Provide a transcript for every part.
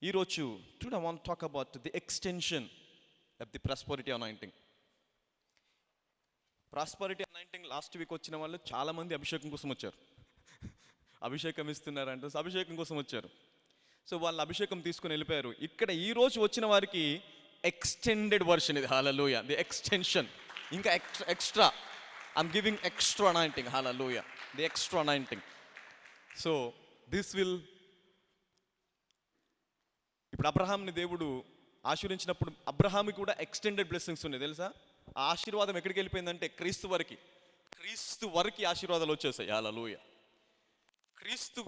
ఈరోజు today I want talk about the extension of the prosperity anointing. Prosperity anointing last week వచ్చిన వాళ్ళు చాలామంది అభిషేకం కోసం వచ్చారు. అభిషేకం ఇస్తున్నారంటే అభిషేకం కోసం వచ్చారు. సో వాళ్ళు అభిషేకం తీసుకొని వెళ్ళిపోయారు. ఇక్కడ ఈ రోజు వచ్చిన వారికి ఎక్స్టెండెడ్ వర్షన్ ఇది. హల్లెలూయా. ది ఎక్స్టెన్షన్, ఇంకా extra. I'm giving extra anointing. Hallelujah. The extra anointing. So this will, ఇప్పుడు అబ్రహాంని దేవుడు ఆశీర్వదించినప్పుడు అబ్రహాంకి కూడా ఎక్స్టెండెడ్ బ్లెస్సింగ్స్ ఉన్నాయి తెలుసా. ఆ ఆశీర్వాదం ఎక్కడికి వెళ్ళిపోయిందంటే క్రీస్తు వరకు ఆశీర్వాదాలు వచ్చేసాయి. హల్లెలూయా. క్రీస్తు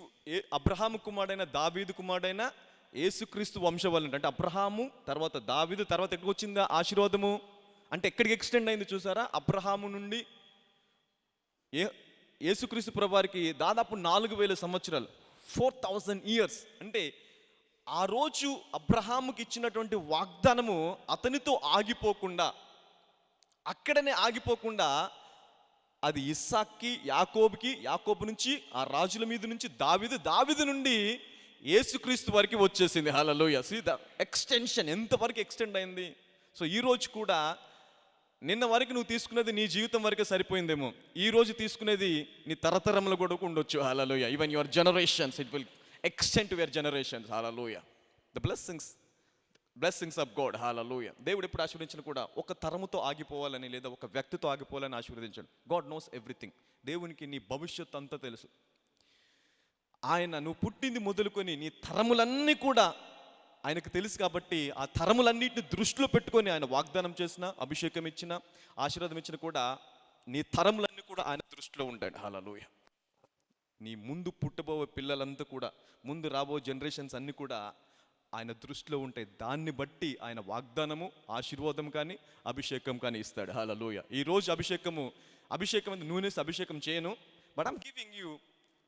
అబ్రహాము కుమారుడైన దావీదు కుమారుడైన యేసుక్రీస్తు వంశవాళ్ళు అంటే అబ్రహాము తర్వాత దావీదు తర్వాత ఎక్కడికి వచ్చిందా ఆశీర్వాదము అంటే ఎక్కడికి ఎక్స్టెండ్ అయింది చూసారా. అబ్రహాము నుండి యేసుక్రీస్తు ప్రభువారికి దాదాపు 4000 సంవత్సరాలు, 4000 years. అంటే ఆ రోజు అబ్రహాముకి ఇచ్చినటువంటి వాగ్దానము అతనితో ఆగిపోకుండా, అక్కడనే ఆగిపోకుండా అది ఇస్సాక్కి, యాకోబుకి, యాకోబు నుంచి ఆ రాజుల మీద నుంచి దావీదు నుండి యేసుక్రీస్తు వరకు వచ్చేసింది. హల్లెలూయా. సీ ద ఎక్స్టెన్షన్ ఎంతవరకు ఎక్స్టెండ్ అయింది. సో ఈ రోజు కూడా నిన్న వరకు నువ్వు తీసుకునేది నీ జీవితం వరకే సరిపోయిందేమో, ఈ రోజు తీసుకునేది నీ తరతరంలో కూడా ఉండొచ్చు. Hallelujah. Even your generations, it will extend to your generations. Hallelujah. The blessings of God. Hallelujah. దేవుడు ఎప్పుడు ఆశీర్వదించిన కూడా ఒక తరముతో ఆగిపోవాలని లేదా ఒక వ్యక్తితో ఆగిపోవాలని ఆశీర్వదించాడు. God knows everything. దేవునికి నీ భవిష్యత్తు అంతా తెలుసు. ఆయన నువ్వు పుట్టింది మొదలుకొని నీ తరములన్నీ కూడా ఆయనకు తెలుసు. కాబట్టి ఆ తరములన్నింటిని దృష్టిలో పెట్టుకొని ఆయన వాగ్దానం చేసిన, అభిషేకం ఇచ్చిన, ఆశీర్వాదం ఇచ్చిన కూడా నీ తరములన్నీ కూడా ఆయన దృష్టిలో ఉంటాడు. హల్లెలూయా. నీ ముందు పుట్టబోయే పిల్లలంతా కూడా, ముందు రాబో జనరేషన్స్ అన్నీ కూడా ఆయన దృష్టిలో ఉంటాయి. దాన్ని బట్టి ఆయన వాగ్దానము, ఆశీర్వాదం కానీ అభిషేకం కానీ ఇస్తాడు. హల్లెలూయా. ఈరోజు అభిషేకం నూనెస్ అభిషేకం చేయను, but I'm giving you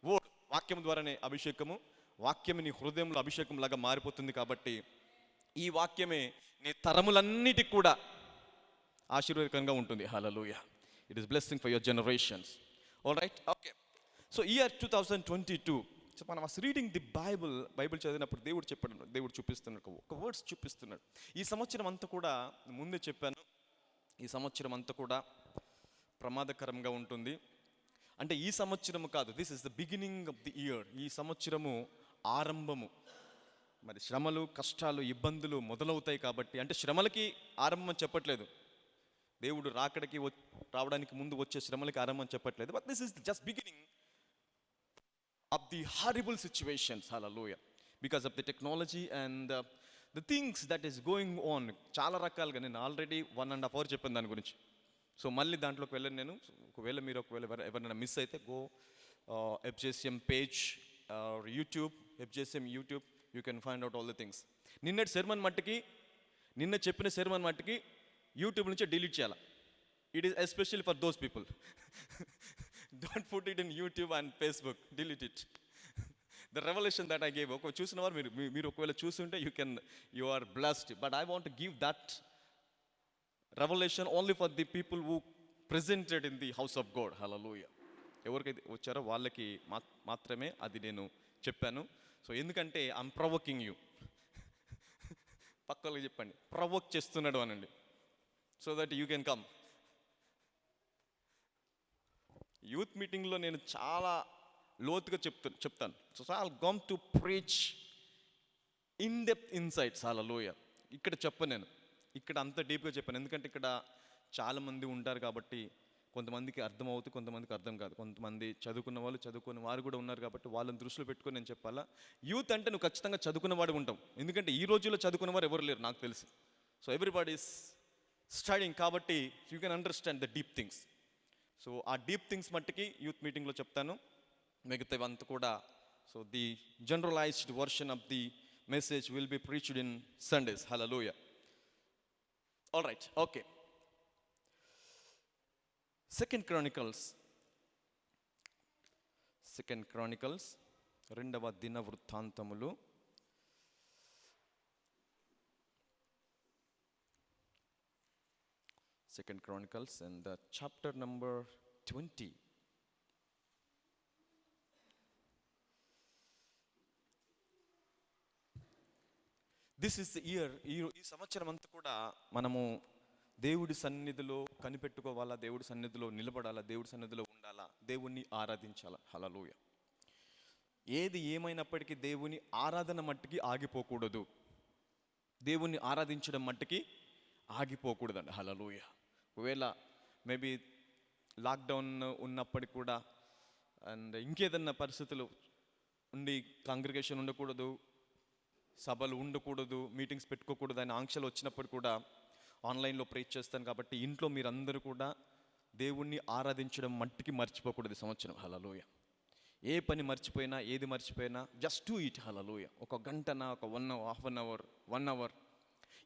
word. వాక్యం ద్వారానే అభిషేకము, వాక్యం నీ హృదయంలో అభిషేకం లాగా మారిపోతుంది. కాబట్టి ఈ వాక్యమే నీ తరములన్నిటికి కూడా ఆశీర్వాదకరంగా ఉంటుంది. Hallelujah. It is blessing for your generations. All right. Okay. So year 2022 మనం రీడింగ్ ది బైబిల్ చదివినప్పుడు దేవుడు చూపిస్తున్నాడు, ఒక వర్డ్స్ చూపిస్తున్నాడు. ఈ సంవత్సరం అంతా కూడా ముందే చెప్పాను, ఈ సంవత్సరం అంతా కూడా ప్రమాదకరంగా ఉంటుంది. అంటే ఈ సంవత్సరము కాదు, this is the beginning of the year. ఈ సంవత్సరము ఆరంభము. మరి శ్రమలు, కష్టాలు, ఇబ్బందులు మొదలవుతాయి. కాబట్టి అంటే శ్రమలకి ఆరంభం అని చెప్పట్లేదు, దేవుడు రావడానికి ముందు వచ్చే శ్రమలకి ఆరంభం చెప్పట్లేదు. But this is just beginning of the horrible situations. Hallelujah. Because of the technology and the things that is going on. చాలా రకాలుగా నేను ఆల్రెడీ 1.5 hours చెప్పాను దాని గురించి. సో మళ్ళీ దాంట్లోకి వెళ్ళను నేను. ఒకవేళ ఎవరైనా మిస్ అయితే go FJCM page, FJCM YouTube, you can find out all the things. నిన్న చెప్పిన సెర్మన్ మట్టుకి యూట్యూబ్ నుంచి డిలీట్ చేయాలి. It is especially for those people. Don't put it in YouTube and Facebook. Delete it. The revelation that I gave. Okay, చూసిన వారు మీరు ఒకవేళ చూస్తుంటే you are blessed. But I want to give that revelation only for the people who presented in the house of God. Hallelujah. ఎవరికైతే వచ్చారో వాళ్ళకి మాత్రమే అది నేను చెప్పాను. సో ఎందుకంటే ఐఎమ్ ప్రొవోకింగ్ యూ. పక్కలకి చెప్పండి, ప్రొవోక్ చేస్తున్నాడు అనండి, so that you can come. Youth మీటింగ్లో నేను చాలా లోతుగా చెప్తాను. So I'll come to preach in depth insights. Hallelujah. ఇక్కడ చెప్పను నేను, ఇక్కడ అంత డీప్గా చెప్పాను. ఎందుకంటే ఇక్కడ చాలామంది ఉంటారు కాబట్టి కొంతమందికి అర్థమవుతుంది, కొంతమందికి అర్థం కాదు. కొంతమంది చదువుకున్న వారు కూడా ఉన్నారు కాబట్టి వాళ్ళని దృష్టిలో పెట్టుకొని నేను చెప్పాలా. యూత్ అంటే నువ్వు ఖచ్చితంగా చదువుకున్నవాడు ఉంటావు, ఎందుకంటే ఈ రోజుల్లో చదువుకున్నవారు ఎవరు లేరు నాకు తెలిసి. సో ఎవ్రీబడి ఈస్ స్టడీయింగ్, కాబట్టి you can understand the deep things. So ఆ డీప్ థింగ్స్ మట్టికి యూత్ మీటింగ్లో చెప్తాను, మిగతావంతా కూడా. So the generalised version of the message will be preached in Sundays. Hallelujah. All right. Okay. Second Chronicles 2వ దిన వృత్తాంతములు 2 Chronicles and chapter number 20. This is year, ఈ సంవత్సరం అంతా కూడా మనము దేవుడి సన్నిధిలో కనిపెట్టుకోవాలా, దేవుడి సన్నిధిలో నిలబడాలా, దేవుడి సన్నిధిలో ఉండాలా, దేవుణ్ణి ఆరాధించాలా. హల్లెలూయ. ఏది ఏమైనప్పటికీ దేవుని ఆరాధన మట్టికి ఆగిపోకూడదు, దేవుణ్ణి ఆరాధించడం మట్టికి ఆగిపోకూడదండి. హల్లెలూయ. ఒకవేళ మేబీ లాక్డౌన్ ఉన్నప్పటికి కూడా అండ్ ఇంకేదన్నా పరిస్థితులు ఉండి కాంగ్రిగేషన్ ఉండకూడదు, సభలు ఉండకూడదు, మీటింగ్స్ పెట్టుకోకూడదు అని ఆంక్షలు వచ్చినప్పుడు కూడా ఆన్లైన్లో ప్రే చేస్తాను. కాబట్టి ఇంట్లో మీరందరూ కూడా దేవుణ్ణి ఆరాధించడం మట్టికి మర్చిపోకూడదు ఈ సంవత్సరం. హల్లెలూయ. ఏ పని మర్చిపోయినా, ఏది మర్చిపోయినా జస్ట్ డూ ఇట్. హల్లెలూయ. ఒక గంటన, ఒక 1 hour, half an hour, 1 hour,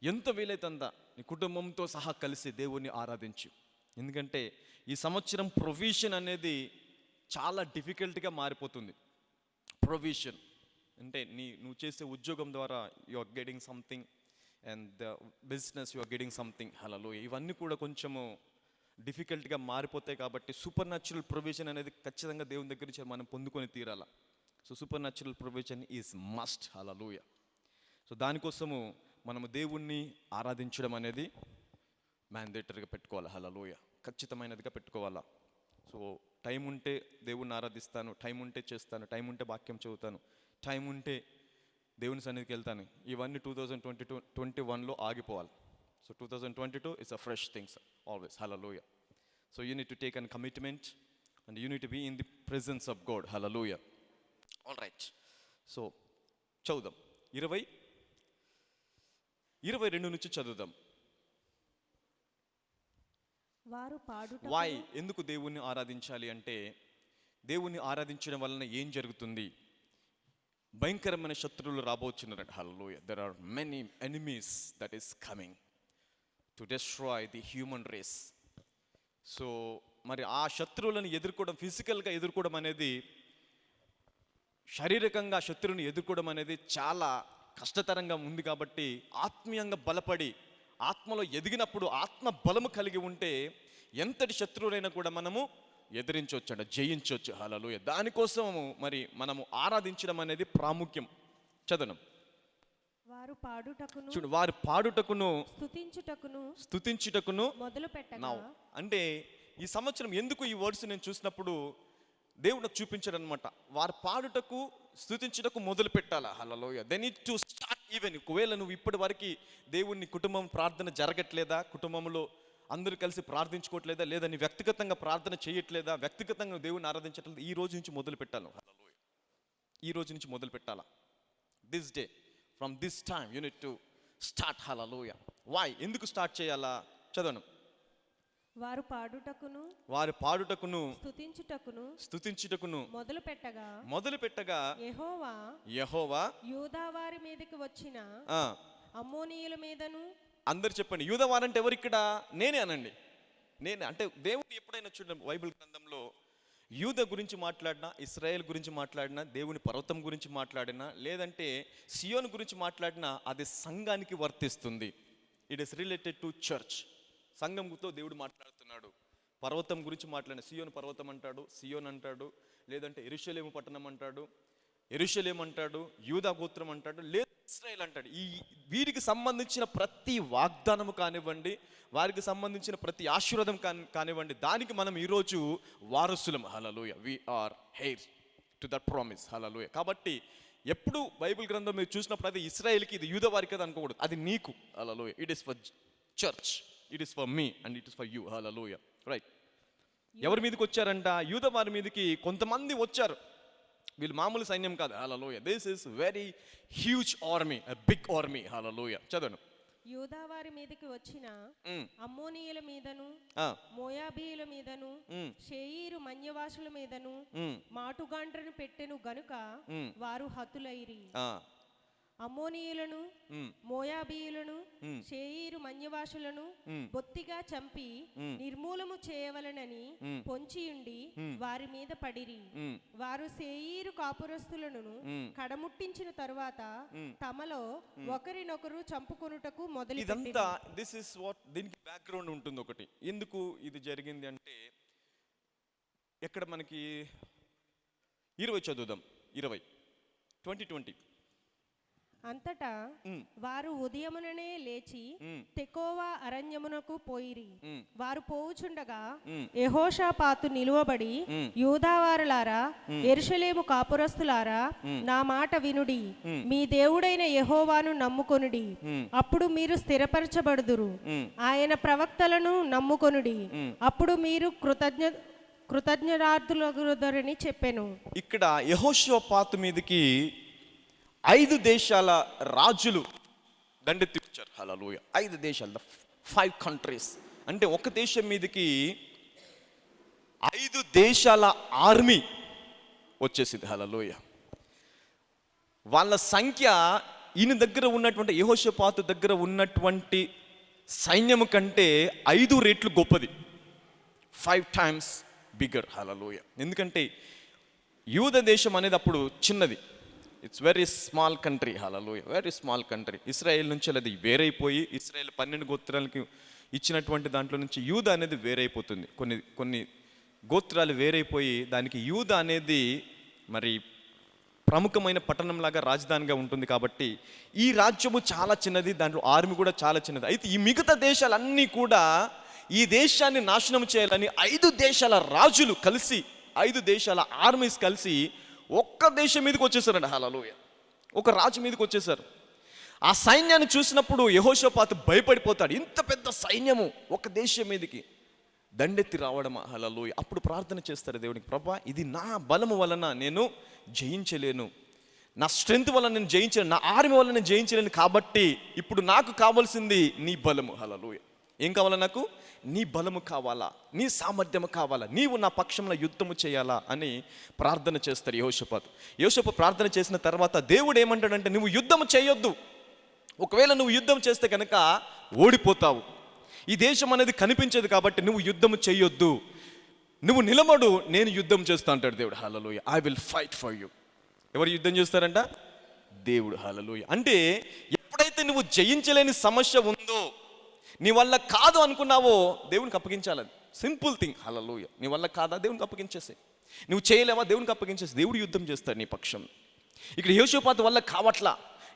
ఎంత వీలైతే అంత నీ కుటుంబంతో సహా కలిసి దేవుణ్ణి ఆరాధించు. ఎందుకంటే ఈ సంవత్సరం ప్రొవిజన్ అనేది చాలా డిఫికల్ట్గా మారిపోతుంది. ప్రొవిజన్ అంటే నువ్వు చేసే ఉద్యోగం ద్వారా you are getting something, and the business you are getting something. Hallelujah. ఇవన్నీ కూడా కొంచెము డిఫికల్ట్గా మారిపోతాయి. కాబట్టి సూపర్ న్యాచురల్ ప్రొవిజన్ అనేది ఖచ్చితంగా దేవుని దగ్గర నుంచి మనం పొందుకొని తీరాల. So supernatural provision is must. Hallelujah. So దానికోసము మనము దేవుణ్ణి ఆరాధించడం అనేది మ్యాండేటరీగా పెట్టుకోవాలి. హల్లెలూయా. ఖచ్చితమైనదిగా పెట్టుకోవాలా. సో టైం ఉంటే దేవుణ్ణి ఆరాధిస్తాను, టైం ఉంటే చేస్తాను, టైం ఉంటే వాక్యం చదువుతాను, టైం ఉంటే దేవుని సన్నిధికి వెళ్తాను. ఇవన్నీ 2021లో ఆగిపోవాలి. So 2022 is a fresh things always. Hallelujah. So you need to take a commitment and you need to be in the presence of God. Hallelujah. All right. So చదువుదాం. 22 నుంచి చదువుదాం. వై, ఎందుకు దేవుణ్ణి ఆరాధించాలి అంటే, దేవుణ్ణి ఆరాధించడం వలన ఏం జరుగుతుంది? భయంకరమైన శత్రువులు రాబోచున్నారంట. హల్లెలూయా. There are many enemies that is coming to destroy the human race. So మరి ఆ శత్రువులను ఎదుర్కోవడం, ఫిజికల్గా ఎదుర్కోవడం అనేది, శారీరకంగా శత్రువుని ఎదుర్కోవడం అనేది చాలా కష్టతరంగా ఉంది. కాబట్టి ఆత్మీయంగా బలపడి ఆత్మలో ఎదిగినప్పుడు, ఆత్మ బలము కలిగి ఉంటే ఎంతటి శత్రువులైనా కూడా మనము ఎదిరించవచ్చు అంట, జయించవచ్చు. హల్లెలూయా. దానికోసము మరి మనము ఆరాధించడం అనేది ప్రాముఖ్యం. చదనం. చూడు, వారు పాడుటకును స్తుతించుటకును మొదలుపెట్టగా. అంటే ఈ సంవత్సరం ఎందుకు ఈ వర్డ్స్ నేను చూసినప్పుడు దేవుడు నాకు చూపించాడు అనమాట. వారు పాడుటకు స్తుతించుటకు మొదలు పెట్టాలా. Hallelujah. They need to start. Even ఒకవేళ నువ్వు ఇప్పటి వరకు దేవుని కుటుంబం ప్రార్థన జరగట్లేదా, కుటుంబంలో అందరూ కలిసి ప్రార్థించుకోవట్లేదా, లేదా నీ వ్యక్తిగతంగా ప్రార్థన చేయట్లేదా, వ్యక్తిగతంగా దేవుని ఆరాధించట్లేదు, ఈ రోజు నుంచి మొదలు పెట్టాలి. హల్లెలూయా. ఈ రోజు నుంచి మొదలు పెట్టాలా. This day, from this time you need to start. Hallelujah. Why, ఎందుకు స్టార్ట్ చేయాలా? చదవను. వారు పాడుటకును స్తుతించుటకును మొదలు పెట్టగా యెహోవా యూదా వారి మీదకి వచ్చిన అమ్మోనీయుల మీదను. అందరు చెప్పండి, యూదా వారంటే ఎవరు ఇక్కడ? నేనే అనండి. నేనే అంటే దేవుడు ఎప్పుడైనా చూడండి బైబిల్ గ్రంథంలో యూదా గురించి మాట్లాడినా, ఇశ్రాయేల్ గురించి మాట్లాడినా, దేవుని పర్వతం గురించి మాట్లాడినా, లేదంటే సియోను గురించి మాట్లాడినా అది సంఘానికి వర్తిస్తుంది. It is related to church. సంఘంతో దేవుడు మాట్లాడుతున్నాడు. పర్వతం గురించి మాట్లాడిన సియోను పర్వతం అంటాడు, సియోన్ అంటాడు, లేదంటే యెరూషలేము పట్టణం అంటాడు, యెరూషలేము అంటాడు, యూదా గోత్రం అంటాడు, లేదా ఇశ్రాయేల్ అంటాడు. వీరికి సంబంధించిన ప్రతి వాగ్దానము కానివ్వండి, వారికి సంబంధించిన ప్రతి ఆశీర్వాదం కానివ్వండి, దానికి మనం ఈరోజు వారసులం. Hallelujah. We are heir to that promise. Hallelujah. కాబట్టి ఎప్పుడు బైబిల్ గ్రంథం మీరు చూసినప్పుడు అది ఇశ్రాయేల్కి, ఇది యూదా వారికి అది అనుకోకూడదు, అది నీకు. Hallelujah. It is for church, it is for me and it is for you. Hallelujah. Right. ఎవరి మీదకి వచ్చారంట? యూదా వారి మీదకి కొంతమంది వచ్చారు. వీళ్ళు మామూలు సైన్యం కాదు. Hallelujah. This is very huge army, a big army. Hallelujah. చదవండి. యూదా వారి మీదకి వచ్చిన అమ్మోనీయుల మీదను, మోయాబీయుల మీదను, షేయీరు మన్యవాసుల మీదను మాటుగాండ్రను పెట్టెను గనుక వారు హతులైరి. అమ్మోనీయులను, మోయాబీయులను, షేయీరు మన్యవాసులను బొత్తిగా చంపి నిర్మూలము చేయవలనని పొంచియుండి వారి మీద పడిరి. వారు షేయీరు కాపురస్తులను కడముట్టించిన తరువాత తమలో ఒకరినొకరు చంపుకొనుటకు మొదలు. ఇదంతా దిస్ ఇస్ వాట్, దీనికి బ్యాక్గ్రౌండ్ ఉంటుంది ఒకటి. ఎందుకు ఇది జరిగింది అంటే, ఎక్కడ మనకి 20 చదువుదాం. 20 2020 అంతటా వారు ఉదయముననే లేచి తెకోవా అరణ్యమునకు పోయిరి. వారు పోవుచుండగా యెహోషాపాతు నిలువబడి, యూదావారులారా, యెరూషలేము కాపురస్తులారా, నా మాట వినుడి, మీ దేవుడైన యెహోవాను నమ్ముకొనుడి, అప్పుడు మీరు స్థిరపరచబడుదురు. ఆయన ప్రవక్తలను నమ్ముకొనుడి, అప్పుడు మీరు కృతజ్ఞతార్థులగుదురని చెప్పెను. ఇక్కడ యెహోషాపాతు మీదకి 5 దేశాల రాజులు దండెత్తి వచ్చారు. హల్లెలూయా. 5 దేశాలు, 5 కంట్రీస్. అంటే ఒక దేశం మీదకి 5 దేశాల ఆర్మీ వచ్చేసింది. హల్లెలూయా. వాళ్ళ సంఖ్య ఈయన దగ్గర ఉన్నటువంటి, యెహోషాపాతు దగ్గర ఉన్నటువంటి సైన్యము కంటే 5 రెట్లు గొప్పది. 5 టైమ్స్ బిగ్గర్. హల్లెలూయా. ఎందుకంటే యూద దేశం అనేది అప్పుడు చిన్నది. It's very small country. Hallelujah. Very small country. Israel నుంచి అది వేరైపోయి, ఇస్రాయేల్ 12 గోత్రాలకి ఇచ్చినటువంటి దాంట్లో నుంచి యూద అనేది వేరైపోతుంది. కొన్ని గోత్రాలు వేరైపోయి దానికి యూద అనేది మరి ప్రముఖమైన పట్టణంలాగా రాజధానిగా ఉంటుంది. కాబట్టి ఈ రాజ్యము చాలా చిన్నది, దాంట్లో ఆర్మీ కూడా చాలా చిన్నది. అయితే ఈ మిగతా దేశాలన్నీ కూడా ఈ దేశాన్ని నాశనం చేయాలని 5 దేశాల రాజులు కలిసి, 5 దేశాల ఆర్మీస్ కలిసి ఒక్క దేశం మీదకి వచ్చేసారండి. హల్లెలూయా. ఒక రాజు మీదకి వచ్చేసారు. ఆ సైన్యాన్ని చూసినప్పుడు యెహోషాపాతు భయపడిపోతాడు. ఇంత పెద్ద సైన్యము ఒక దేశం మీదకి దండెత్తి రావడమా. హల్లెలూయా. అప్పుడు ప్రార్థన చేస్తారు దేవునికి, ప్రభా, ఇది నా బలము వలన నేను జయించలేను, నా స్ట్రెంత్ వల్ల నేను జయించలేను, నా ఆర్మీ వల్ల నేను జయించలేను, కాబట్టి ఇప్పుడు నాకు కావాల్సింది నీ బలము. హల్లెలూయా. ఏం కావాలా నాకు? నీ బలము కావాలా, నీ సామర్థ్యము కావాలా, నీవు నా పక్షంలో యుద్ధము చేయాలా అని ప్రార్థన చేస్తారు యెహోషాపాతు ప్రార్థన చేసిన తర్వాత దేవుడు ఏమంటాడంటే, నువ్వు యుద్ధము చేయొద్దు, ఒకవేళ నువ్వు యుద్ధం చేస్తే కనుక ఓడిపోతావు, ఈ దేశం అనేది కనిపించదు, కాబట్టి నువ్వు యుద్ధము చేయొద్దు, నువ్వు నిలబడు, నేను యుద్ధం చేస్తా అంటాడు దేవుడు. Hallelujah. I will fight for you. ఎవరు యుద్ధం చేస్తారంట? దేవుడు. హల్లెలూయా. అంటే ఎప్పుడైతే నువ్వు జయించలేని సమస్య ఉందో, నీ వల్ల కాదు అనుకున్నావో, దేవునికి అప్పగించాలి. అది సింపుల్ థింగ్. హల్లెలూయా. నీ వల్ల కాదా, దేవునికి అప్పగించేసే. నువ్వు చేయలేవా, దేవునికి అప్పగించేసి, దేవుడు యుద్ధం చేస్తాడు నీ పక్షం. ఇక్కడ యెహోషాపాతు వల్ల కావట్లా.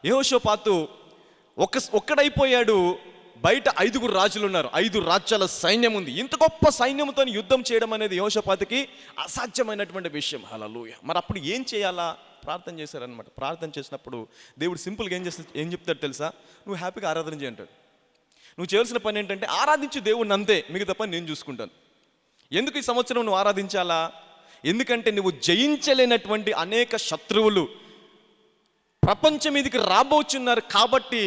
యెహోషాపాతు ఒక్కడైపోయాడు. బయట 5 రాజులు ఉన్నారు, 5 రాజ్యాల సైన్యం ఉంది. ఇంత గొప్ప సైన్యంతో యుద్ధం చేయడం అనేది యెహోషాపాతుకి అసాధ్యమైనటువంటి విషయం. హల్లెలూయా. మరి అప్పుడు ఏం చేయాలా? ప్రార్థన చేశారనమాట. ప్రార్థన చేసినప్పుడు దేవుడు సింపుల్గా ఏం చెప్తాడు తెలుసా? నువ్వు హ్యాపీగా ఆరాధన చేయంటాడు. నువ్వు చేయాల్సిన పని ఏంటంటే ఆరాధించు దేవుడిని, అంతే, మిగతా పని నేను చూసుకుంటాను. ఎందుకు ఈ సంవత్సరం నువ్వు ఆరాధించాలా? ఎందుకంటే నువ్వు జయించలేనటువంటి అనేక శత్రువులు ప్రపంచం మీదకి రాబోచున్నారు. కాబట్టి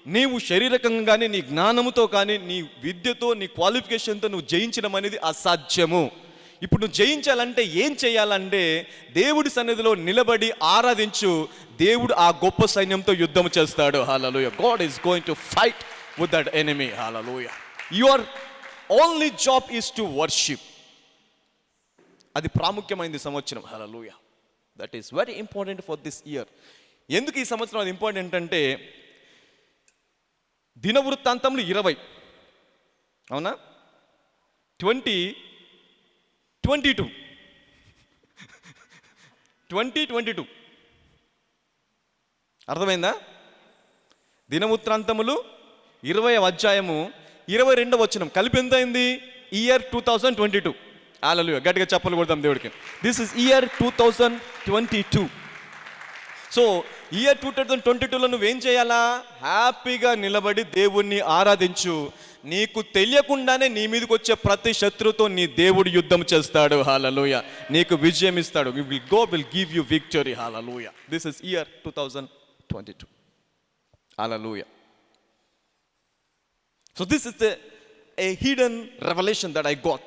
నీవు శారీరకంగా కానీ, నీ జ్ఞానముతో కానీ, నీ విద్యతో, నీ క్వాలిఫికేషన్తో నువ్వు జయించడం అనేది అసాధ్యము. ఇప్పుడు నువ్వు జయించాలంటే ఏం చేయాలంటే, దేవుడి సన్నిధిలో నిలబడి ఆరాధించు. దేవుడు ఆ గొప్ప సైన్యంతో యుద్ధం చేస్తాడు. Hallelujah. God is going to fight with that enemy. Hallelujah. Your only job is to worship. అది ప్రాముఖ్యమైనది సంవత్సరం. Hallelujah. That is very important for this year. ఎందుకు ఈ సంవత్సరం అది ఇంపార్టెంట్ అంటే, దినవృత్తాంతములు 20, అవునా, 2022 అర్థమైందా? దినవృత్తాంతములు 20వ అధ్యాయము 22వ వచనం కలిపి ఎంత అయింది? ఇయర్ 2022. హల్లెలూయా. గట్టిగా చప్పలు కొడదాం దేవుడికి. This is year 2022. So year 2022లో నువ్వేం చేయాలా? హ్యాపీగా నిలబడి దేవుణ్ణి ఆరాధించు. నీకు తెలియకుండానే నీ మీదకి వచ్చే ప్రతి శత్రుతో నీ దేవుడు యుద్ధం చేస్తాడు. హల్లెలూయా. నీకు విజయం ఇస్తాడు. Will give you victory. Hallelujah. This is year 2022. Hallelujah. So this is a hidden revelation that I got.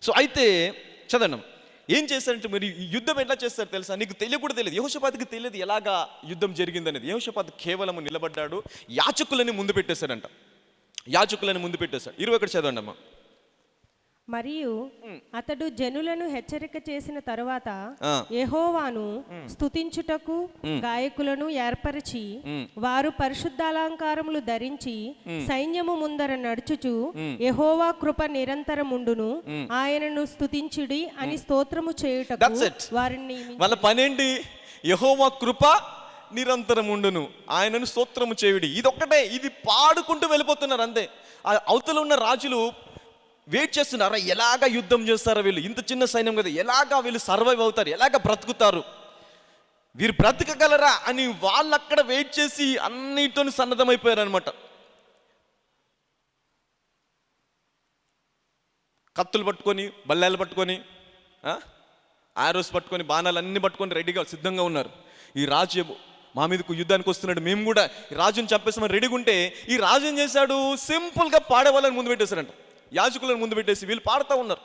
So అయితే చదవండి, ఏం చేస్తారంటే, మీరు యుద్ధం ఎట్లా చేస్తారు తెలుసా? నీకు తెలియకూడదు, తెలియదు. యెహోషాపాతుకి తెలియదు ఎలాగా యుద్ధం జరిగిందనేది. యెహోషాపాతు కేవలం నిలబడ్డాడు, యాజకులని ముందు పెట్టేశాడంట. 21 చదవండి అమ్మా. మరియు అతడు జనులను హెచ్చరిక చేసిన తరువాత యెహోవాను స్తుతించుటకు గాయకులను ఏర్పరిచి, వారు పరిశుద్ధాలంకారములు ధరించి సైన్యము ముందర నడుచుచు, యెహోవా కృప నిరంతరముండును, ఆయనను స్తుతించుడి అని స్తోత్రము చేయుటకు వారిని. వాళ్ళ పనేంటి? యెహోవా కృప నిరంతరం ఉండును, ఆయనను స్తోత్రము చేయుడి. ఇదొక్కటే, ఇది పాడుకుంటూ వెళ్ళిపోతున్నారు అంతే. ఆ అవతల ఉన్న రాజులు వెయిట్ చేస్తున్నారా, ఎలాగ యుద్ధం చేస్తారా వీళ్ళు, ఇంత చిన్న సైన్యం కదా, ఎలాగా వీళ్ళు సర్వైవ్ అవుతారు, ఎలాగ బ్రతుకుతారు, వీరు బ్రతకగలరా అని వాళ్ళు అక్కడ వెయిట్ చేసి అన్నిటితో సన్నద్ధమైపోయారు అనమాట. కత్తులు పట్టుకొని, బల్లాలు పట్టుకొని, ఆరోస్ పట్టుకొని, బాణాలు అన్ని పట్టుకొని రెడీగా సిద్ధంగా ఉన్నారు. ఈ రాజు మా మీదకు యుద్ధానికి వస్తున్నాడు, మేము కూడా ఈ రాజుని చంపేస్తామని రెడీగా ఉంటే, ఈ రాజు ఏం చేశాడు, సింపుల్గా పాడే వాళ్ళని ముందు పెట్టేశారంట, యాజకులను ముందు పెట్టేసి వీళ్ళు పాడుతూ ఉన్నారు.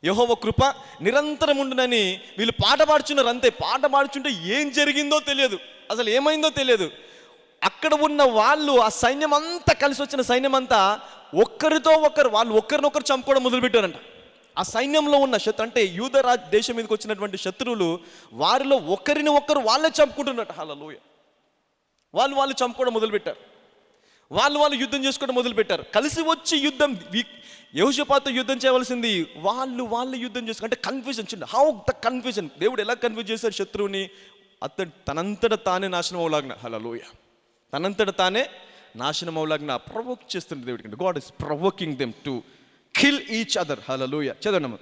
యెహోవా కృప నిరంతరం ఉండునని వీళ్ళు పాట పాడుచున్నారు అంతే. పాట పాడుచుంటే ఏం జరిగిందో తెలియదు, అసలు ఏమైందో తెలియదు. అక్కడ ఉన్న వాళ్ళు, ఆ సైన్యం అంతా కలిసి వచ్చిన సైన్యం అంతా ఒక్కరితో ఒకరు, వాళ్ళు ఒకరినొకరు చంపుకోవడం మొదలుపెట్టారంట. ఆ సైన్యంలో ఉన్న అంటే యూదరాజ్ దేశం మీదకి వచ్చినటువంటి శత్రువులు, వారిలో ఒకరిని ఒకరు వాళ్ళే చంపుకుంటున్నట్టు. హల్లెలూయా. వాళ్ళు చంపుకోవడం మొదలుపెట్టారు, వాళ్ళు యుద్ధం చేసుకోవడం మొదలుపెట్టారు. కలిసి వచ్చి యుద్ధం, యెహోషాపాతుతో యుద్ధం చేయవలసింది వాళ్ళు యుద్ధం చేసుకుంటే, అంటే కన్ఫ్యూజన్. చూడండి హౌ ద కన్ఫ్యూజన్, దేవుడు ఎలా కన్ఫ్యూజ్ చేశారు శత్రువుని. అతడు తనంతట తానే నాశనం అవలాగిన, హల్లెలూయా, తనంతట తానే నాశనం అవలాగిన ప్రవోక్ చేస్తుంది దేవుడికి. God is provoking them to kill each other, hallelujah. చదవండి.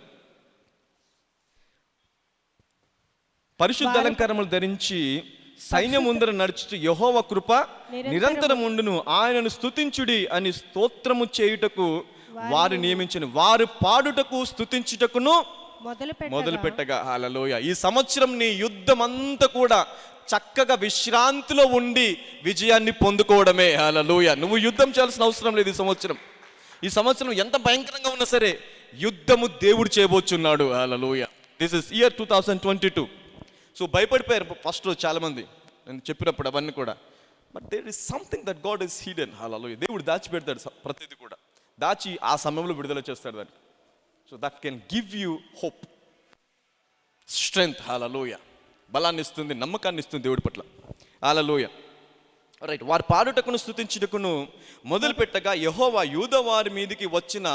పరిశుద్ధ అలంకారములు ధరించి సైన్యం ముందర నడుచుచు యెహోవా కృప నిరంతరం ఉండును, ఆయనను స్తుతించుడి అని స్తోత్రము చేయుటకు వారు నియమించిన, వారు పాడుటకు స్తుతించుటకును మొదలు పెట్టగా. హల్లెలూయా. ఈ సంవత్సరం నీ యుద్ధం అంతా కూడా చక్కగా విశ్రాంతిలో ఉండి విజయాన్ని పొందుకోవడమే. హల్లెలూయా. నువ్వు యుద్ధం చేయాల్సిన అవసరం లేదు. ఈ సంవత్సరం ఎంత భయంకరంగా ఉన్నా సరే యుద్ధము దేవుడు చేయబోచున్నాడు. Hallelujah. This is year 2022. So భయపడిపోయారు ఫస్ట్ రోజు చాలా మంది నేను చెప్పినప్పుడు అవన్నీ కూడా. But there is something that God is hidden. Hallelujah. దేవుడు దాచిపెడతాడు ప్రతిదీ కూడా, దాచి ఆ సమయంలో విడుదల చేస్తాడు దాన్ని. So that can give you hope, strength. Hallelujah. బలాన్ని ఇస్తుంది, నమ్మకాన్ని ఇస్తుంది దేవుడి పట్ల. హల్లెలూయా. రైట్. వారు పాడుటకును స్తుతించుటకును మొదలు పెట్టగా యెహోవా యూద వారి మీదకి వచ్చిన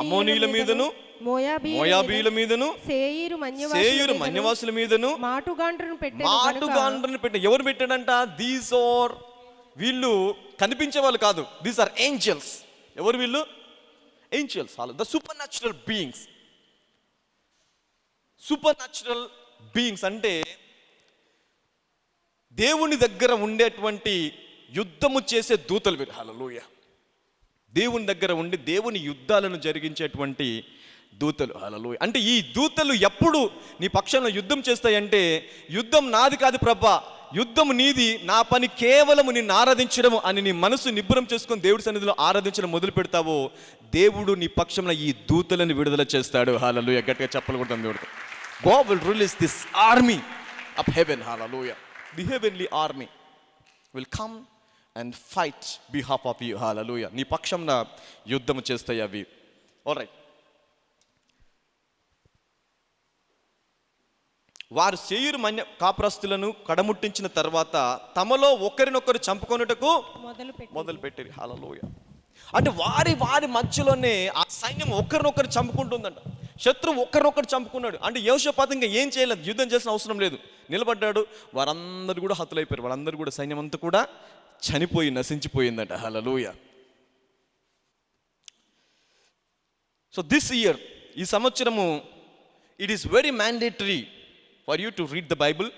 అమ్మోనీయుల మీదను, మోయాబీయుల మీదను, సేయీరు మన్యవాసుల మీదను మాటుగాండ్రను పెట్టాడు. ఎవరు పెట్టాడంట? దీస్ ఆర్, వీళ్ళు కనిపించే వాళ్ళు కాదు, దీస్ ఆర్ ఏంజల్స్. ఎవరు వీళ్ళు? Angels, the supernatural beings. Supernatural beings అంటే దేవుని దగ్గర ఉండేటువంటి యుద్ధము చేసే దూతలు వీరు. హల్లెలూయా. దేవుని దగ్గర ఉండి దేవుని యుద్ధాలను జరిగించేటువంటి దూతలు. హల్లెలూయా. అంటే ఈ దూతలు ఎప్పుడు నీ పక్షంలో యుద్ధం చేస్తాయంటే, యుద్ధం నాది కాదు ప్రభా, యుద్ధం నీది, నా పని కేవలం నిన్ను ఆరాధించడం అని నీ మనసు నిబ్బరం చేసుకొని దేవుడి సన్నిధిలో ఆరాధించడం మొదలు పెడతావో, దేవుడు నీ పక్షంలో ఈ దూతలను విడుదల చేస్తాడు. హల్లెలూయా. గట్టిగా చెప్పలు కొడతాం దేవుడితో. God will release this army of heaven. Hallelujah. The heavenly army will come and fight behalf of you. Hallelujah. నీ పక్షంన యుద్ధం చేస్తాయి అవి. ఆల్రైట్. వారు సేయీరు మన్య కాపురస్తులను కడముట్టించిన తర్వాత తమలో ఒకరినొకరు చంపుకొనుటకు మొదలు పెట్టారు. హల్లెలూయా. అంటే వారి మధ్యలోనే ఆ సైన్యం ఒకరినొకరు చంపుకుంటుందంట. శత్రువు ఒకరినొకరు చంపుకున్నాడు. అంటే యెహోషాపాతు ఇంకా ఏం చేయలేదు, యుద్ధం చేసిన అవసరం లేదు, నిలబడ్డాడు. వారందరూ కూడా హతులైపోయారు, వాళ్ళందరూ కూడా సైన్యం అంతా కూడా చనిపోయి నశించిపోయిందంట. హల్లెలూయా. సో దిస్ ఇయర్, ఈ సంవత్సరము, it is very mandatory for you to read the Bible,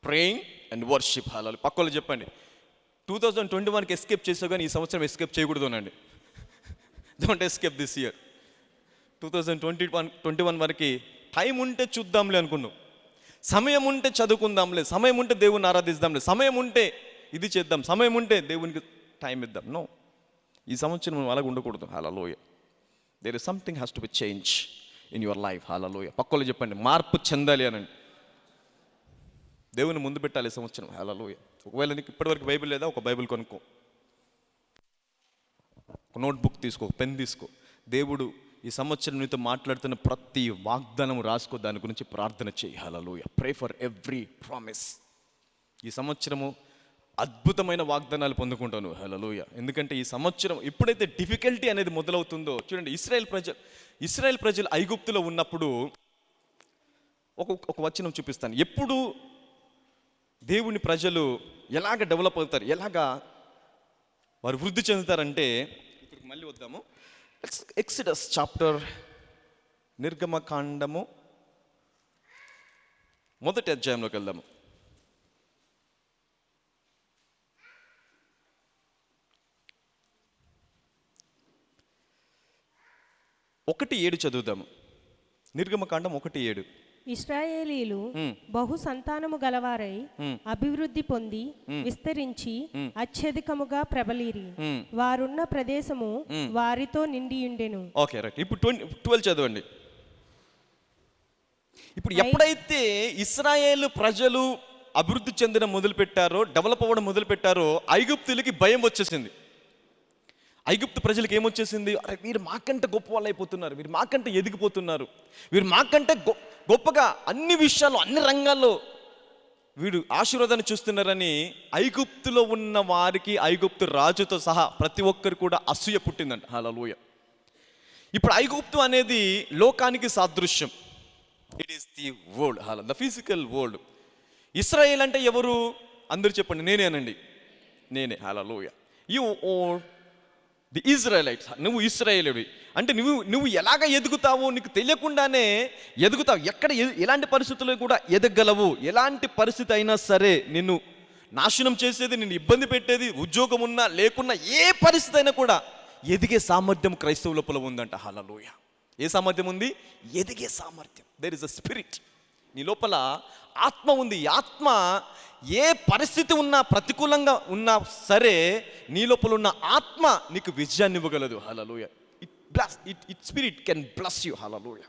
praying and worship. Hallelujah. పక్కలో చెప్పండి, 2021కి ఎస్కేప్ చేసావు కానీ ఈ సంవత్సరం ఎస్కేప్ చేయకూడదు అనండి. Don't escape this year. 2021 వరకు టైం ఉంటే చూద్దాంలే అనుకున్నావు, సమయం ఉంటే చదువుకుందాంలే, సమయం ఉంటే దేవుని ఆరాధిద్దాంలే, సమయం ఉంటే ఇది చేద్దాం, సమయం ఉంటే దేవునికి టైం ఇద్దాం. నో, ఈ సంవత్సరం నువ్వు అలాగ ఉండకూడదు. Hallelujah. There is something has to be change in your life. Hallelujah. పక్కలో చెప్పండి, మార్పు చెందాలి అనండి. దేవుని ముందు పెట్టాలి ఈ సంవత్సరం. హల్లెలూయా. ఒకవేళ నీకు ఇప్పటివరకు బైబిల్ లేదా, ఒక బైబిల్ కొనుక్కో, ఒక నోట్బుక్ తీసుకో, పెన్ తీసుకో. దేవుడు ఈ సంవత్సరం నీతో మాట్లాడుతున్న ప్రతి వాగ్దానం రాసుకో, దాని గురించి ప్రార్థన చేయి. Hallelujah. Pray for every promise. ఈ సంవత్సరము అద్భుతమైన వాగ్దానాలు పొందుకుంటాను. హల్లెలూయా. ఎందుకంటే ఈ సంవత్సరం ఎప్పుడైతే డిఫికల్టీ అనేది మొదలవుతుందో, చూడండి, ఇశ్రాయేల్ ప్రజలు ఐగుప్తులో ఉన్నప్పుడు ఒక వచనం చూపిస్తాను. ఎప్పుడు దేవుని ప్రజలు ఎలాగ డెవలప్ అవుతారు, ఎలాగా వారు వృద్ధి చెందుతారంటే ఇక్కడికి మళ్ళీ వద్దాము. ఎక్సిడస్ చాప్టర్, నిర్గమకాండము 1వ అధ్యాయంలోకి వెళ్దాము. 1:7 చదువుదాము. నిర్గమకాండం 1:7. ఇశ్రాయేలీలు బహు సంతానము గలవారై అభివృద్ధి పొంది విస్తరించి అత్యధికముగా ప్రబలిరి. వారున్న ప్రదేశము వారితో నిండియుండెను. Okay, right. ఇప్పుడు 12 చదవండి. ఇప్పుడు ఎప్పుడైతే ఇశ్రాయేలు ప్రజలు అభివృద్ధి చెందడం మొదలు పెట్టారో, డెవలప్ అవ్వడం మొదలు పెట్టారో, ఐగుప్తులకి భయం వచ్చేసింది. ఐగుప్తు ప్రజలకు ఏమొచ్చేసింది? అరే, వీరు మాకంటే గొప్ప వాళ్ళు అయిపోతున్నారు, వీరు మాకంటే ఎదిగిపోతున్నారు, వీరు మాకంటే గొప్పగా అన్ని విషయాల్లో, అన్ని రంగాల్లో వీడు ఆశీర్వాదాన్ని చూస్తున్నారని ఐగుప్తులో ఉన్న వారికి, ఐగుప్తు రాజుతో సహా ప్రతి ఒక్కరు కూడా అసూయ పుట్టిందంట. హల్లెలూయా. ఇప్పుడు ఐగుప్తు అనేది లోకానికి సాదృశ్యం. It is the world, the physical world. ఇశ్రాయేల్ అంటే ఎవరు? అందరూ చెప్పండి. నేనేనండి, నేనే. హల్లెలూయా. You the Israelites. నువ్వు ఇశ్రాయేలుడి అంటే నువ్వు ఎలాగ ఎదుగుతావో నీకు తెలియకుండానే ఎదుగుతావు. ఎలాంటి పరిస్థితుల్లో కూడా ఎదగలవు. ఎలాంటి పరిస్థితి అయినా సరే నిన్ను నాశనం చేసేది, నిన్ను ఇబ్బంది పెట్టేది, ఉద్యోగం ఉన్నా లేకున్నా ఏ పరిస్థితి అయినా కూడా ఎదిగే సామర్థ్యం క్రైస్తవ లోపల ఉందంట. హల్లెలూయా. ఏ సామర్థ్యం ఉంది? ఎదిగే సామర్థ్యం. There is a spirit. నీ లోపల ఆత్మ ఉంది. ఈ ఆత్మ ఏ పరిస్థితి ఉన్నా, ప్రతికూలంగా ఉన్నా సరే, నీ లోపల ఉన్న ఆత్మ నీకు విజయాన్ని ఇవ్వగలదు. Hallelujah. It spirit can bless you. Hallelujah.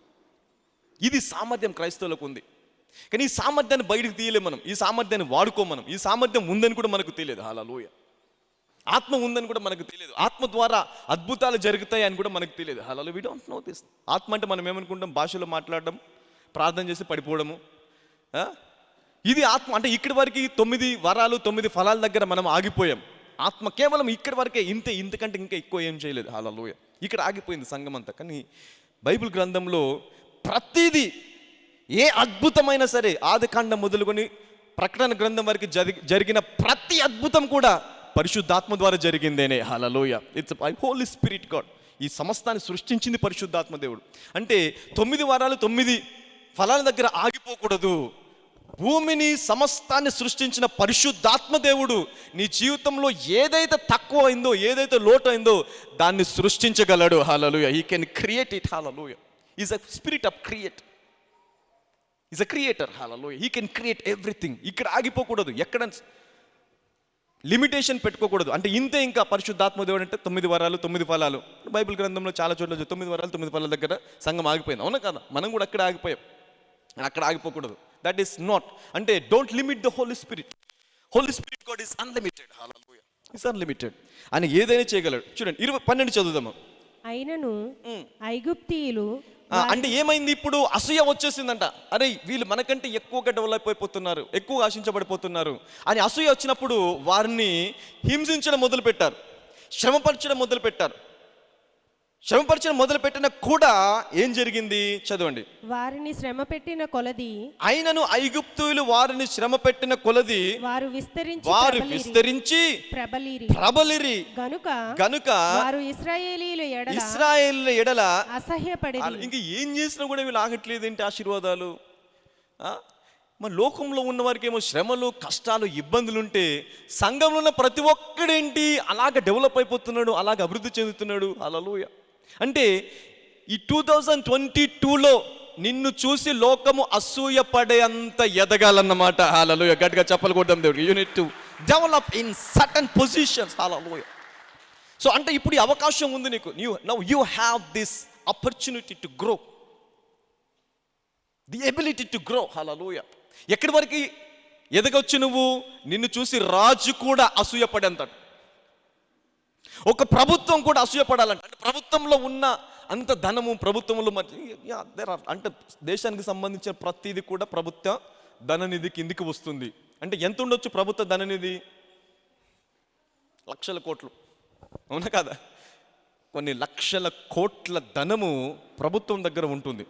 ఇది సామర్థ్యం క్రైస్తవులకు ఉంది. కానీ ఈ సామర్థ్యాన్ని బయటకు తీయలేము మనం. ఈ సామర్థ్యాన్ని వాడుకో మనం. ఈ సామర్థ్యం ఉందని కూడా మనకు తెలియదు. హల్లెలూయా. ఆత్మ ఉందని కూడా మనకు తెలియదు. ఆత్మ ద్వారా అద్భుతాలు జరుగుతాయి అని కూడా మనకు తెలియదు. Hallelujah. We don't know this. ఆత్మ అంటే మనం ఏమనుకుంటాం? భాషలో మాట్లాడడం, ప్రార్థన చేసి పడిపోవడము. ఇది ఆత్మ అంటే ఇక్కడి వరకు 9 వరాలు 9 ఫలాల దగ్గర మనం ఆగిపోయాం. ఆత్మ కేవలం ఇక్కడి వరకే, ఇంతకంటే ఇంకా ఎక్కువ ఏం చేయలేదు. హల్లెలూయా. ఇక్కడ ఆగిపోయింది సంఘం అంతా. కానీ బైబిల్ గ్రంథంలో ప్రతిదీ, ఏ అద్భుతమైనా సరే, ఆదికాండం మొదలుకొని ప్రకటన గ్రంథం వరకు జరిగిన ప్రతి అద్భుతం కూడా పరిశుద్ధాత్మ ద్వారా జరిగిందేనే. Hallelujah. It's Holy spirit God. ఈ సమస్తాన్ని సృష్టించింది పరిశుద్ధాత్మ దేవుడు. అంటే 9 వారాలు 9 ఫలాల దగ్గర ఆగిపోకూడదు. భూమిని సమస్తాన్ని సృష్టించిన పరిశుద్ధాత్మ దేవుడు నీ జీవితంలో ఏదైతే తక్కువ అయిందో, ఏదైతే లోటు అయిందో దాన్ని సృష్టించగలడు. Hallelujah. He can create it. Hallelujah. Is a spirit of create. Is a creator. Hallelujah. He can create everything. ఇక్కడ ఆగిపోకూడదు, ఎక్కడ లిమిటేషన్ పెట్టుకోకూడదు. అంటే ఇంతే ఇంకా పరిశుద్ధాత్మ దేవుడు అంటే 9 వరాలు 9 ఫలాలు. బైబిల్ గ్రంథంలో చాలా చోట్ల 9 వరాలు 9 ఫలాల దగ్గర సంఘం ఆగిపోయింది. అవునా కదా? మనం కూడా అక్కడ ఆగిపోయాం. అక్కడ ఆగిపోకూడదు. దట్ ఈస్ నాట్ అంటే don't limit the holy spirit. Holy spirit God is unlimited. Hallelujah. Is unlimited. ఆయన ఏదైనా చేయగలడు. చూడండి 12 చదువుదాము. అయినను ఐగుప్తీయులు అంటే ఏమైంది? ఇప్పుడు అసూయ వచ్చేసిందంట. అరే, వీళ్ళు మనకంటే ఎక్కువగా డెవలప్ అయిపోతున్నారు, ఎక్కువగా ఆశించబడిపోతున్నారు అని అసూయ వచ్చినప్పుడు వారిని హింసించడం మొదలు పెట్టారు, శ్రమపరచడం మొదలు పెట్టారు. శ్రమపరచడం మొదలు పెట్టిన కూడా ఏం జరిగింది? చదవండి. వారిని శ్రమ పెట్టిన కొలది, అయినను ఐగుప్తులు వారిని శ్రమ పెట్టిన కొలది వారు విస్తరించి ప్రబలిరి గనుక వారు ఇశ్రాయేలీయుల ఎడల అసహ్యపడి. ఇంక ఏం చేసినా కూడా వీళ్ళు ఆగట్లేదు. ఏంటి ఆశీర్వాదాలు? మన లోకంలో ఉన్న వారికి ఏమో శ్రమలు, కష్టాలు, ఇబ్బందులు ఉంటే, సంఘంలో ఉన్న ప్రతి ఒక్కడేంటి అలాగ డెవలప్ అయిపోతున్నాడు, అలాగ అభివృద్ధి చెందుతున్నాడు. హల్లెలూయా. అంటే ఈ 2022లో నిన్ను చూసి లోకము అసూయ పడే అంత ఎదగాలన్నమాట. హల్లెలూయా. గట్టిగా చెప్పలు కొడదాం దేవుడికి. You need to develop in certain positions. Hallelujah. So అంటే ఇప్పుడు ఈ అవకాశం ఉంది నీకు. Now you have this opportunity to grow, the ability to grow. Hallelujah. ఎక్కడి వరకు ఎదగొచ్చు నువ్వు? నిన్ను చూసి రాజు కూడా అసూయపడేంతటి, ఒక ప్రభుత్వం కూడా అసూయపడాలంట. అంటే ప్రభుత్వంలో ఉన్న అంత ధనము, ప్రభుత్వంలో అంటే దేశానికి సంబంధించిన ప్రతిదీ కూడా ప్రభుత్వ ధననిధి కిందికి వస్తుంది. అంటే ఎంత ఉండొచ్చు ప్రభుత్వ ధననిధి? లక్షల కోట్లు. అవునా కదా? కొన్ని లక్షల కోట్ల ధనము ప్రభుత్వం దగ్గర ఉంటుంది.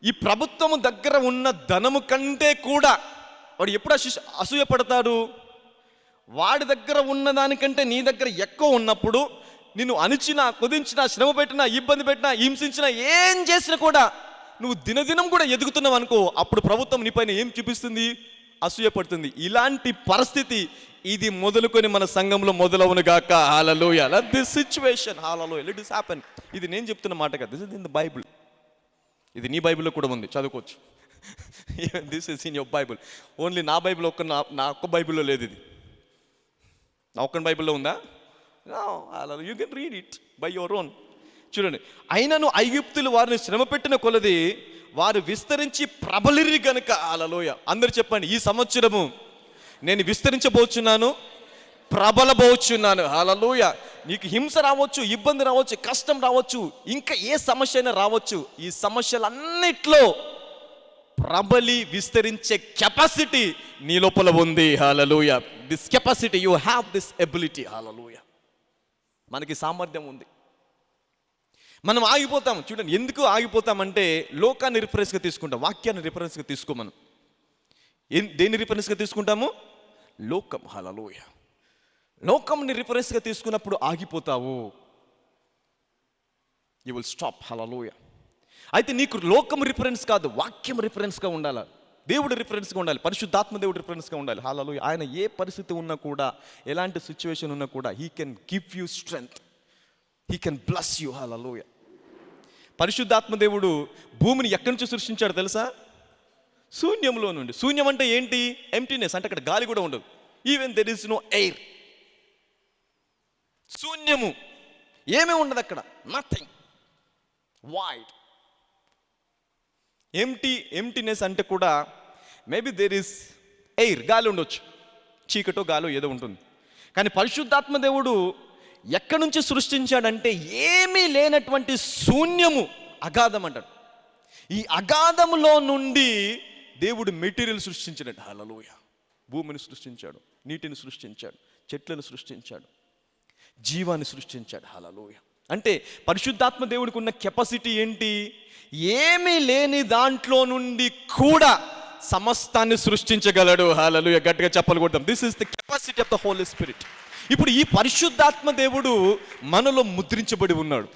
ఈ ప్రభుత్వము దగ్గర ఉన్న ధనము కంటే కూడా వాడు ఎప్పుడు అసూయపడతాడు? వాడి దగ్గర ఉన్నదానికంటే నీ దగ్గర ఎక్కువ ఉన్నప్పుడు నిన్ను అణిచినా, కుదించినా, శ్రమ పెట్టినా, ఇబ్బంది పెట్టినా, హింసించినా, ఏం చేసినా కూడా నువ్వు దినదినం కూడా ఎదుగుతున్నావు అనుకో, అప్పుడు ప్రభుత్వం నీపైన ఏం చూపిస్తుంది? అసూయపడుతుంది. ఇలాంటి పరిస్థితి ఇది మొదలుకొని మన సంఘంలో మొదలవును గాక. Hallelujah. Let this situation, hallelujah, let this happen. ఇది నేను చెప్తున్న మాట కాదు, this is in the Bible. ఇది నీ బైబిల్లో కూడా ఉంది, చదువుకోవచ్చు. This is in your Bible. Only నా బైబిల్ నా ఒక్క బైబిల్లో లేదు ఇది. నా ఒక్క బైబిల్లో ఉందా? You can read it by your own. చూడండి, అయినను ఐగుప్తులు వారిని శ్రమ పెట్టిన కొలది వారు విస్తరించి ప్రబలిరి గనుక. హల్లెలూయా. అందరు చెప్పండి, ఈ సంవత్సరము నేను విస్తరించబోచున్నాను, ప్రబలబోచున్నాను. హల్లెలూయా. నీకు హింస రావచ్చు, ఇబ్బంది రావచ్చు, కష్టం రావచ్చు, ఇంకా ఏ సమస్య అయినా రావచ్చు. ఈ సమస్యలన్నిట్లో ప్రబలి విస్తరించే కెపాసిటీ నీ లోపల ఉంది. Hallelujah. This capacity, you have this ability. Hallelujah. మనకి సామర్థ్యం ఉంది. మనం ఆగిపోతాం. చూడండి, ఎందుకు ఆగిపోతామంటే లోకాన్ని రిఫరెన్స్గా తీసుకుంటాం, వాక్యాన్ని రిఫరెన్స్గా తీసుకో. మనం దేన్ని రిఫరెన్స్గా తీసుకుంటాము? లోకం. హల్లెలూయా. లోకంని రిఫరెన్స్గా తీసుకున్నప్పుడు ఆగిపోతావు. You will stop. హల్లెలూయా. అయితే నీకు లోకం రిఫరెన్స్ కాదు, వాక్యం రిఫరెన్స్గా ఉండాలి, దేవుడు రిఫరెన్స్గా ఉండాలి, పరిశుద్ధాత్మ దేవుడు రిఫరెన్స్గా ఉండాలి. హల్లెలూయా. ఆయన ఏ పరిస్థితి ఉన్నా కూడా, ఎలాంటి సిచ్యువేషన్ ఉన్నా కూడా, he can give you strength, he can bless you. Hallelujah. పరిశుద్ధాత్మ దేవుడు భూమిని ఎక్కడి నుంచి సృష్టించాడు తెలుసా? శూన్యంలో నుండి. శూన్యం అంటే ఏంటి? ఎంప్టీనెస్, అంటే అక్కడ గాలి కూడా ఉండదు. Even there is no air. శూన్యము, ఏమీ ఉండదు అక్కడ, నథింగ్, వైడ్. ఎంప్టీనెస్ అంటే కూడా మేబీ దేర్ ఇస్ ఎయిర్, గాలి ఉండొచ్చు, చీకటో గాలో ఏదో ఉంటుంది. కానీ పరిశుద్ధాత్మ దేవుడు ఎక్కడి నుంచి సృష్టించాడంటే ఏమీ లేనటువంటి శూన్యము, అగాధం అంటాడు. ఈ అగాధములో నుండి దేవుడు మెటీరియల్ సృష్టించాడు. హల్లెలూయా. భూమిని సృష్టించాడు, నీటిని సృష్టించాడు, చెట్లను సృష్టించాడు, జీవాన్ని సృష్టించాడు. హల్లెలూయా. అంటే పరిశుద్ధాత్మ దేవుడికి ఉన్న కెపాసిటీ ఏంటి? ఏమీ లేని దాంట్లో నుండి కూడా సమస్తాన్ని సృష్టించగలడు. హల్లెలూయా. గట్టిగా చెప్పలు కొడతాం. This is the capacity of the holy spirit. ఇప్పుడు ఈ పరిశుద్ధాత్మ దేవుడు మనలో ముద్రించబడి ఉన్నాడు.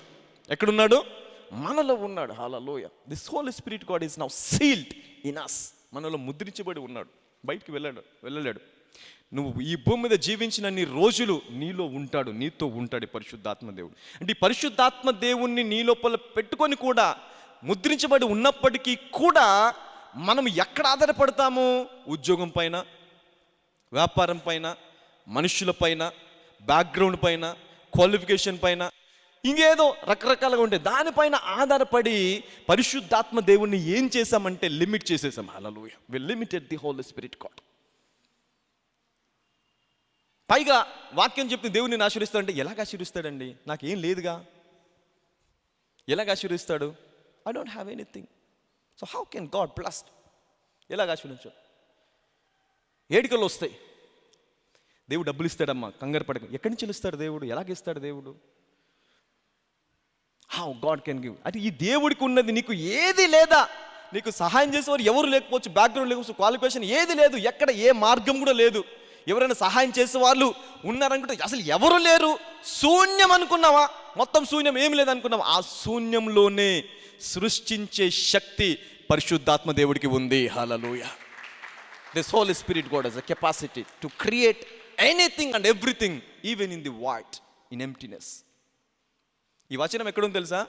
ఎక్కడున్నాడు? మనలో ఉన్నాడు. Hallelujah. This Holy spirit God is now sealed in us. మనలో ముద్రించబడి ఉన్నాడు, బయటికి వెళ్ళలేడు. నువ్వు ఈ భూమి మీద జీవించినన్ని రోజులు నీలో ఉంటాడు, నీతో ఉంటాడు పరిశుద్ధాత్మ దేవుడు. అంటే ఈ పరిశుద్ధాత్మ దేవుణ్ణి నీ లోపల పెట్టుకొని కూడా ముద్రించబడి ఉన్నప్పటికీ కూడా మనం ఎక్కడ ఆధారపడతాము? ఉద్యోగం పైన, వ్యాపారం పైన, మనుషుల పైన, బ్యాక్గ్రౌండ్ పైన, క్వాలిఫికేషన్ పైన, ఇంకేదో రకరకాలుగా ఉంటే దానిపైన ఆధారపడి పరిశుద్ధాత్మ దేవుణ్ణి ఏం చేశామంటే లిమిట్ చేసేసాం. Hallelujah. We limited the Holy spirit God. పైగా వాక్యం చెప్తే దేవుడిని ఆశీర్వదిస్తాడంటే ఎలాగ ఆశీర్వదిస్తాడండి? నాకేం లేదుగా, ఎలాగ ఆశీర్వదిస్తాడు? I don't have anything, so how can God bless? ఎలాగ ఆశీర్వదించాడు? ఏడికలు వస్తాయి. దేవుడు డబ్బులు ఇస్తాడమ్మా, కంగారు పడక. ఎక్కడి నుంచి ఇస్తాడు దేవుడు? ఎలాగ ఇస్తాడు దేవుడు? How God can give? అంటే ఈ దేవుడికి ఉన్నది నీకు ఏది లేదా, నీకు సహాయం చేసేవారు ఎవరు లేకపోవచ్చు, బ్యాక్గ్రౌండ్ లేకపోవచ్చు, క్వాలిఫికేషన్ ఏది లేదు, ఎక్కడ ఏ మార్గం కూడా లేదు. ఎవరైనా సహాయం చేసే వాళ్ళు ఉన్నారనుకుంటే అసలు ఎవరు లేరు. శూన్యం అనుకున్నావా? మొత్తం శూన్యం, ఏమి లేదనుకున్నావా? ఆ శూన్యంలోనే సృష్టించే శక్తి పరిశుద్ధాత్మ దేవుడికి ఉంది. Hallelujah. This Holy spirit God has a capacity to create anything and everything, even in the void, in emptiness. ఈ వచనం ఎక్కడుంది తెలుసా?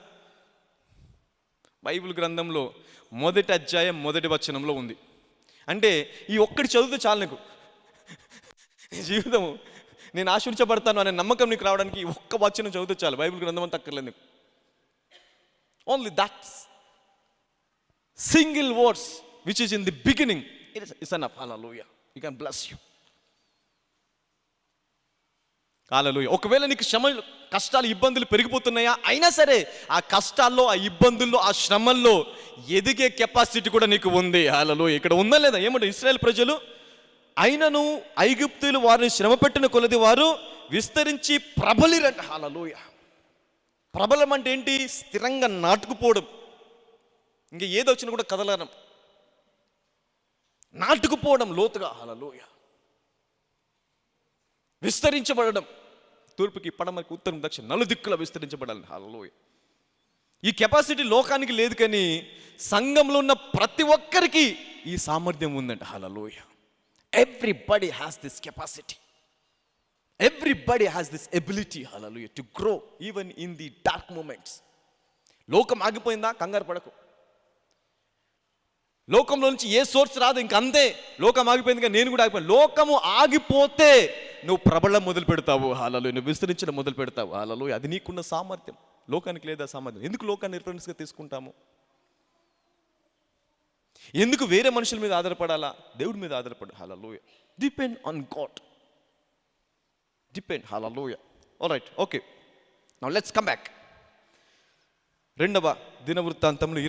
బైబిల్ గ్రంథంలో మొదటి అధ్యాయం మొదటి వచనంలో ఉంది. అంటే ఈ ఒక్కటి చదివితే చాలు నీకు జీవితం నేను ఆశీర్వదించబడతాను అనే నమ్మకం నీకు రావడానికి ఈ ఒక్క వచనం చదివితే చాలు. బైబిల్ గ్రంథం అంతా అక్కర్లేదు నీకు. Only that single words which is in the beginning, it is enough. Hallelujah. You can bless you. Hallelujah. ఒకవేళ నీకు శ్రమలు, కష్టాలు, ఇబ్బందులు పెరిగిపోతున్నాయా, అయినా సరే ఆ కష్టాల్లో, ఆ ఇబ్బందుల్లో, ఆ శ్రమల్లో ఎదిగే కెపాసిటీ కూడా నీకు ఉంది. హల్లెలూయా. ఇక్కడ ఉందా లేదా? ఏమంటే ఇశ్రాయేల్ ప్రజలు అయినను ఐగుప్తులు వారిని శ్రమ పెట్టిన కొలది వారు విస్తరించి ప్రబలిరంట. హల్లెలూయా. ప్రబలం అంటే ఏంటి? స్థిరంగా నాటుకుపోవడం, ఇంకా ఏదొచ్చినా కూడా కదలడం. నాటుకుపోవడం లోతుగా, హల్లెలూయ. విస్తరించబడడం, తూర్పుకి పడమకి ఉత్తరం దక్షిణ నలుదిక్కులా విస్తరించబడాలి, హల్లెలూయ. ఈ కెపాసిటీ లోకానికి లేదు, కానీ సంఘంలో ఉన్న ప్రతి ఒక్కరికి ఈ సామర్థ్యం ఉందంట, hallelujah. Everybody has this capacity, everybody has this ability, hallelujah, to grow even in the dark moments. లోకం ఆగిపోయిందా, కంగారు పడకు. లోకంలో నుంచి ఏ సోర్స్ రాదు, ఇంక అంతే. లోకం ఆగిపోయింది కానీ నేను కూడా ఆగిపోయాను. లోకము ఆగిపోతే నువ్వు ప్రబలం మొదలు పెడతావు, హల్లెలూయ. నువ్వు విస్తరించడం మొదలు పెడతావు, హల్లెలూయ. అది నీకున్న సామర్థ్యం. లోకానికి లేదా సామర్థ్యం. ఎందుకు లోకాన్ని రిఫరెన్స్గా తీసుకుంటాము? ఎందుకు వేరే మనుషుల మీద ఆధారపడాలా? దేవుడి మీద ఆధారపడు, hallelujah. Depend on God, depend, hallelujah. Alright, okay, now let's come back. 2వ దినవృత్తాంతములు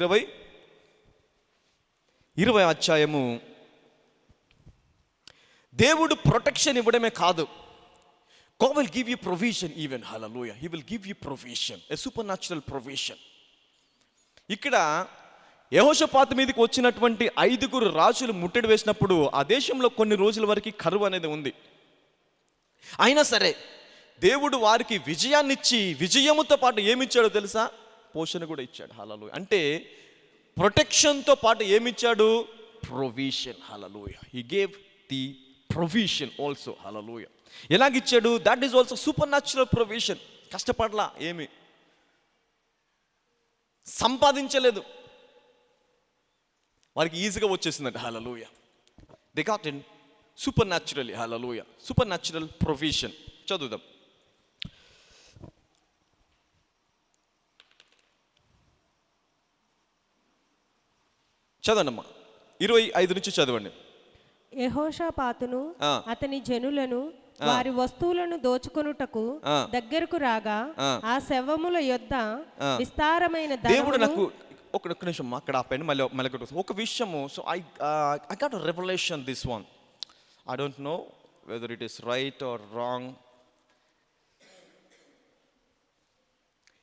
20వ అధ్యాయము. దేవుడు ప్రొటెక్షన్ ఇవ్వడమే కాదు, God will give you provision even, hallelujah. He will give you provision, a supernatural provision. ఇక్కడ యెహోషాపాతు మీదకి వచ్చినటువంటి 5 రాజులు ముట్టడి వేసినప్పుడు ఆ దేశంలో కొన్ని రోజుల వరకు కరువు అనేది ఉంది. అయినా సరే దేవుడు వారికి విజయాన్ని ఇచ్చి, విజయముతో పాటు ఏమిచ్చాడో తెలుసా? పోషణ కూడా ఇచ్చాడు, హల్లెలూయా. అంటే ప్రొటెక్షన్తో పాటు ఏమిచ్చాడు? Provision, hallelujah. He gave the provision also, hallelujah. ఎలాగిచ్చాడు? That is also supernatural provision. కష్టపడలా, ఏమి సంపాదించలేదు, వారికి ఈజీగా వచ్చేసిందంట, hallelujah. They got in supernaturally, hallelujah. Supernatural provision. చదువుదాం. చదవండి అమ్మా, 25 నుంచి చదవండి. యెహోషాపాతును ఆ. అతని జనులను వారి వస్తువులను దోచుకొనుటకు దగ్గరకు రాగా ఆ శవముల యొద్ద విస్తారమైన దేవుడు ధనమును నాకు ఒక్క నిమిషం అక్కడ ఆపండి, మళ్ళీ ఒక విషయము. So I got a revolution this one. I don't know whether it is right are wrong.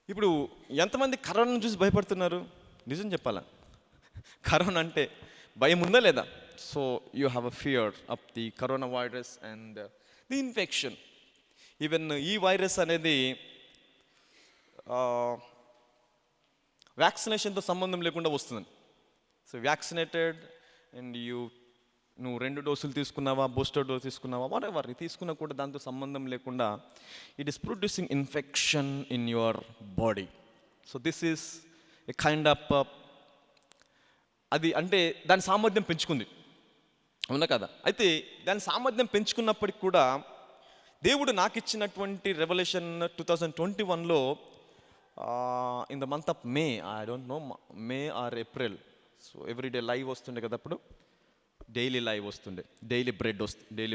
ఇప్పుడు ఎంతమంది కరోనాను చూసి భయపడుతున్నారు? నిజం చెప్పాలా, కరోనా అంటే భయం ఉందా లేదా? So you have a fear of the corona virus and the infection. Even ఈ వైరస్ అనేది వ్యాక్సినేషన్తో సంబంధం లేకుండా వస్తుంది. సో వ్యాక్సినేటెడ్ అండ్ నువ్వు 2 డోసులు తీసుకున్నావా, బూస్టర్ డోస్ తీసుకున్నావా, వాట్ ఎవర్ తీసుకున్నా కూడా దాంతో సంబంధం లేకుండా it is producing infection in your body. So this is a kind of అది అంటే దాని సామర్థ్యం పెంచుకుంది, అవునా కదా? అయితే దాని సామర్థ్యం పెంచుకున్నప్పటికి కూడా దేవుడు నాకు ఇచ్చినటువంటి రెవల్యూషన్ 2021లో in the month of May, I don't know, May or April. So everyday live వస్తుండే కదా, అప్పుడు డైలీ లైవ్ వస్తుండే, డైలీ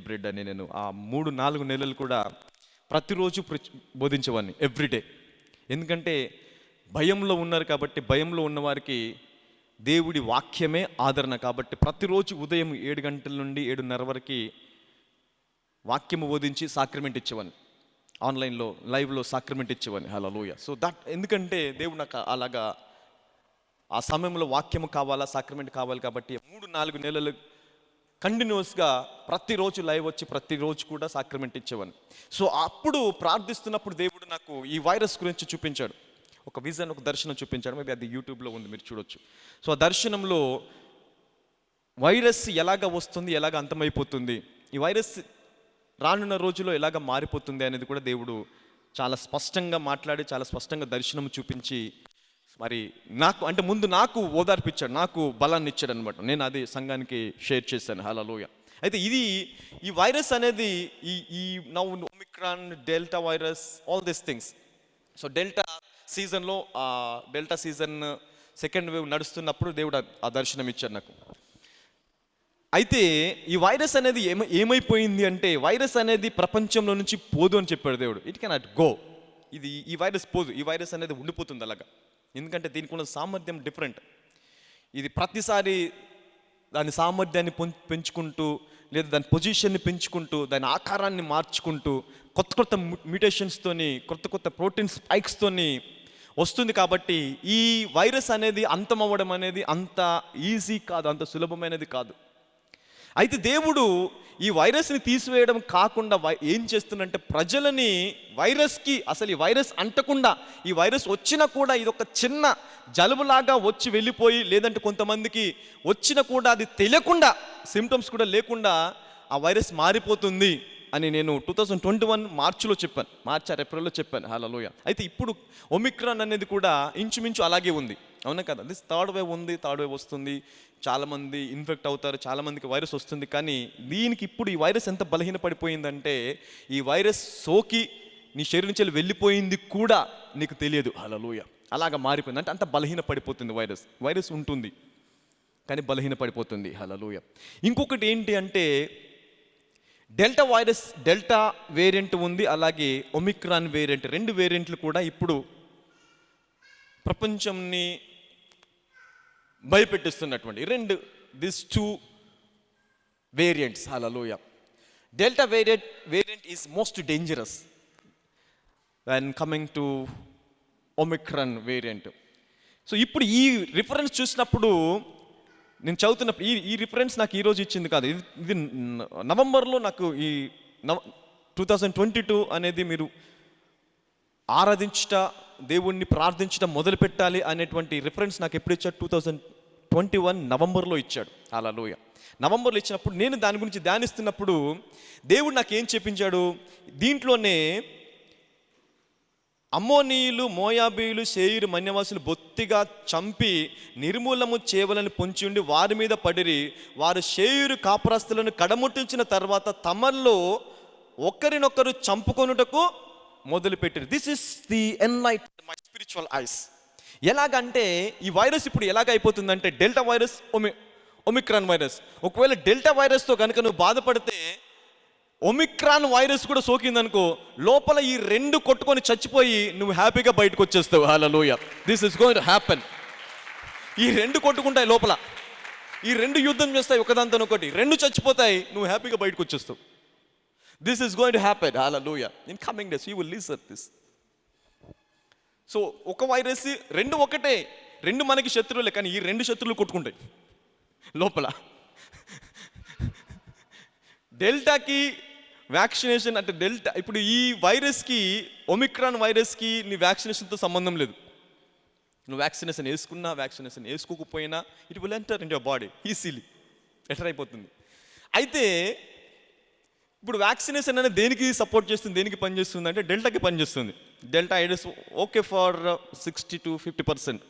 బ్రెడ్ అని నేను ఆ 3-4 నెలలు కూడా ప్రతిరోజు బోధించేవాడిని, ఎవ్రీడే. ఎందుకంటే భయంలో ఉన్నారు కాబట్టి, భయంలో ఉన్నవారికి దేవుడి వాక్యమే ఆదరణ కాబట్టి ప్రతిరోజు ఉదయం 7 గంటల నుండి 7:30 వరకు వాక్యము బోధించి సాక్రమెంట్ ఇచ్చేవాడిని. ఆన్లైన్లో లైవ్లో సాక్రమెంట్ ఇచ్చేవాడిని, హల్లెలూయా. సో దట్ ఎందుకంటే దేవుడు నాకు అలాగా ఆ సమయంలో వాక్యము కావాలా, సాక్రమెంట్ కావాలి కాబట్టి 3-4 నెలలు కంటిన్యూస్గా ప్రతిరోజు లైవ్ వచ్చి ప్రతిరోజు కూడా సాక్రమెంట్ ఇచ్చేవాడిని. సో అప్పుడు ప్రార్థిస్తున్నప్పుడు దేవుడు నాకు ఈ వైరస్ గురించి చూపించాడు, ఒక విజన్, ఒక దర్శనం చూపించాడు. మేబీ అది యూట్యూబ్లో ఉంది, మీరు చూడొచ్చు. సో ఆ దర్శనంలో వైరస్ ఎలాగ వస్తుంది, ఎలాగ అంతమైపోతుంది, ఈ వైరస్ రానున్న రోజుల్లో ఎలాగ మారిపోతుంది అనేది కూడా దేవుడు చాలా స్పష్టంగా మాట్లాడి, చాలా స్పష్టంగా దర్శనం చూపించి, మరి నాకు అంటే ముందు నాకు ఓదార్పిచ్చాడు, నాకు బలాన్ని ఇచ్చాడు అనమాట. నేను అది సంఘానికి షేర్ చేశాను, హల్లెలూయా. అయితే ఈ వైరస్ అనేది ఈ now Omicron, delta virus, all these things. So delta season second wave నడుస్తున్నప్పుడు దేవుడు ఆ దర్శనం ఇచ్చాడు నాకు. అయితే ఈ వైరస్ అనేది ఏమైపోయింది అంటే, వైరస్ అనేది ప్రపంచంలో నుంచి పోదు అని చెప్పాడు దేవుడు. It cannot go. ఈ వైరస్ పోదు, ఈ వైరస్ అనేది ఉండిపోతుంది అలాగా. ఎందుకంటే దీనికి ఉన్న సామర్థ్యం డిఫరెంట్. ఇది ప్రతిసారి దాని సామర్థ్యాన్ని పెంచుకుంటూ, లేదా దాని పొజిషన్ని పెంచుకుంటూ, దాని ఆకారాన్ని మార్చుకుంటూ, కొత్త మ్యూటేషన్స్తోని, కొత్త ప్రోటీన్ స్పైక్స్తోని వస్తుంది. కాబట్టి ఈ వైరస్ అనేది అంతమవ్వడం అనేది అంత ఈజీ కాదు, అంత సులభమైనది కాదు. అయితే దేవుడు ఈ వైరస్ని తీసివేయడం కాకుండా ఏం చేస్తుందంటే ప్రజలని వైరస్కి, అసలు ఈ వైరస్ అంటకుండా, ఈ వైరస్ వచ్చినా కూడా ఇది ఒక చిన్న జలుబులాగా వచ్చి వెళ్ళిపోయి, లేదంటే కొంతమందికి వచ్చినా కూడా అది తెలియకుండా, సిమ్టమ్స్ కూడా లేకుండా ఆ వైరస్ మారిపోతుంది అని నేను 2021 మార్చిలో చెప్పాను, ఏప్రిల్లో చెప్పాను. హల్లెలూయా. అయితే ఇప్పుడు ఒమిక్రాన్ అనేది కూడా ఇంచుమించు అలాగే ఉంది, అవునా కదా? దిస్ థర్డ్ వేవ్ ఉంది, థర్డ్ వేవ్ వస్తుంది, చాలామంది ఇన్ఫెక్ట్ అవుతారు, చాలామందికి వైరస్ వస్తుంది. కానీ దీనికి ఇప్పుడు ఈ వైరస్ ఎంత బలహీనపడిపోయిందంటే, ఈ వైరస్ సోకి నీ శరీరం నుంచి వెళ్ళిపోయింది కూడా నీకు తెలియదు. హల్లెలూయా. అలాగా మారిపోయింది, అంటే అంత బలహీనపడిపోతుంది వైరస్ ఉంటుంది కానీ బలహీనపడిపోతుంది. హల్లెలూయా. ఇంకొకటి ఏంటి అంటే, డెల్టా వేరియంట్ ఉంది, అలాగే ఒమిక్రాన్ వేరియంట్, 2 వేరియంట్లు కూడా ఇప్పుడు ప్రపంచంని భయపెట్టిస్తున్నటువంటి this 2 variants. Hallelujah. Delta variant is most dangerous when coming to Omicron variant. So ఇప్పుడు ఈ రిఫరెన్స్ చూసినప్పుడు, నేను చదువుతున్నప్పుడు ఈ రిఫరెన్స్ నాకు ఈరోజు ఇచ్చింది కాదు, ఇది నవంబర్లో నాకు ఈ 2022 అనేది మీరు ఆరాధించట, దేవుణ్ణి ప్రార్థించడం మొదలు పెట్టాలి అనేటువంటి రిఫరెన్స్ నాకు ఎప్పుడు ఇచ్చాడు? 2021 నవంబర్లో ఇచ్చాడు. హల్లెలూయా. నవంబర్లో ఇచ్చినప్పుడు నేను దాని గురించి ధ్యానిస్తున్నప్పుడు దేవుడు నాకు ఏం చెప్పించాడు? దీంట్లోనే అమ్మోనీయులు, మోయాబీయులు, శేయీరు మన్యవాసులు బొత్తిగా చంపి నిర్మూలము చేయవలని పొంచి ఉండి వారి మీద పడిరి. వారు శేయీరు కాపురస్తులను కడముట్టించిన తర్వాత తమల్లో ఒకరినొకరు చంపుకొనుటకు మొదలుపెట్టారు. This is the ఎన్లైట్ my spiritual ice. ఎలాగంటే ఈ వైరస్ ఇప్పుడు ఎలాగ అయిపోతుందంటే, డెల్టా వైరస్, ఒమిక్రాన్ వైరస్. ఒకవేళ డెల్టా వైరస్తో కనుక నువ్వు బాధపడితే, ఒమిక్రాన్ వైరస్ కూడా సోకిందనుకో, లోపల ఈ 2 కొట్టుకొని చచ్చిపోయి నువ్వు హ్యాపీగా బయటకు వచ్చేస్తావు. Hallelujah. This is going to happen. ఈ 2 కొట్టుకుంటాయి లోపల, ఈ 2 యుద్ధం చేస్తాయి ఒకదాంతో ఒకటి, 2 చచ్చిపోతాయి, నువ్వు హ్యాపీగా బయటకు వచ్చేస్తావు. This is going to happen. Hallelujah. In coming days you will listen this. So ఒక వైరస్ 2 ఒకటే, 2 మనకి శత్రువులే, కానీ ఈ 2 శత్రువులు కొట్టుకుంటాయి లోపల. డెల్టాకి వ్యాక్సినేషన్ అంటే ఇప్పుడు ఈ వైరస్కి, ఒమిక్రాన్ వైరస్కి నీ వ్యాక్సినేషన్తో సంబంధం లేదు. నువ్వు వ్యాక్సినేషన్ వేసుకున్నా, వ్యాక్సినేషన్ వేసుకోకపోయినా, it will enter in your body easily, enter అయిపోతుంది. అయితే ఇప్పుడు వ్యాక్సినేషన్ అనేది దేనికి సపోర్ట్ చేస్తుంది, దేనికి పనిచేస్తుంది అంటే డెల్టాకి పనిచేస్తుంది. Delta ideas okay for 60 to 50%,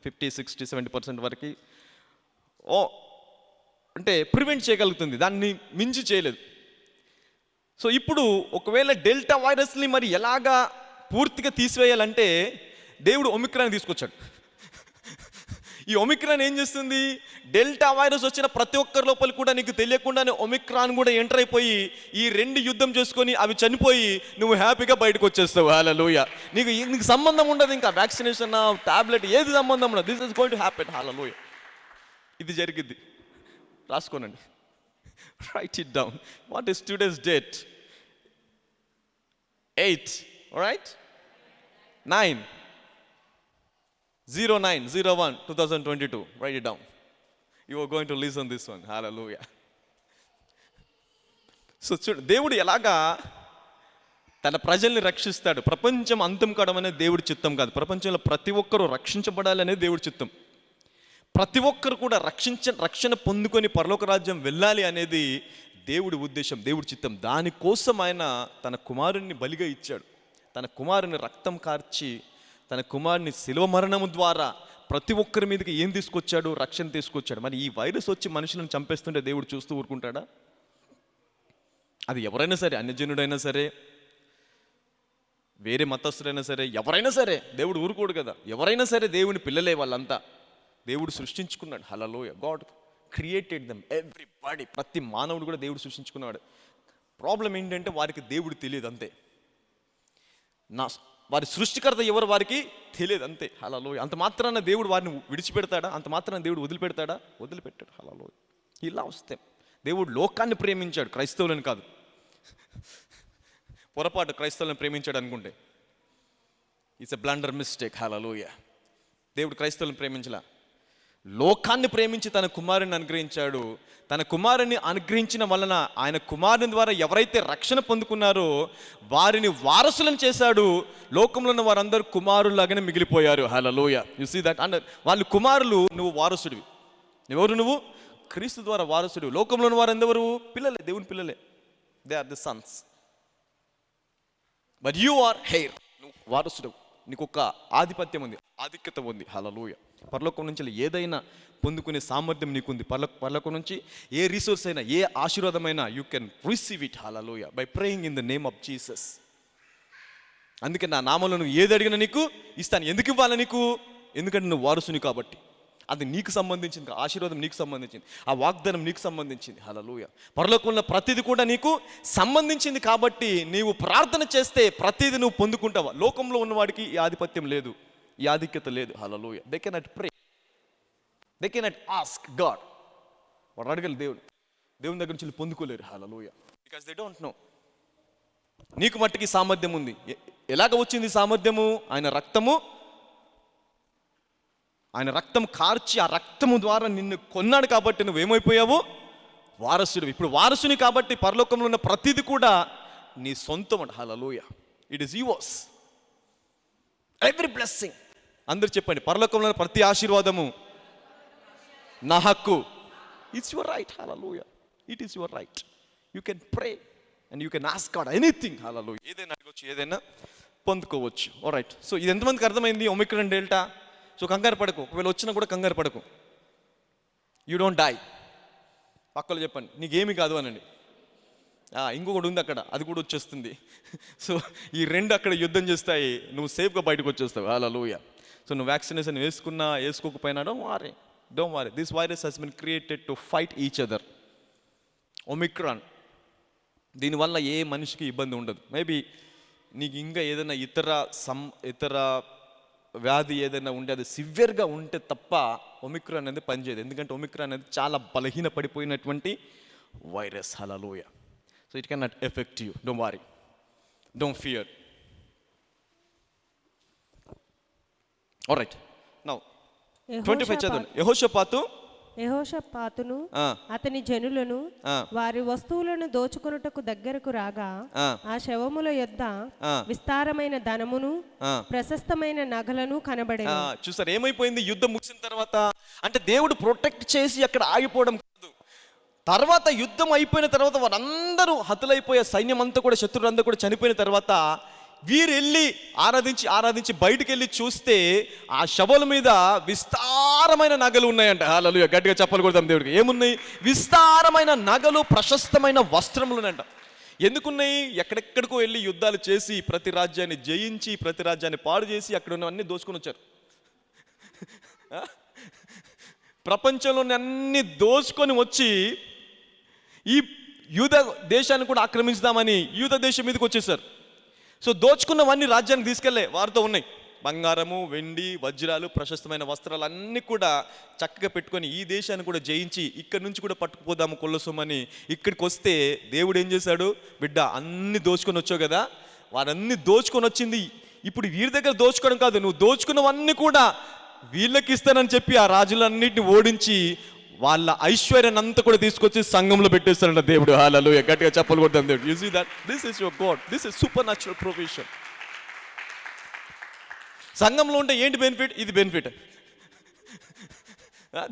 50, 60, 70% వరకు అంటే ప్రివెంట్ చేయగలుగుతుంది, దాన్ని మించి చేయలేదు. సో ఇప్పుడు ఒకవేళ డెల్టా వైరస్ని మరి ఎలాగా పూర్తిగా తీసివేయాలంటే దేవుడు ఒమిక్రాన్ తీసుకొచ్చాడు. ఈ ఒమిక్రాన్ ఏం చేస్తుంది? డెల్టా వైరస్ వచ్చిన ప్రతి ఒక్కరి లోపల కూడా నీకు తెలియకుండానే ఒమిక్రాన్ కూడా ఎంటర్ అయిపోయి ఈ 2 యుద్ధం చేసుకొని అవి చనిపోయి నువ్వు హ్యాపీగా బయటకు వచ్చేస్తావు. హల్లెలూయా. నీకు సంబంధం ఉండదు, ఇంకా వ్యాక్సినేషన్, టాబ్లెట్, ఏది సంబంధం ఉండదు. This is going to happen. Hallelujah. ఇది జరిగిద్ది. రాసుకోనండి, right it down. What is today's date? 8, right? 9/09/01/2022. Write it down. You are going to listen this one. Hallelujah. So చూడు, దేవుడు ఎలాగా తన ప్రజల్ని రక్షిస్తాడు. ప్రపంచం అంతం కావడం అనేది దేవుడి చిత్తం కాదు. ప్రపంచంలో ప్రతి ఒక్కరూ రక్షించబడాలి అనేది దేవుడి చిత్తం. ప్రతి ఒక్కరు కూడా రక్షణ పొందుకొని పరలోక రాజ్యం వెళ్ళాలి అనేది దేవుడి ఉద్దేశం, దేవుడి చిత్తం. దానికోసం ఆయన తన కుమారుణ్ణి బలిగా ఇచ్చాడు. తన కుమారుని రక్తం కార్చి, తన కుమారుని శిలువ మరణము ద్వారా ప్రతి ఒక్కరి మీదకి ఏం తీసుకొచ్చాడు? రక్షణ తీసుకొచ్చాడు. మరి ఈ వైరస్ వచ్చి మనుషులను చంపేస్తుంటే దేవుడు చూస్తూ ఊరుకుంటాడా? అది ఎవరైనా సరే, అన్యజనుడైనా సరే, వేరే మతస్థుడైనా సరే, ఎవరైనా సరే దేవుడు ఊరుకోడు కదా. ఎవరైనా సరే దేవుని పిల్లలే వాళ్ళంతా. దేవుడు సృష్టించుకున్నాడు. Hallelujah. God created them everybody. ప్రతి మానవుడు కూడా దేవుడు సృష్టించుకున్నాడు. ప్రాబ్లం ఏంటంటే వారికి దేవుడు తెలియదు, అంతే. వారి సృష్టికర్త ఎవరు వారికి తెలియదు, అంతే. హల్లెలూయా. అంత మాత్రాన దేవుడు వారిని విడిచిపెడతాడా? అంత మాత్రాన దేవుడు వదిలిపెడతాడా? వదిలిపెట్టాడు. హల్లెలూయా. ఇలా వస్తే దేవుడు లోకాన్ని ప్రేమించాడు, క్రైస్తవులను కాదు. పొరపాటు క్రైస్తవులను ప్రేమించాడు అనుకుంటే ఇట్స్ ఎ బ్లండర్ మిస్టేక్. హల్లెలూయా. దేవుడు క్రైస్తవులను ప్రేమించలా. లోకాన్ని ప్రేమించి తన కుమారుని అనుగ్రహించాడు. తన కుమారుని అనుగ్రహించిన వలన ఆయన కుమారుని ద్వారా ఎవరైతే రక్షణ పొందుకున్నారో వారిని వారసులను చేశాడు. లోకంలో ఉన్న వారందరూ కుమారులాగానే మిగిలిపోయారు. Hallelujah. You see that. And వాళ్ళు కుమారులు, నువ్వు వారసుడివి. ఎవరు నువ్వు? క్రీస్తు ద్వారా వారసుడు. లోకంలో ఉన్న వారు ఎందరు? పిల్లలే, దేవుని పిల్లలే. They are the sons. But you are heir. నువ్వు వారసుడు. నీకు ఒక ఆధిపత్యం ఉంది, ఆధిక్యత ఉంది. హల్లెలూయా. పరలోకం నుంచి ఏదైనా పొందుకునే సామర్థ్యం నీకుంది. పరలోకం నుంచి ఏ రిసోర్స్ అయినా, ఏ ఆశీర్వాదమైనా you can receive it. Hallelujah. By praying in the name of Jesus. అందుకే నా నామంలో నువ్వు ఏది అడిగినా నీకు ఇస్తాను. ఎందుకు ఇవ్వాలి నీకు? ఎందుకంటే నువ్వు వారసుని కాబట్టి. అది నీకు సంబంధించింది, ఆశీర్వాదం నీకు సంబంధించింది, ఆ వాగ్దానం నీకు సంబంధించింది. హల్లెలూయా. పరలోకంలో ప్రతిదీ కూడా నీకు సంబంధించింది కాబట్టి నీవు ప్రార్థన చేస్తే ప్రతిదీ నువ్వు పొందుకుంటావా? లోకంలో ఉన్నవాడికి ఈ ఆధిపత్యం లేదు, ఈ ఆధిక్యత లేదు. Hallelujah. They cannot pray, they cannot ask God. వాడు అడగలు దేవుని దగ్గర నుంచి పొందుకోలేరు. Hallelujah. Because they don't know. నీకు మట్టికి సామర్థ్యం ఉంది. ఎలాగ వచ్చింది సామర్థ్యము? ఆయన రక్తం కార్చి ఆ రక్తము ద్వారా నిన్ను కొన్నాడు కాబట్టి నువ్వేమైపోయావు? వారసుడు. ఇప్పుడు వారసుని కాబట్టి పరలోకంలో ఉన్న ప్రతిదీ కూడా నీ సొంతం అంట. Hallelujah. It is yours. Every blessing. అందరు చెప్పండి, పరలోకంలో ఉన్న ప్రతి ఆశీర్వాదము నా హక్కు. It's your right. Hallelujah. It is your right. You can pray and you can ask God anything. Hallelujah. ఏదైనా అడగవచ్చు, ఏదైనా పొందుకోవచ్చు. ఆల్రైట్. సో ఇది ఎంతమందికి అర్థమైంది? Omicron delta. సో కంగారు పడకు. ఒకవేళ వచ్చినా కూడా కంగారు పడకు. You don't die. పక్కలో చెప్పండి నీకేమి కాదు అనండి. ఇంకొకటి ఉంది అక్కడ, అది కూడా వచ్చేస్తుంది. సో ఈ రెండు అక్కడ యుద్ధం చేస్తాయి, నువ్వు సేఫ్గా బయటకు వచ్చేస్తావు. హల్లెలూయా. సో నువ్వు వ్యాక్సినేషన్ వేసుకున్నా వేసుకోకపోయినా don't worry. This virus has been created to fight each other. Omicron, దీనివల్ల ఏ మనిషికి ఇబ్బంది ఉండదు. మేబీ నీకు ఇంకా ఏదైనా ఇతర వ్యాధి ఏదైనా ఉంటే అది సివియర్గా ఉంటే తప్ప ఒమిక్రాన్ అనేది పనిచేయదు. ఎందుకంటే ఒమిక్రాన్ అనేది చాలా బలహీన పడిపోయినటువంటి virus. Hallelujah. So it can not effect you. Don't worry, don't fear. Alright. Now 25 చదవండి. యెహోషాపాతును అతని జనులను వారి వస్తువులను దోచుకొనుటకు దగ్గరకు రాగా ఆ శవముల యొద్ద విస్తారమైన ధనమును ప్రశస్తమైన నగలను కనబడేను. చూసారు ఏమైపోయింది? యుద్ధం ముగిసిన తర్వాత అంటే దేవుడు ప్రొటెక్ట్ చేసి అక్కడ ఆగిపోవడం కాదు. తర్వాత యుద్ధం అయిపోయిన తర్వాత వారందరూ హతులైపోయే సైన్యం అంతా కూడా, శత్రువులంతా కూడా చనిపోయిన తర్వాత వీరు వెళ్ళి ఆరాధించి బయటికి వెళ్ళి చూస్తే ఆ శవల మీద విస్తారమైన నగలు ఉన్నాయంట. హల్లెలూయా. గట్టిగా చెప్పలు కొడతాం దేవుడికి. ఏమున్నాయి? విస్తారమైన నగలు, ప్రశస్తమైన వస్త్రములు ఉన్నాయంట. ఎందుకున్నాయి? ఎక్కడెక్కడికో వెళ్ళి యుద్ధాలు చేసి ప్రతి రాజ్యాన్ని జయించి ప్రతి రాజ్యాన్ని పాడు చేసి అక్కడ ఉన్నవన్నీ దోచుకొని వచ్చారు. ప్రపంచంలోని అన్ని దోచుకొని వచ్చి ఈ యూద దేశాన్ని కూడా ఆక్రమించుదామని యూద దేశం మీదకి వచ్చేసారు. సో దోచుకున్నవన్నీ రాజ్యానికి తీసుకెళ్లే వారితో ఉన్నాయి. బంగారము, వెండి, వజ్రాలు, ప్రశస్తమైన వస్త్రాలు అన్నీ కూడా చక్కగా పెట్టుకొని ఈ దేశాన్ని కూడా జయించి ఇక్కడి నుంచి కూడా పట్టుకుపోదాము కొల్లసొమ్మని ఇక్కడికి వస్తే దేవుడు ఏం చేశాడు? బిడ్డ అన్ని దోచుకొని వచ్చావు కదా, వారన్నీ దోచుకొని వచ్చింది ఇప్పుడు వీరి దగ్గర దోచుకోవడం కాదు, నువ్వు దోచుకున్నవన్నీ కూడా వీళ్ళకి ఇస్తానని చెప్పి ఆ రాజులన్నిటిని ఓడించి వాళ్ళ ఐశ్వర్యాన్ని అంతా కూడా తీసుకొచ్చి సంఘంలో పెట్టేస్తారంట దేవుడు. హల్లెలూయా. గట్టిగా చెప్పలు కొడతాం దేవుడు. You see that this is your God. This is supernatural provision. సంఘంలో ఉంటే ఏంటి బెనిఫిట్? ఇది benefit.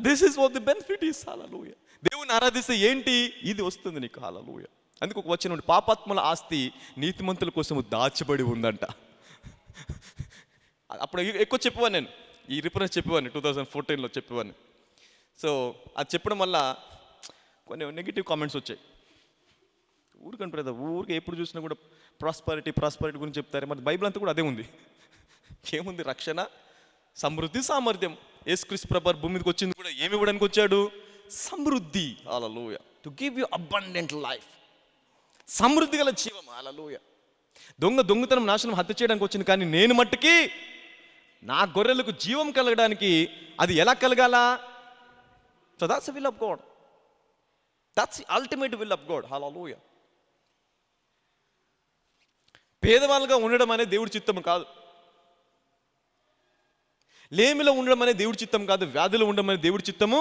This is what the benefit is. Hallelujah. దేవుని ఆరాధిస్తే ఏంటి? ఇది వస్తుంది నీకు. హల్లెలూయా. అందుకు ఒక వచనం ఉంది, పాపాత్ముల ఆస్తి నీతిమంతుల కోసం దాచబడి ఉందంట. అప్పుడు ఎక్కువ చెప్పేవాను నేను, ఈ రిఫరెన్స్ చెప్పేవాడిని 2014లో చెప్పేవాడిని. సో అది చెప్పడం వల్ల కొన్ని నెగిటివ్ కామెంట్స్ వచ్చాయి. ఊరికంటే కదా, ఊరికి ఎప్పుడు చూసినా కూడా ప్రాస్పరిటీ గురించి చెప్తారు. మరి బైబిల్ అంతా కూడా అదే ఉంది. ఏముంది? రక్షణ, సమృద్ధి, సామర్థ్యం. యేసుక్రీస్తు ప్రభువు భూమి మీదకి వచ్చింది కూడా ఏమి ఇవ్వడానికి వచ్చాడు? సమృద్ధి. Hallelujah. To give you abundant life. సమృద్ధి గల జీవం. హల్లెలూయా. దొంగతనం, నాశనం, హత్య చేయడానికి వచ్చింది, కానీ నేను మట్టుకి నా గొర్రెలకు జీవం కలగడానికి అది ఎలా కలగాల? So that's the will of God. That's the ultimate will of God. Hallelujah. పేదవాళ్ళుగా ఉండడం అనేది దేవుడి చిత్తము కాదు. లేమిలో ఉండడం అనేది దేవుడి చిత్తం కాదు, వ్యాధిలో ఉండడం అనేది దేవుడి చిత్తము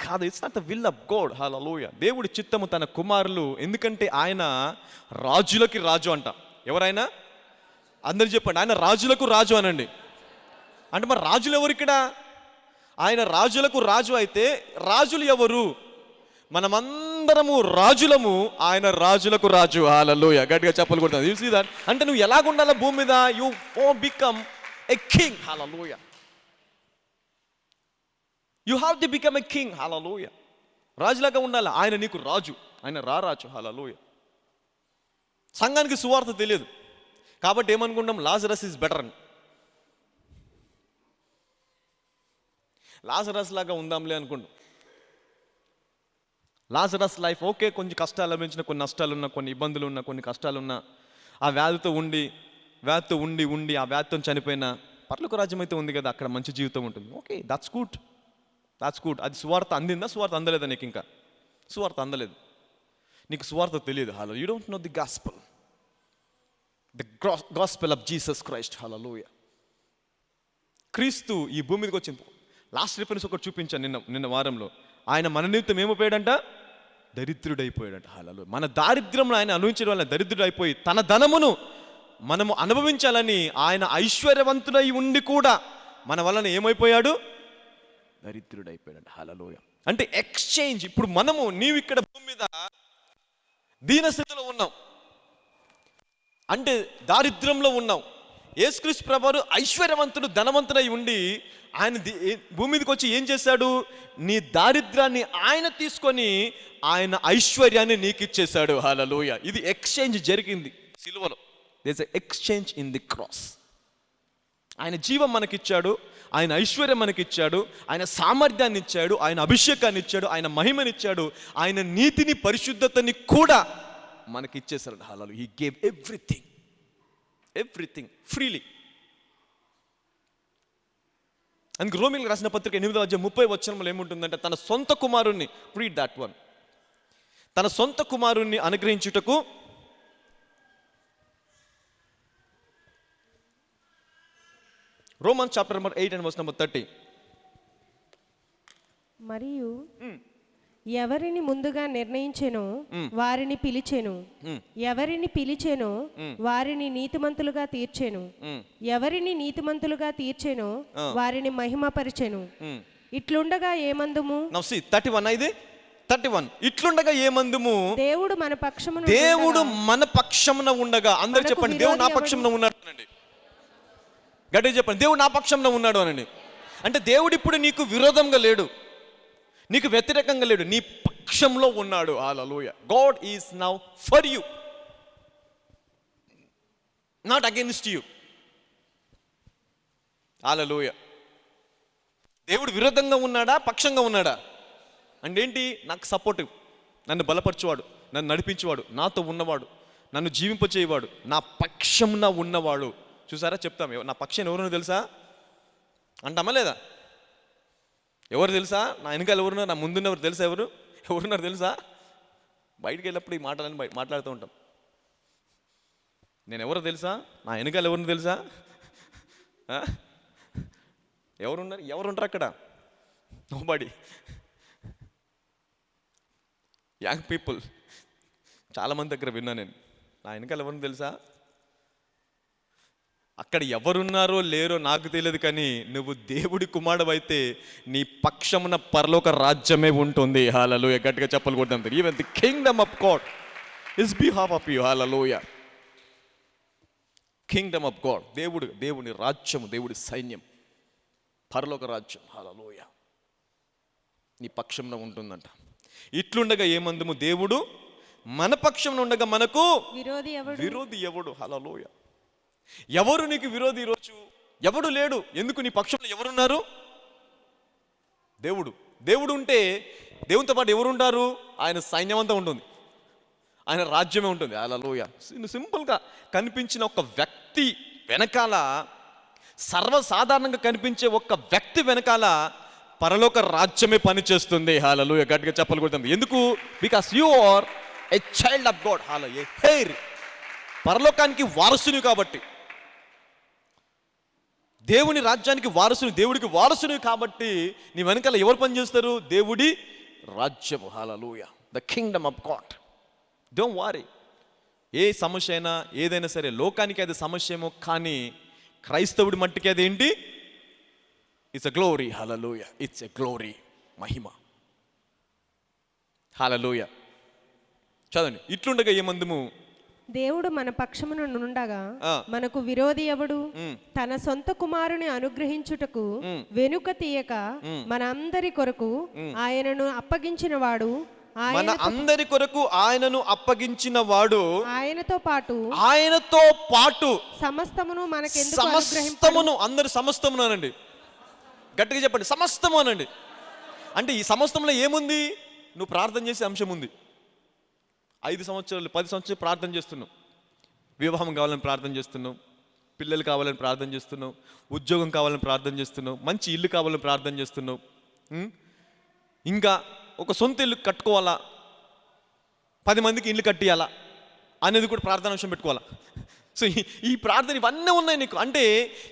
కాదు. It's not the will of God. Hallelujah. దేవుడి చిత్తము తన కుమారులు, ఎందుకంటే ఆయన రాజులకి రాజు అంట. ఎవరైనా అందరు చెప్పండి, ఆయన రాజులకు రాజు అనండి. అంటే మరి రాజులు ఎవరు ఇక్కడ? ఆయన రాజులకు రాజు అయితే రాజులు ఎవరు? మనమందరము రాజులము, ఆయన రాజులకు రాజు. హల్లెలూయా. గట్టిగా చెప్పలు కొడుతుంది. You see that? అంటే నువ్వు ఎలాగుండాలా భూమి మీద? You become a king. Hallelujah. You have to become a king. Hallelujah. రాజులాగా ఉండాలి. ఆయన నీకు రాజు, ఆయన రాజు. హల్లెలూయా. సంఘానికి సువార్త తెలియదు కాబట్టి ఏమనుకుంటాం? లాజరస్ ఈజ్ బెటర్ అని. లాజరస్ లాగా ఉందాంలే అనుకుంటాం. లాజరస్ లైఫ్ ఓకే, కొంచెం కష్టాలు లభించిన, కొన్ని నష్టాలున్నా, కొన్ని ఇబ్బందులు ఉన్నా, కొన్ని కష్టాలున్నా, ఆ వ్యాధితో ఉండి ఆ వ్యాధితో చనిపోయినా పరలోక రాజ్యం అయితే ఉంది కదా, అక్కడ మంచి జీవితం ఉంటుంది. Okay, that's good. అది సువార్త అందిందా? సువార్త అందలేదా? నీకు ఇంకా సువార్త అందలేదు, నీకు సువార్త తెలియదు. Hello, you don't know the gospel, the gospel of Jesus Christ. Hallelujah. క్రీస్తు ఈ భూమి మీదకి వచ్చింది. లాస్ట్ రిఫరెన్స్ ఒకటి చూపించాను నిన్న వారంలో. ఆయన మన నిమిత్తం ఏమైపోయాడంట? దరిద్రుడైపోయాడంట. హల్లెలూయా. మన దారిద్ర్యం ఆయన అనుభవించడం వల్ల దరిద్రుడైపోయి తన ధనమును మనము అనుభవించాలని ఆయన ఐశ్వర్యవంతుడై ఉండి కూడా మన వలన ఏమైపోయాడు? దరిద్రుడైపోయాడంట. హల్లెలూయా. అంటే ఎక్స్చేంజ్. ఇప్పుడు నీవు ఇక్కడ భూమి మీద దీనస్థితిలో ఉన్నావు, అంటే దారిద్ర్యంలో ఉన్నావు. యేసుక్రీస్తు ప్రభువు ఐశ్వర్యవంతుడు, ధనవంతుడై ఉండి ఆయన భూమి మీదకి వచ్చి ఏం చేశాడు? నీ దారిద్ర్యాన్ని ఆయన తీసుకొని ఆయన ఐశ్వర్యాన్ని నీకు ఇచ్చేశాడు. హల్లెలూయా. ఇది ఎక్స్చేంజ్ జరిగింది సిలువలో. There is a exchange in the cross. ఆయన జీవం మనకిచ్చాడు, ఆయన ఐశ్వర్యం మనకిచ్చాడు, ఆయన సామర్థ్యాన్ని ఇచ్చాడు, ఆయన అభిషేకాన్ని ఇచ్చాడు, ఆయన మహిమనిచ్చాడు, ఆయన నీతిని, పరిశుద్ధతని కూడా మనకిచ్చేశాడు. Hallelujah. He gave everything freely. అందుకు రోమీయులకు రాసిన పత్రిక 8:30 ఏముంటుందంటే, తన సొంత కుమారుణ్ణి, రీడ్ దట్ వన్, తన సొంత కుమారుణ్ణి అనుగ్రహించుటకు Romans chapter number 8 and verse number 30. మరియు ఎవరిని ముందుగా నిర్ణయించెనో వారిని పిలిచెను, ఎవరిని పిలిచెనో వారిని నీతిమంతులుగా తీర్చెను, ఎవరిని నీతిమంతులుగా తీర్చెనో వారిని మహిమపరిచెను. ఇట్లుండగా ఏమందుము? Now see 31 ఇది 31. ఇట్లుండగా ఏమందుము? దేవుడు మన పక్షమున ఉండగా. అందరూ చెప్పండి, దేవుడు నా పక్షమున ఉన్నాడు అనండి. గట్టిగా చెప్పండి, దేవుడు నా పక్షంలో ఉన్నాడు అనండి. అంటే దేవుడు ఇప్పుడు నీకు విరోధంగా లేడు, నీకు వ్యతిరేకంగా లేడు, నీ పక్షంలో ఉన్నాడు. Hallelujah. God is now for you, not against you. Hallelujah. దేవుడు విరోధంగా ఉన్నాడా, పక్షంగా ఉన్నాడా? అంటే ఏంటి? నాకు సపోర్టివ్, నన్ను బలపరచువాడు, నన్ను నడిపించేవాడు, నాతో ఉన్నవాడు, నన్ను జీవింపచేయవాడు, నా పక్షంన ఉన్నవాడు. చూసారా? చెప్తాం, నా పక్షం ఎవరున్నా తెలుసా అంటామా లేదా? ఎవరు తెలుసా? నా వెనకాల ఎవరున్నారు, నా ముందున్నవారు తెలుసా? ఎవరున్నారు తెలుసా? బయటికి వెళ్ళినప్పుడు ఈ మాటలని మాట్లాడుతూ ఉంటాం. నేను ఎవరో తెలుసా? నా వెనకాల ఎవరిని తెలుసా? ఎవరుంటారు అక్కడ? నోబడీ. యంగ్ పీపుల్ చాలామంది దగ్గర విన్నా నేను, నా వెనకాల ఎవరిని తెలుసా? అక్కడ ఎవరున్నారో లేరో నాకు తెలియదు, కానీ నువ్వు దేవుడి కుమారుడు అయితే నీ పక్షమున పరలోక రాజ్యమే ఉంటుంది. హల్లెలూయా. గట్టిగా చెప్పలు కొడతాం. Even the Kingdom of God is behalf of you. Hallelujah. Kingdom of God, దేవుని రాజ్యము, దేవుడి సైన్యం, పరలోక రాజ్యం. హల్లెలూయా. నీ పక్షంలో ఉంటుందంట. ఇట్లుండగా ఏమందుము? దేవుడు మన పక్షంలో ఉండగా మనకు విరోధి ఎవడు? హల్లెలూయా. ఎవరు నీకు విరోధి? ఈరోజు ఎవడు లేడు. ఎందుకు? నీ పక్షంలో ఎవరున్నారు? దేవుడు ఉంటే దేవునితో పాటు ఎవరుంటారు? ఆయన సైన్యమంతా ఉంటుంది, ఆయన రాజ్యమే ఉంటుంది. హల్లెలూయా. సింపుల్గా కనిపించిన ఒక వ్యక్తి వెనకాల, సర్వసాధారణంగా కనిపించే ఒక వ్యక్తి వెనకాల పరలోక రాజ్యమే పనిచేస్తుంది. హల్లెలూయా. గట్టిగా చెప్పలు కొడుతుంది. ఎందుకు? Because you are a child of God. Hallelujah. Heir, పరలోకానికి వారసుని కాబట్టి. దేవుని రాజ్యానికి వారసుని, దేవుడికి వారసుని కాబట్టి నీ వెనకాల ఎవరు పనిచేస్తారు? దేవుడి రాజ్యము. Hallelujah, the kingdom of God. Don't worry. ఏ సమస్య అయినా ఏదైనా సరే, లోకానికి అది సమస్య ఏమో, కానీ క్రైస్తవుడి మట్టికి అది ఏంటి? It's a glory. Hallelujah, it's a glory, మహిమ. హల్లెలూయా. చదవండి. ఇట్లుండగా ఏమందుము, దేవుడు మన పక్షమున నుండగా ఆ. మనకు విరోధి ఎవడు? తన సొంత కుమారుని అనుగ్రహించుటకు వెనుక తీయక మన అందరి కొరకు ఆయనను అప్పగించిన వాడు, మన అందరి కొరకు ఆయనను అప్పగించిన వాడు, ఆయనతో పాటు సమస్తమును మనకెందుకు సమస్తమును, అందరు సమస్తమును అనండి, గట్టిగా చెప్పండి, సమస్తము అనండి. అంటే ఈ సమస్తంలో ఏముంది? నువ్వు ప్రార్థన చేసే అంశం ఉంది. 5 సంవత్సరాలు 10 సంవత్సరాలు ప్రార్థన చేస్తున్నావు, వివాహం కావాలని ప్రార్థన చేస్తున్నావు, పిల్లలు కావాలని ప్రార్థన చేస్తున్నావు, ఉద్యోగం కావాలని ప్రార్థన చేస్తున్నావు, మంచి ఇల్లు కావాలని ప్రార్థన చేస్తున్నావు, ఇంకా ఒక సొంత ఇల్లు కట్టుకోవాలా, 10 మందికి ఇల్లు కట్టియాలా అనేది కూడా ప్రార్థన అంశం పెట్టుకోవాలా. సో ఈ ప్రార్థన ఇవన్నీ ఉన్నాయి నీకు. అంటే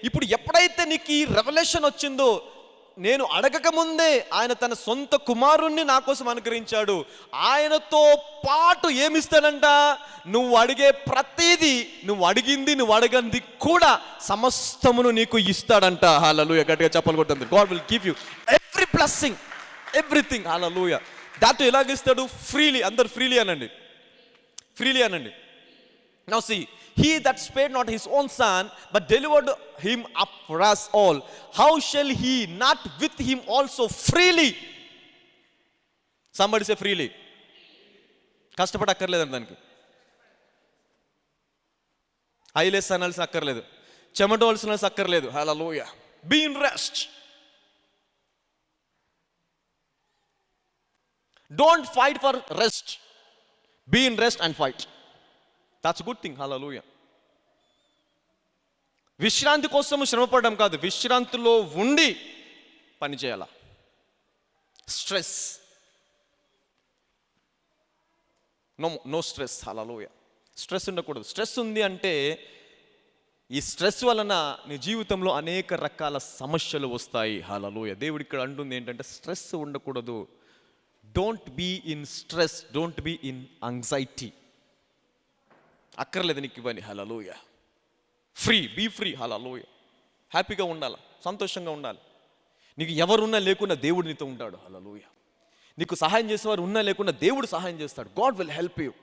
ఇప్పుడు ఎప్పుడైతే నీకు ఈ రెవల్యూషన్ వచ్చిందో, నేను అడగక ముందే ఆయన తన సొంత కుమారుణ్ణి నా కోసం అనుగ్రహించాడు, ఆయనతో పాటు ఏమిస్తాడంట? నువ్వు అడిగే ప్రతిదీ, నువ్వు అడిగింది, నువ్వు అడగంది కూడా సమస్తమును నీకు ఇస్తాడంట. హల్లెలూయా, గట్టిగా చెప్పలు కొట్టండి. God will give you every blessing, everything. Hallelujah. దాంతో ఎలాగిస్తాడు? ఫ్రీలీ. అందరు ఫ్రీలీ అనండి, ఫ్రీలీ అనండి. Now see, he that spared not his own son, but delivered him up for us all, how shall he not with him also freely? Somebody say freely. కష్టపడక్కర్లేదండి దానికి, ఐలెస్ అనాల్సిన అక్కర్లేదు, చెమటోల్సిన అక్కర్లేదు. హల్లెలూయా. Be in rest. Don't fight for rest. Be in rest and fight. That's a good thing. Hallelujah. విశ్రాంతి కోసం శ్రమపడడం కాదు, విశ్రాంతిలో ఉండి పని చేయాల. Stress no stress. Hallelujah. Stress ఉండకూడదు. స్ట్రెస్ ఉంది అంటే ఈ స్ట్రెస్ వలన నీ జీవితంలో అనేక రకాల సమస్యలు వస్తాయి. హల్లెలూయా. దేవుడు ఇక్కడ అంటుంది ఏంటంటే స్ట్రెస్ ఉండకూడదు. Don't be in stress, don't be in anxiety. అక్కర్లేదు నీకు ఇవ్వని. Hallelujah. Free, be free. Hallelujah. హ్యాపీగా ఉండాలి, సంతోషంగా ఉండాలి. నీకు ఎవరున్నా లేకున్నా దేవుడు నీతో ఉంటాడు. హల్లెలూయా. నీకు సహాయం చేసేవారు ఉన్నా లేకున్నా దేవుడు సహాయం చేస్తాడు. God will help you.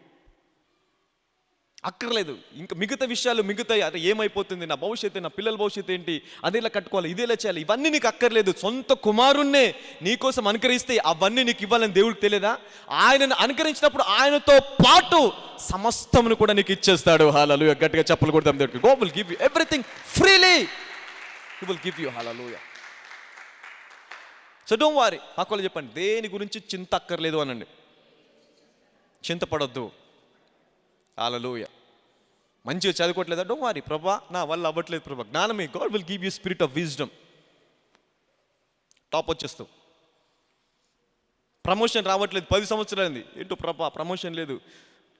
అక్కర్లేదు ఇంకా మిగతా విషయాలు, మిగతా అదే ఏమైపోతుంది, నా భవిష్యత్తు, నా పిల్లల భవిష్యత్తు ఏంటి, అదేలా కట్టుకోవాలి, ఇదేలా చేయాలి, ఇవన్నీ నీకు అక్కర్లేదు. సొంత కుమారుణ్ణే నీకోసం అనుకరిస్తే అవన్నీ నీకు ఇవ్వాలని దేవుడికి తెలియదా? ఆయనను అనుకరించినప్పుడు ఆయనతో పాటు సమస్తమును కూడా నీకు ఇచ్చేస్తాడు. హల్లెలూయా. గట్టిగా చెప్పలు కొడతాం దేవుడికి. God will give you everything freely. He will give you. Hallelujah. So don't worry. పక్కలో చెప్పండి, దేని గురించి చింత అక్కర్లేదు అనండి, చింతపడొద్దు. హల్లెలూయా. మంచిగా చదువుకోవట్లేదా? Don't worry. ప్రభా నా వల్ల అవ్వట్లేదు ప్రభా, జ్ఞానమే. God will give you spirit of wisdom. Top వచ్చేస్తావు. ప్రమోషన్ రావట్లేదు, 10 సంవత్సరాలు ఏంటో ప్రభా ప్రమోషన్ లేదు,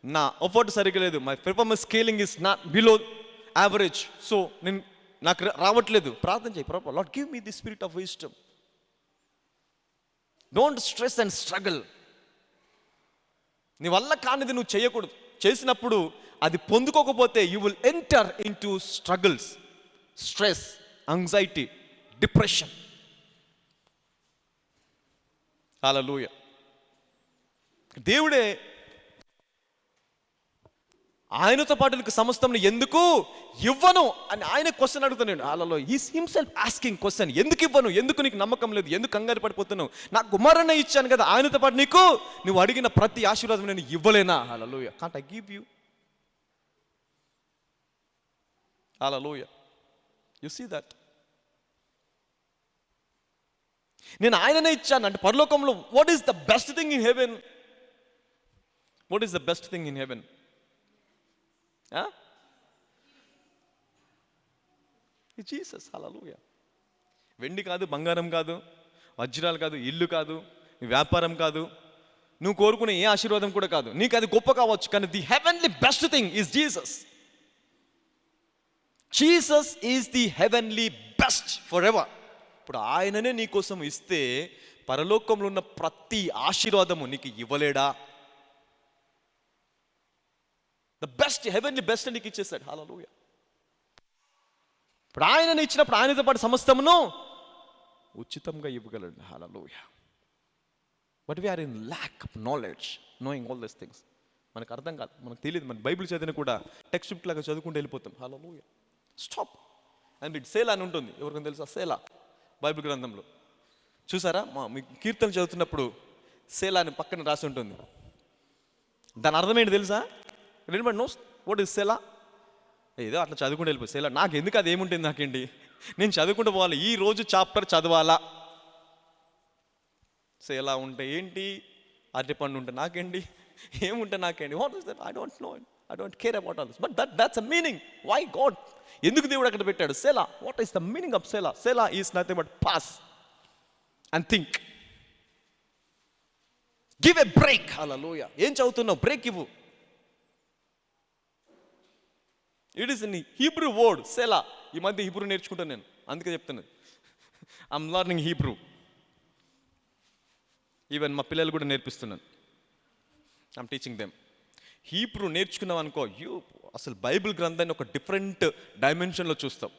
నా ఎఫర్ట్ సరిగ్గా లేదు, my performance scaling is not below average, so నాకు రావట్లేదు. ప్రార్థన చేయి, ప్రభా Lord give me the spirit of wisdom. Don't stress and struggle. నీ వల్ల కానిది నువ్వు చేయకూడదు. చేసినప్పుడు అది పొందుకోకపోతే you will enter in to struggles, stress, anxiety, depression. Hallelujah. దేవుడే ఆయనతో పాటు నీకు సమస్తం ఎందుకు ఇవ్వను అని ఆయన క్వశ్చన్ అడుగుతున్నాడు. Hallelujah. He's himself asking question. ఎందుకు ఇవ్వను, ఎందుకు నీకు నమ్మకం లేదు, ఎందుకు కంగారు పడిపోతున్నావు? నాకు కుమారుని ఇచ్చాను కదా, ఆయనతో పాటు నీకు నువ్వు అడిగిన ప్రతి ఆశీర్వాదం నేను ఇవ్వలేనా? Hallelujah. Can't I give you? Hallelujah. You see that. నేను ఆయననే ఇచ్చాను అంటే పరలోకంలో what is the best thing in heaven? What is the best thing in heaven? Jesus. Hallelujah. వెండి కాదు, బంగారం కాదు, వజ్రాలు కాదు, ఇల్లు కాదు, వ్యాపారం కాదు, నువ్వు కోరుకునే ఏ ఆశీర్వాదం కూడా కాదు. నీకు అది గొప్ప కావచ్చు, కానీ the heavenly best thing is Jesus. Jesus is the heavenly best for ever. ఇప్పుడు ఆయననే నీ కోసం ఇస్తే పరలోకంలో ఉన్న ప్రతి ఆశీర్వాదము నీకు ఇవ్వలేడా? ద బెస్ట్, హెవెన్లీ బెస్ట్ నీకు ఇచ్చేస్తాడు. హల్లెలూయా. ఇప్పుడు ఆయనని ఇచ్చినప్పుడు ఆయనతో పాటు సమస్తమును ఉచితంగా ఇవ్వగలడు. Hallelujah. But we are in lack of knowledge, knowing all these things. మనకు అర్థం కాదు, మనకు తెలియదు. మన బైబిల్ చదివిన కూడా టెక్స్ట్ బుక్ లాగా చదువుకుంటూ వెళ్ళిపోతాం. హల్లెలూయా. స్టాప్ అండ్ ఇట్ సేలా అని ఉంటుంది, ఎవరికైనా తెలుసా? సేలా బైబిల్ గ్రంథంలో చూసారా? మీ కీర్తనలు చదువుతున్నప్పుడు సేలా అని పక్కన రాసి ఉంటుంది. దాని అర్థం ఏంటి తెలుసా? Anybody knows what is selah? ఏదో అట్లా చదువుకుంటూ వెళ్ళిపోయి సేలా. నాకు ఎందుకు అది ఏముంటుంది నాకేంటి, నేను చదువుకుంటూ పోవాలి, ఈ రోజు చాప్టర్ చదవాలా. సేలా ఉంటే ఏంటి, అరటిపండు ఉంటే నాకేంటి, ఏముంటే నాకేంటి, what is that? I don't know, I don't care about all this. But that's a meaning. Why God, ఎందుకు దేవుడు అక్కడ పెట్టాడు selah? What is the meaning of selah? Selah is nothing but pause and think. Give a break. Hallelujah. ఏం చదువుతున్నావు? Break ఇవ్వు. It is in Hebrew word selah. ఈ మధ్య Hebrew నేర్చుకుంటాను నేను, అందుకే చెప్తున్నాను. I'm learning Hebrew. ఈవెన్ మా పిల్లలు కూడా నేర్పిస్తున్నాను. I'm teaching them. హీబ్రూ నేర్చుకున్నాం అనుకో, అసలు బైబిల్ గ్రంథాన్ని ఒక డిఫరెంట్ డైమెన్షన్లో చూస్తాం.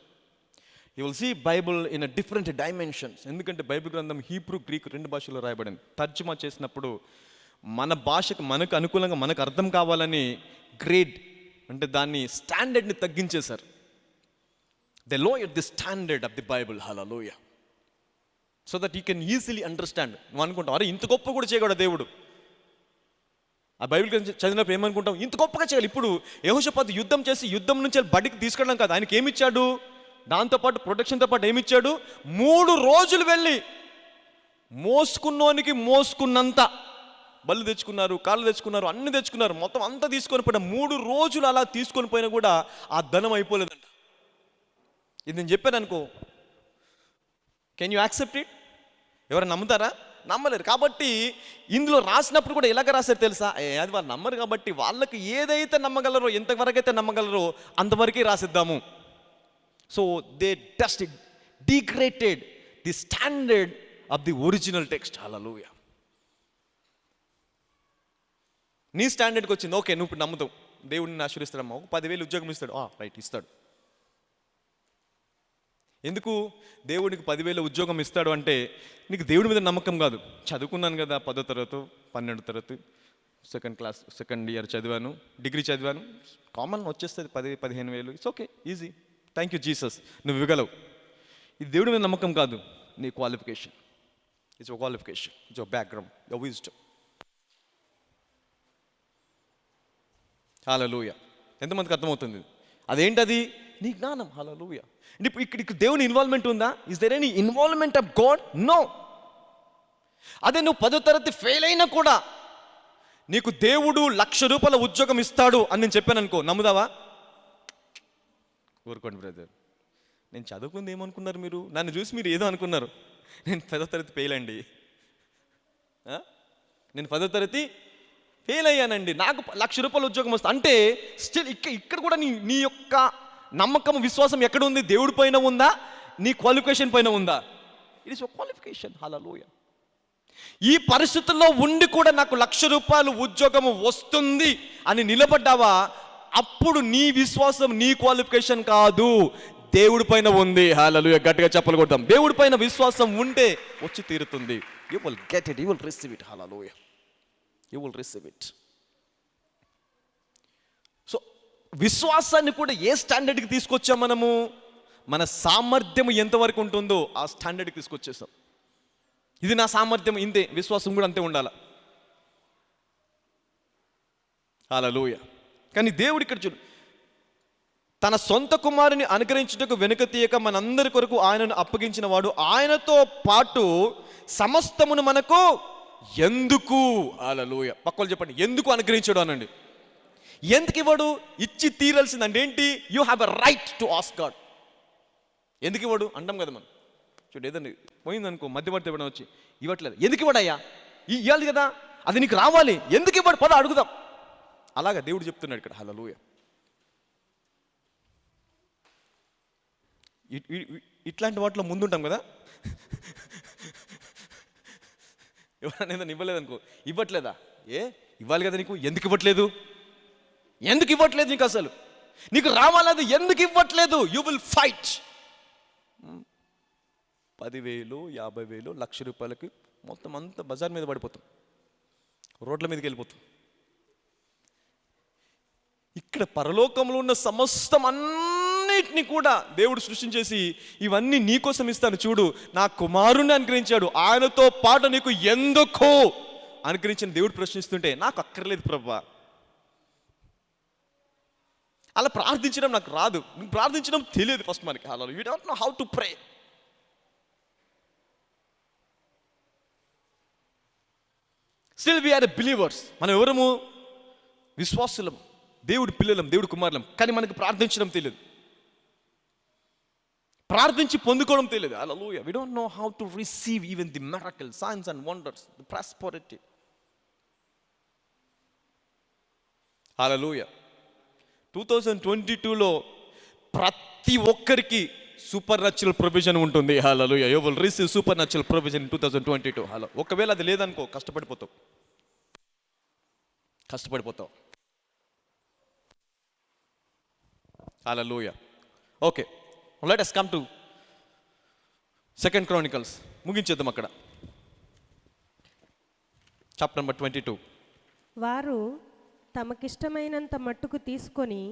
You will see Bible in a different dimensions. ఎందుకంటే బైబిల్ గ్రంథం హీబ్రూ, గ్రీక్ రెండు భాషల్లో రాయబడింది. తర్జుమా చేసినప్పుడు మన భాషకు మనకు అనుకూలంగా మనకు అర్థం కావాలని గ్రేడ్ అంటే దాన్ని స్టాండర్డ్ని తగ్గించేశారు. They lower the standard of the Bible. Hallelujah. So that you can easily understand. నువ్వు అనుకుంటావు, అరే ఇంత గొప్ప కూడా చేయగలడు దేవుడు. ఆ బైబిల్ చదివినప్పుడు ఏమనుకుంటాం, ఇంత గొప్పగా చేయాలి. ఇప్పుడు యెహోషాపాతు యుద్ధం చేసి యుద్ధం నుంచి బడికి తీసుకెళ్ళడం కాదు, ఆయనకి ఏమిచ్చాడు? దాంతోపాటు ప్రొటెక్షన్తో పాటు ఏమిచ్చాడు? 3 రోజులు వెళ్ళి మోసుకున్నోనికి మోసుకున్నంత బళ్ళు తెచ్చుకున్నారు, కాళ్ళు తెచ్చుకున్నారు, అన్ని తెచ్చుకున్నారు, మొత్తం అంతా తీసుకొని పోయినా 3 రోజులు అలా తీసుకొని పోయినా కూడా ఆ ధనం అయిపోలేదంట. ఇది నేను చెప్పాను అనుకో, కెన్ యూ యాక్సెప్ట్ ఇట్? ఎవరైనా నమ్ముతారా? నమ్మలేరు. కాబట్టి ఇందులో రాసినప్పుడు కూడా ఎలాగ రాశారు తెలుసా? అది వాళ్ళు నమ్మరు కాబట్టి వాళ్ళకి ఏదైతే నమ్మగలరో, ఎంతవరకైతే నమ్మగలరో అంతవరకే రాసిద్దాము. So they just degraded the standard of the original text. Hallelujah. నీ స్టాండర్డ్కి వచ్చింది, ఓకే నువ్వు ఇప్పుడు నమ్ముతావు, దేవుడిని ఆశీర్వదిస్తాడమ్మా, 10,000 ఉద్యోగం ఇస్తాడు, రైట్ ఇస్తాడు. ఎందుకు దేవుడికి 10,000 ఉద్యోగం ఇస్తాడు అంటే నీకు దేవుడి మీద నమ్మకం కాదు. చదువుకున్నాను కదా, 10వ తరగతి 12వ తరగతి సెకండ్ క్లాస్ సెకండ్ ఇయర్ చదివాను, డిగ్రీ చదివాను, కామన్ వచ్చేస్తుంది 10,000-15,000. It's okay, easy, thank you Jesus, నువ్వు ఇవ్వగలవు. ఇది దేవుడి మీద నమ్మకం కాదు, నీ qualification. It's a qualification, it's a background, the wisdom. Hallelujah. ఎంతమందికి అర్థమవుతుంది? అదేంటది? నీ జ్ఞానం. హల్లెలూయా. ఇక్కడ దేవుని ఇన్వాల్వ్మెంట్ ఉందా? Is there any involvement of God? No. అదే నువ్వు 10వ తరగతి ఫెయిల్ అయినా కూడా నీకు దేవుడు ₹1,00,000 ఉద్యోగం ఇస్తాడు అని నేను చెప్పాను అనుకో, నమ్ముదావా? ఊరుకోండి బ్రదర్, నేను చదువుకుంది ఏమనుకున్నారు మీరు? నన్ను చూసి మీరు ఏదో అనుకున్నారు. నేను 10వ తరగతి ఫెయిల్ అండి, నేను 10వ తరగతి ఫెయిల్ అయ్యానండి, నాకు ₹1,00,000 ఉద్యోగం వస్తుంది అంటే స్టిల్ ఇక్కడ కూడా నీ యొక్క నమ్మకం, విశ్వాసం ఎక్కడ ఉంది? దేవుడి పైన ఉందా? నీ క్వాలిఫికేషన్ పైన ఉందా? ఇట్ ఈస్ ఒక క్వాలిఫికేషన్. హల్లెలూయా. ఈ పరిస్థితుల్లో ఉండి కూడా నాకు ₹1,00,000 ఉద్యోగం వస్తుంది అని నిలబడ్డావా? అప్పుడు నీ విశ్వాసం, నీ క్వాలిఫికేషన్ కాదు, దేవుడి పైన ఉంది. హల్లెలూయా. గట్టిగా చెప్పలు కొడతాం. దేవుడి పైన విశ్వాసం ఉంటే వచ్చి తీరుతుంది. You will get it, you will receive it. Hallelujah. You will receive it. So విశ్వాసాన్ని కూడా ఏ స్టాండర్డ్కి తీసుకొచ్చాం మనము? మన సామర్థ్యం ఎంతవరకు ఉంటుందో ఆ స్టాండర్డ్కి తీసుకొచ్చేసాం. ఇది నా సామర్థ్యం ఇంతే, విశ్వాసం కూడా అంతే ఉండాలి. హల్లెలూయా. కానీ దేవుడు ఇక్కడ చూడు, తన సొంత కుమారుని అనుగ్రహించుటకు వెనుక తీయక మనందరి కొరకు ఆయనను అప్పగించిన వాడు, ఆయనతో పాటు సమస్తమును మనకు ఎందుకు? హల్లెలూయా. పక్కలు చెప్పండి, ఎందుకు అనుగ్రహించాడు అనండి. ఎందుకు ఇవ్వడు? ఇచ్చి తీరాల్సిందండి. ఏంటి? You have a right to ask God. ఎందుకు ఇవ్వడు అంటాం కదా మనం. చూడు, ఏదండి పోయిందనుకో, మధ్యవర్తి ఇవ్వడం వచ్చి ఇవ్వట్లేదు, ఎందుకు ఇవ్వడయ్యా? ఇవ్వాలి కదా, అది నీకు రావాలి, ఎందుకు ఇవ్వడు? పద అడుగుదాం. అలాగా దేవుడు చెప్తున్నాడు ఇక్కడ. హల్లెలూయా. ఇట్లాంటి వాటిలో ముందుంటాం కదా. ఎవరైనా ఏదైనా ఇవ్వలేదనుకో, ఇవ్వట్లేదా, ఇవ్వాలి కదా నీకు, ఎందుకు ఇవ్వట్లేదు, ఎందుకు ఇవ్వట్లేదు నీకు, అసలు నీకు రావాలది ఎందుకు ఇవ్వట్లేదు, యూ విల్ ఫైట్. 10,000, 50,000, ₹1,00,000 మొత్తం అంతా బజార్ మీద పడిపోతాం, రోడ్ల మీదకి వెళ్ళిపోతాం. ఇక్కడ పరలోకంలో ఉన్న సమస్తం అన్నిటినీ కూడా దేవుడు సృష్టించేసి, ఇవన్నీ నీకోసం ఇస్తాను చూడు, నా కుమారుణ్ణి అనుగ్రహించాడు, ఆయనతో పాటు నీకు ఎందుకు అనుగ్రహించిన దేవుడు ప్రశ్నిస్తుంటే, నాకు అక్కర్లేదు ప్రభువా, అలా ప్రార్థించడం నాకు రాదు, ప్రార్థించడం తెలియదు ఫస్ట్ మనకి, అలా you don't know how to pray. Still we are believers, మనం ఎవరము, విశ్వాసులం, దేవుడి పిల్లలం, దేవుడి కుమారులం, కానీ మనకి ప్రార్థించడం తెలియదు, ప్రార్థించి పొందుకోవడం తెలియదు. Hallelujah. We don't know how to receive even the miracles, signs and wonders, the prosperity. Hallelujah. 2022లో ప్రతి ఒక్కరికి సూపర్ న్యాచురల్ ప్రొవిజన్ ఉంటుంది. Hallelujah. You will receive supernatural provision in 2022. Hello, ఒకవేళ అది లేదనుకో, కష్టపడిపోతావు. Hallelujah. Okay, let us come to 2 Chronicles. ముగించేద్దాం అక్కడ, చాప్టర్ నెంబర్ 22. వారు తమకిష్టమైనంత మట్టుకు తీసుకొని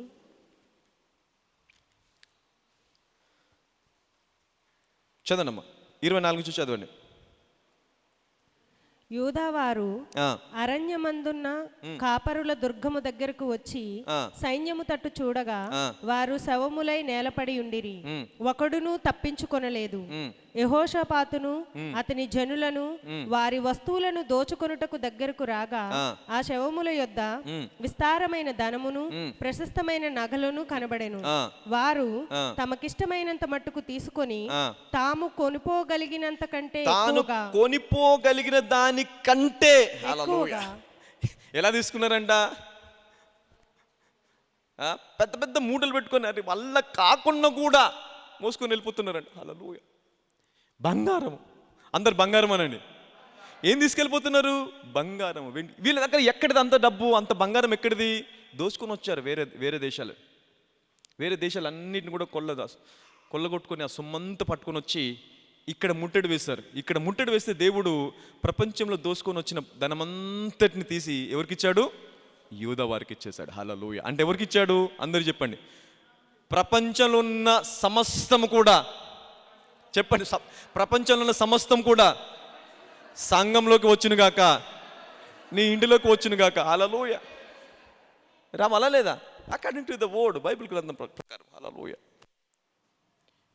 చదవనమ్మా, 24 నుంచి చదవండి. యూదావారు అరణ్యమందున్న కాపరుల దుర్గము దగ్గరకు వచ్చి సైన్యము తట్టు చూడగా వారు శవములై నేలపడి ఉండిరి, ఒకడును తప్పించుకొనలేదు. యెహోషాపాతును అతని జనులను వారి వస్తువులను దోచుకొనుటకు దగ్గరకు రాగా ఆ శవముల యొద్ద విస్తారమైన ధనమును ప్రశస్తమైన నగలను కనబడెను. వారు తమకిష్టమైనంత మట్టుకు తీసుకొని తాము కొనుపోగలిగినంత కంటే కొనిపోగలిగిన దాని కంటే ఎలా తీసుకున్నారంట, పెద్ద పెద్ద మూటలు పెట్టుకొని అది వల్ల కాకుండా కూడా మోసుకొని వెళ్ళిపోతున్నారంట. హల్లెలూయా. బంగారం, అందరు బంగారం అనండి. ఏం తీసుకెళ్ళిపోతున్నారు, బంగారం, వెండి. వీళ్ళ దగ్గర ఎక్కడిది అంత డబ్బు, అంత బంగారం ఎక్కడిది, దోచుకొని వచ్చారు వేరే దేశాలు అన్నిటిని కూడా కొల్లగొట్టుకొని ఆ సొమ్మంతా పట్టుకొని వచ్చి ఇక్కడ ముట్టడి వేశారు. ఇక్కడ ముట్టడి వేస్తే దేవుడు ప్రపంచంలో దోసుకొని వచ్చిన ధనమంతటిని తీసి ఎవరికి ఇచ్చాడు, యూదా వారికి ఇచ్చేశాడు. హల్లెలూయా. అంటే ఎవరికి ఇచ్చాడు, అందరూ చెప్పండి. ప్రపంచంలో ఉన్న సమస్తం కూడా, చెప్పండి, ప్రపంచంలో ఉన్న సమస్తం కూడా సంఘంలోకి వచ్చును గాక, నీ ఇంటిలోకి వచ్చును గాక. హల్లెలూయా. రామ అలా లేదా, according to the word, Bible గ్రంథం ప్రకారం. హల్లెలూయా.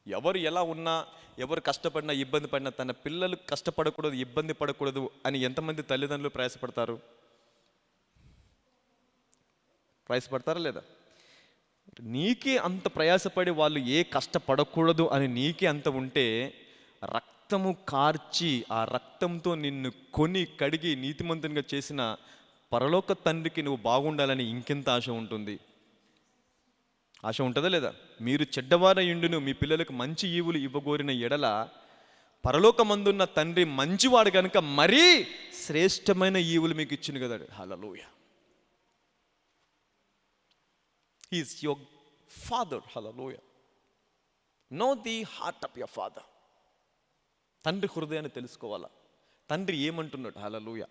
ఎవరు ఎలా ఉన్నా, ఎవరు కష్టపడినా, ఇబ్బంది పడినా, తన పిల్లలు కష్టపడకూడదు, ఇబ్బంది పడకూడదు అని ఎంతమంది తల్లిదండ్రులు ప్రయాసపడతారా లేదా? నీకే అంత ప్రయాసపడి వాళ్ళు ఏ కష్టపడకూడదు అని నీకే అంత ఉంటే, రక్తము కార్చి ఆ రక్తంతో నిన్ను కొని కడిగి నీతిమంతునిగా చేసిన పరలోక తండ్రికి నువ్వు బాగుండాలని ఇంకెంత ఆశ ఉంటుంది? ఆశ ఉంటుందా లేదా? మీరు చెడ్డవారయుండును మీ పిల్లలకు మంచి ఈవులు ఇవ్వగోరిన ఎడల పరలోకమందున్న తండ్రి మంచివాడు కనుక మరీ శ్రేష్టమైన ఈవులు మీకు ఇచ్చును కదా. Hallelujah. He is your father. Hallelujah. Know the heart of your father. తండ్రి హృదయాన్ని తెలుసుకోవాలా, తండ్రి ఏమంటున్నాడు. హల్లెలూయా.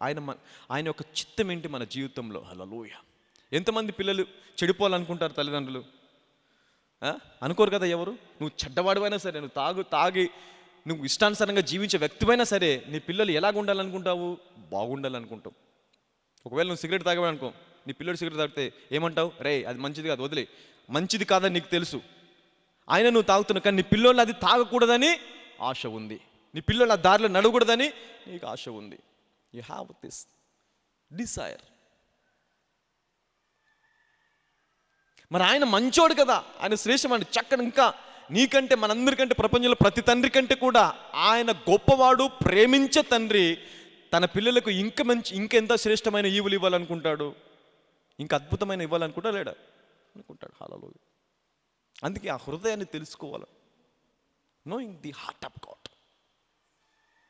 ఆయన యొక్క చిత్తం ఏంటి మన జీవితంలో. హల్లెలూయా. ఎంతమంది పిల్లలు చెడిపోవాలనుకుంటారు తల్లిదండ్రులు? అనుకోరు కదా ఎవరు. నువ్వు చెడ్డవాడివైనా సరే, నువ్వు తాగి నువ్వు ఇష్టానుసారంగా జీవించే వ్యక్తివైనా సరే, నీ పిల్లలు ఎలాగ ఉండాలనుకుంటావు? బాగుండాలనుకుంటావు. ఒకవేళ నువ్వు సిగరెట్ తాగవనుకో, నీ పిల్లడు సిగరెట్ తాగితే ఏమంటావు? రే అది మంచిది కాదు, వదిలే. మంచిది కాదని నీకు తెలుసు, ఆయన నువ్వు తాగుతున్నావు, కానీ నీ పిల్లలు అది తాగకూడదని ఆశ ఉంది, నీ పిల్లలు ఆ దారిలో నడవకూడదని నీకు ఆశ ఉంది. You have this desire. మరి ఆయన మంచోడు కదా, ఆయన శ్రేష్టమైన చక్కని, ఇంకా నీకంటే మనందరికంటే ప్రపంచంలో ప్రతి తండ్రి కంటే కూడా ఆయన గొప్పవాడు, ప్రేమించే తండ్రి. తన పిల్లలకు ఇంకెంత శ్రేష్టమైన ఈవులు ఇవ్వాలనుకుంటాడు, ఇంకా అద్భుతమైన ఇవ్వాలనుకుంటా లేడా అనుకుంటాడు. హల్లెలూయా. అందుకే ఆ హృదయాన్ని తెలుసుకోవాలి. Knowing the heart of God.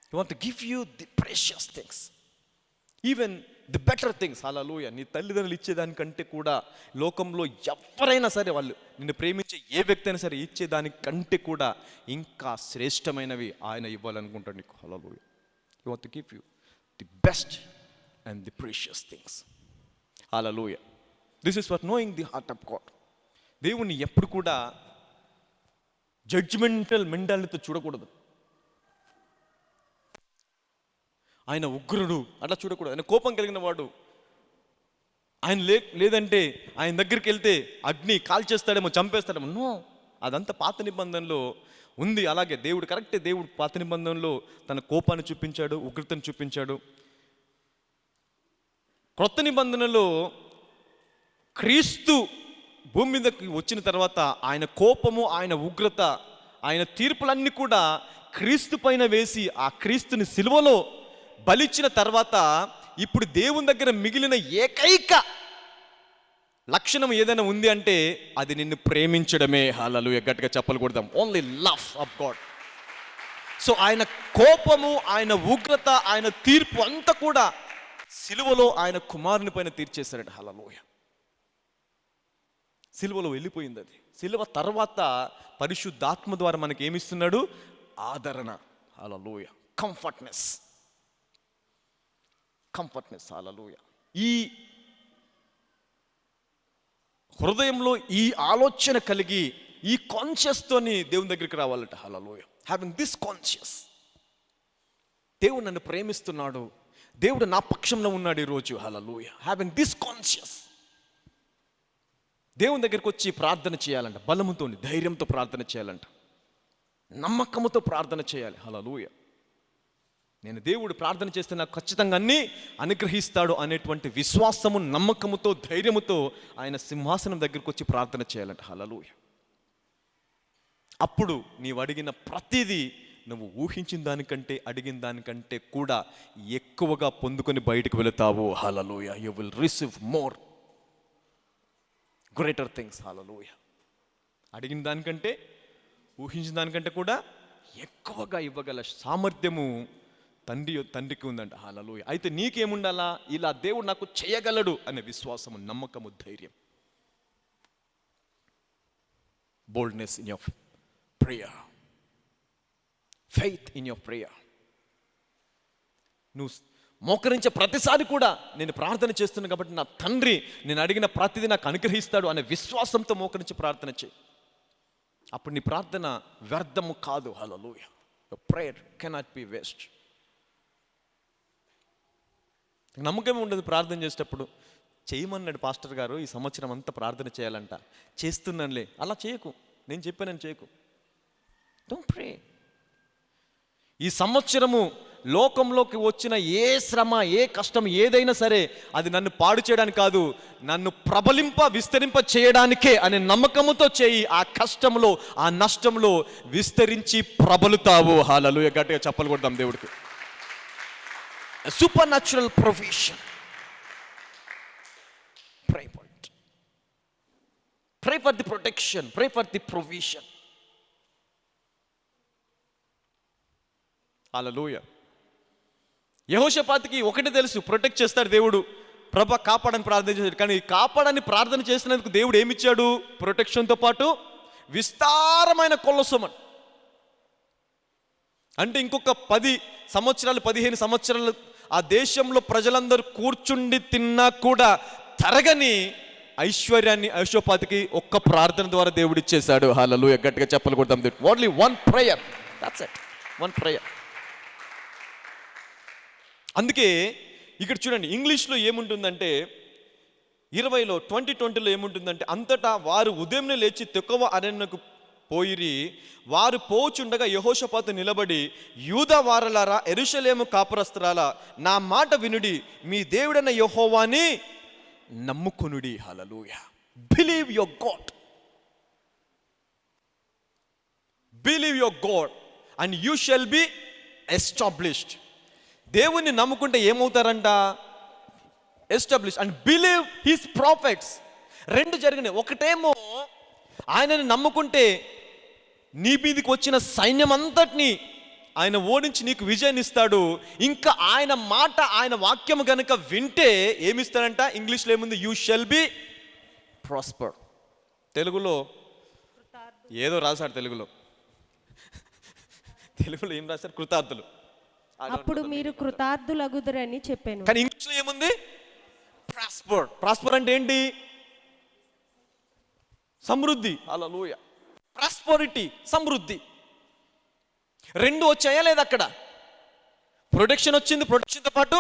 He wants to give you the precious things. Even the better things. హల్లెలూయా. నీ తల్లిదండ్రులు ఇచ్చేదానికంటే కూడా లోకంలో ఎవరైనా సరే వాళ్ళు నిన్ను ప్రేమించే ఏ వ్యక్తి అయినా సరే ఇచ్చేదానికంటే కూడా ఇంకా శ్రేష్టమైనవి ఆయన ఇవ్వాలనుకుంటాడు నీకు. హల్లెలూయా. He wants to give you the best and the precious things. Hallelujah. This is what knowing the heart of God. దేవుణ్ణి ఎప్పుడు కూడా జడ్జిమెంటల్ మెంటాలిటీతో చూడకూడదు. ఆయన ఉగ్రుడు అట్లా చూడకూడదు. ఆయన కోపం కలిగిన వాడు, ఆయన లేదంటే ఆయన దగ్గరికి వెళ్తే అగ్ని కాల్చేస్తాడేమో, చంపేస్తాడేమో. నో, అదంతా పాత నిబంధనలో ఉంది. అలాగే దేవుడు కరెక్టే. దేవుడు పాత నిబంధనలో తన కోపాన్ని చూపించాడు, ఉగ్రతను చూపించాడు. క్రొత్త నిబంధనలో క్రీస్తు భూమి మీదకి వచ్చిన తర్వాత ఆయన కోపము, ఆయన ఉగ్రత, ఆయన తీర్పులన్నీ కూడా క్రీస్తు పైన వేసి ఆ క్రీస్తుని సిలువలో బలిచ్చిన తర్వాత ఇప్పుడు దేవుని దగ్గర మిగిలిన ఏకైక లక్షణం ఏదైనా ఉంది అంటే అది నిన్ను ప్రేమించడమే. హల్లెలూయా. గట్టిగా చెప్పలు కొడదాం. Only love of God. So ఆయన కోపము, ఆయన ఉగ్రత, ఆయన తీర్పు అంతా కూడా సిలువలో ఆయన కుమారుని పైన తీర్చేశాడు. హల్లెలూయా. సిలువలో వెళ్ళిపోయింది అది. సిలువ తర్వాత పరిశుద్ధాత్మ ద్వారా మనకి ఏమిస్తున్నాడు? ఆదరణ. హల్లెలూయా. కంఫర్ట్నెస్. హల్లెలూయా. ఈ హృదయంలో ఈ ఆలోచన కలిగి ఈ కాన్షియస్తోని దేవుని దగ్గరికి రావాలట. హల్లెలూయా. Having this conscious. దేవుడు నన్ను ప్రేమిస్తున్నాడు, దేవుడు నా పక్షంలో ఉన్నాడు ఈరోజు. హల్లెలూయా. Having this conscious. దేవుని దగ్గరికి వచ్చి ప్రార్థన చేయాలంట. బలముతో, ధైర్యంతో ప్రార్థన చేయాలంట. నమ్మకముతో ప్రార్థన చేయాలి. హల్లెలూయా. నేను దేవుడు ప్రార్థన చేస్తే నాకు ఖచ్చితంగా అన్నీ అనుగ్రహిస్తాడు అనేటువంటి విశ్వాసము, నమ్మకముతో, ధైర్యముతో ఆయన సింహాసనం దగ్గరికి వచ్చి ప్రార్థన చేయాలంట. హల్లెలూయా. అప్పుడు నీవు అడిగిన ప్రతిదీ నువ్వు ఊహించిన దానికంటే, అడిగిన దానికంటే కూడా ఎక్కువగా పొందుకొని బయటకు వెళతావు. Hallelujah. You will receive more greater things. Hallelujah. అడిగిన దానికంటే, ఊహించిన దానికంటే కూడా ఎక్కువగా ఇవ్వగల సామర్థ్యము తండ్రికి ఉందంట. హల్లెలూయా. అయితే నీకేముండాలా? ఇలా దేవుడు నాకు చేయగలడు అనే విశ్వాసము, నమ్మకము, ధైర్యం. Boldness in your prayer, faith in your prayer. నువ్వు మోకరించే ప్రతిసారి కూడా నేను ప్రార్థన చేస్తున్నాను కాబట్టి నా తండ్రి నేను అడిగిన ప్రతిదీ నాకు అనుగ్రహిస్తాడు అనే విశ్వాసంతో మోకరించి ప్రార్థన చేయి. అప్పుడు నీ ప్రార్థన వ్యర్థము కాదు. Hallelujah. Your prayer cannot be waste. నమ్మకమే ఉండదు ప్రార్థన చేసేటప్పుడు. చేయమన్నాడు పాస్టర్ గారు ఈ సంవత్సరం అంతా ప్రార్థన చేయాలంట, చేస్తున్నానులే. అలా చేయకు. నేను చెప్పానని చేయకు. డోంట్ ప్రే. ఈ సంవత్సరము లోకంలోకి వచ్చిన ఏ శ్రమ, ఏ కష్టం ఏదైనా సరే అది నన్ను పాడు చేయడానికి కాదు, నన్ను ప్రబలింప, విస్తరింప చేయడానికే అనే నమ్మకముతో చేయి. ఆ కష్టంలో, ఆ నష్టంలో విస్తరించి ప్రబలుతావు. హల్లెలూయా. గట్టిగా చప్పలు కొడదాం దేవుడికి. Supernatural provision. Pray for it. Pray for the protection. Pray for the provision. హల్లెలూయా. యెహోషాపాతుకి ఒకటి తెలుసు, ప్రొటెక్ట్ చేస్తాడు దేవుడు. ప్రభా కాపాడని ప్రార్థన చేశాడు. కానీ కాపాడని ప్రార్థన చేసినందుకు దేవుడు ఏమిచ్చాడు? ప్రొటెక్షన్తో పాటు విస్తారమైన కొల్లసొమన్. అంటే ఇంకొక 10 సంవత్సరాలు, 15 సంవత్సరాలు ఆ దేశంలో ప్రజలందరూ కూర్చుండి తిన్నా కూడా తరగని ఐశ్వర్యాన్ని యెహోషాపాతుకి ఒక్క ప్రార్థన ద్వారా దేవుడు ఇచ్చేశాడు. హల్లెలూయా. గట్టిగా చెప్పలు కొడతాం. Only one prayer. That's it. One prayer. అందుకే ఇక్కడ చూడండి, ఇంగ్లీష్లో ఏముంటుందంటే 20:20లో ఏముంటుందంటే, అంతటా వారు ఉదయంనే లేచి తెకోవ అరణ్యకు పోయిరి. వారు పోచుండగా యెహోషాపాతు నిలబడి, యూదా వారలారా, యెరూషలేము కాపురస్తులారా, నా మాట వినుడి, మీ దేవుడైన యెహోవాని నమ్ముకొనుడి. Hallelujah. Believe your God. Believe your God and you shall be established. దేవుణ్ణి నమ్ముకుంటే ఏమవుతారంట? Establish. And believe his prophets. రెండు జరిగినాయి. ఒకటేమో ఆయనని నమ్ముకుంటే నీ మీదకి వచ్చిన సైన్యం అంతటిని ఆయన ఓడించి నీకు విజయాన్ని ఇస్తాడు. ఇంకా ఆయన మాట, ఆయన వాక్యం గనుక వింటే ఏమిస్తాడంట? ఇంగ్లీష్లో ఏముంది? You shall be prosper. తెలుగులో ఏదో రాశాడు, తెలుగులో ఏం రాశారు? కృతార్థులు. అప్పుడు మీరు కృతార్థులగుదురని చెప్పాను. కానీ ఇంగ్లీష్లో ఏముంది? ప్రాస్పర్. ప్రాస్పర్ అంటే ఏంటి? సమృద్ధి. హల్లెలూయా. ప్రాస్పరిటీ, సమృద్ధి రెండు వచ్చాయా లేదా? అక్కడ ప్రొటెక్షన్ వచ్చింది, ప్రొటెక్షన్తో పాటు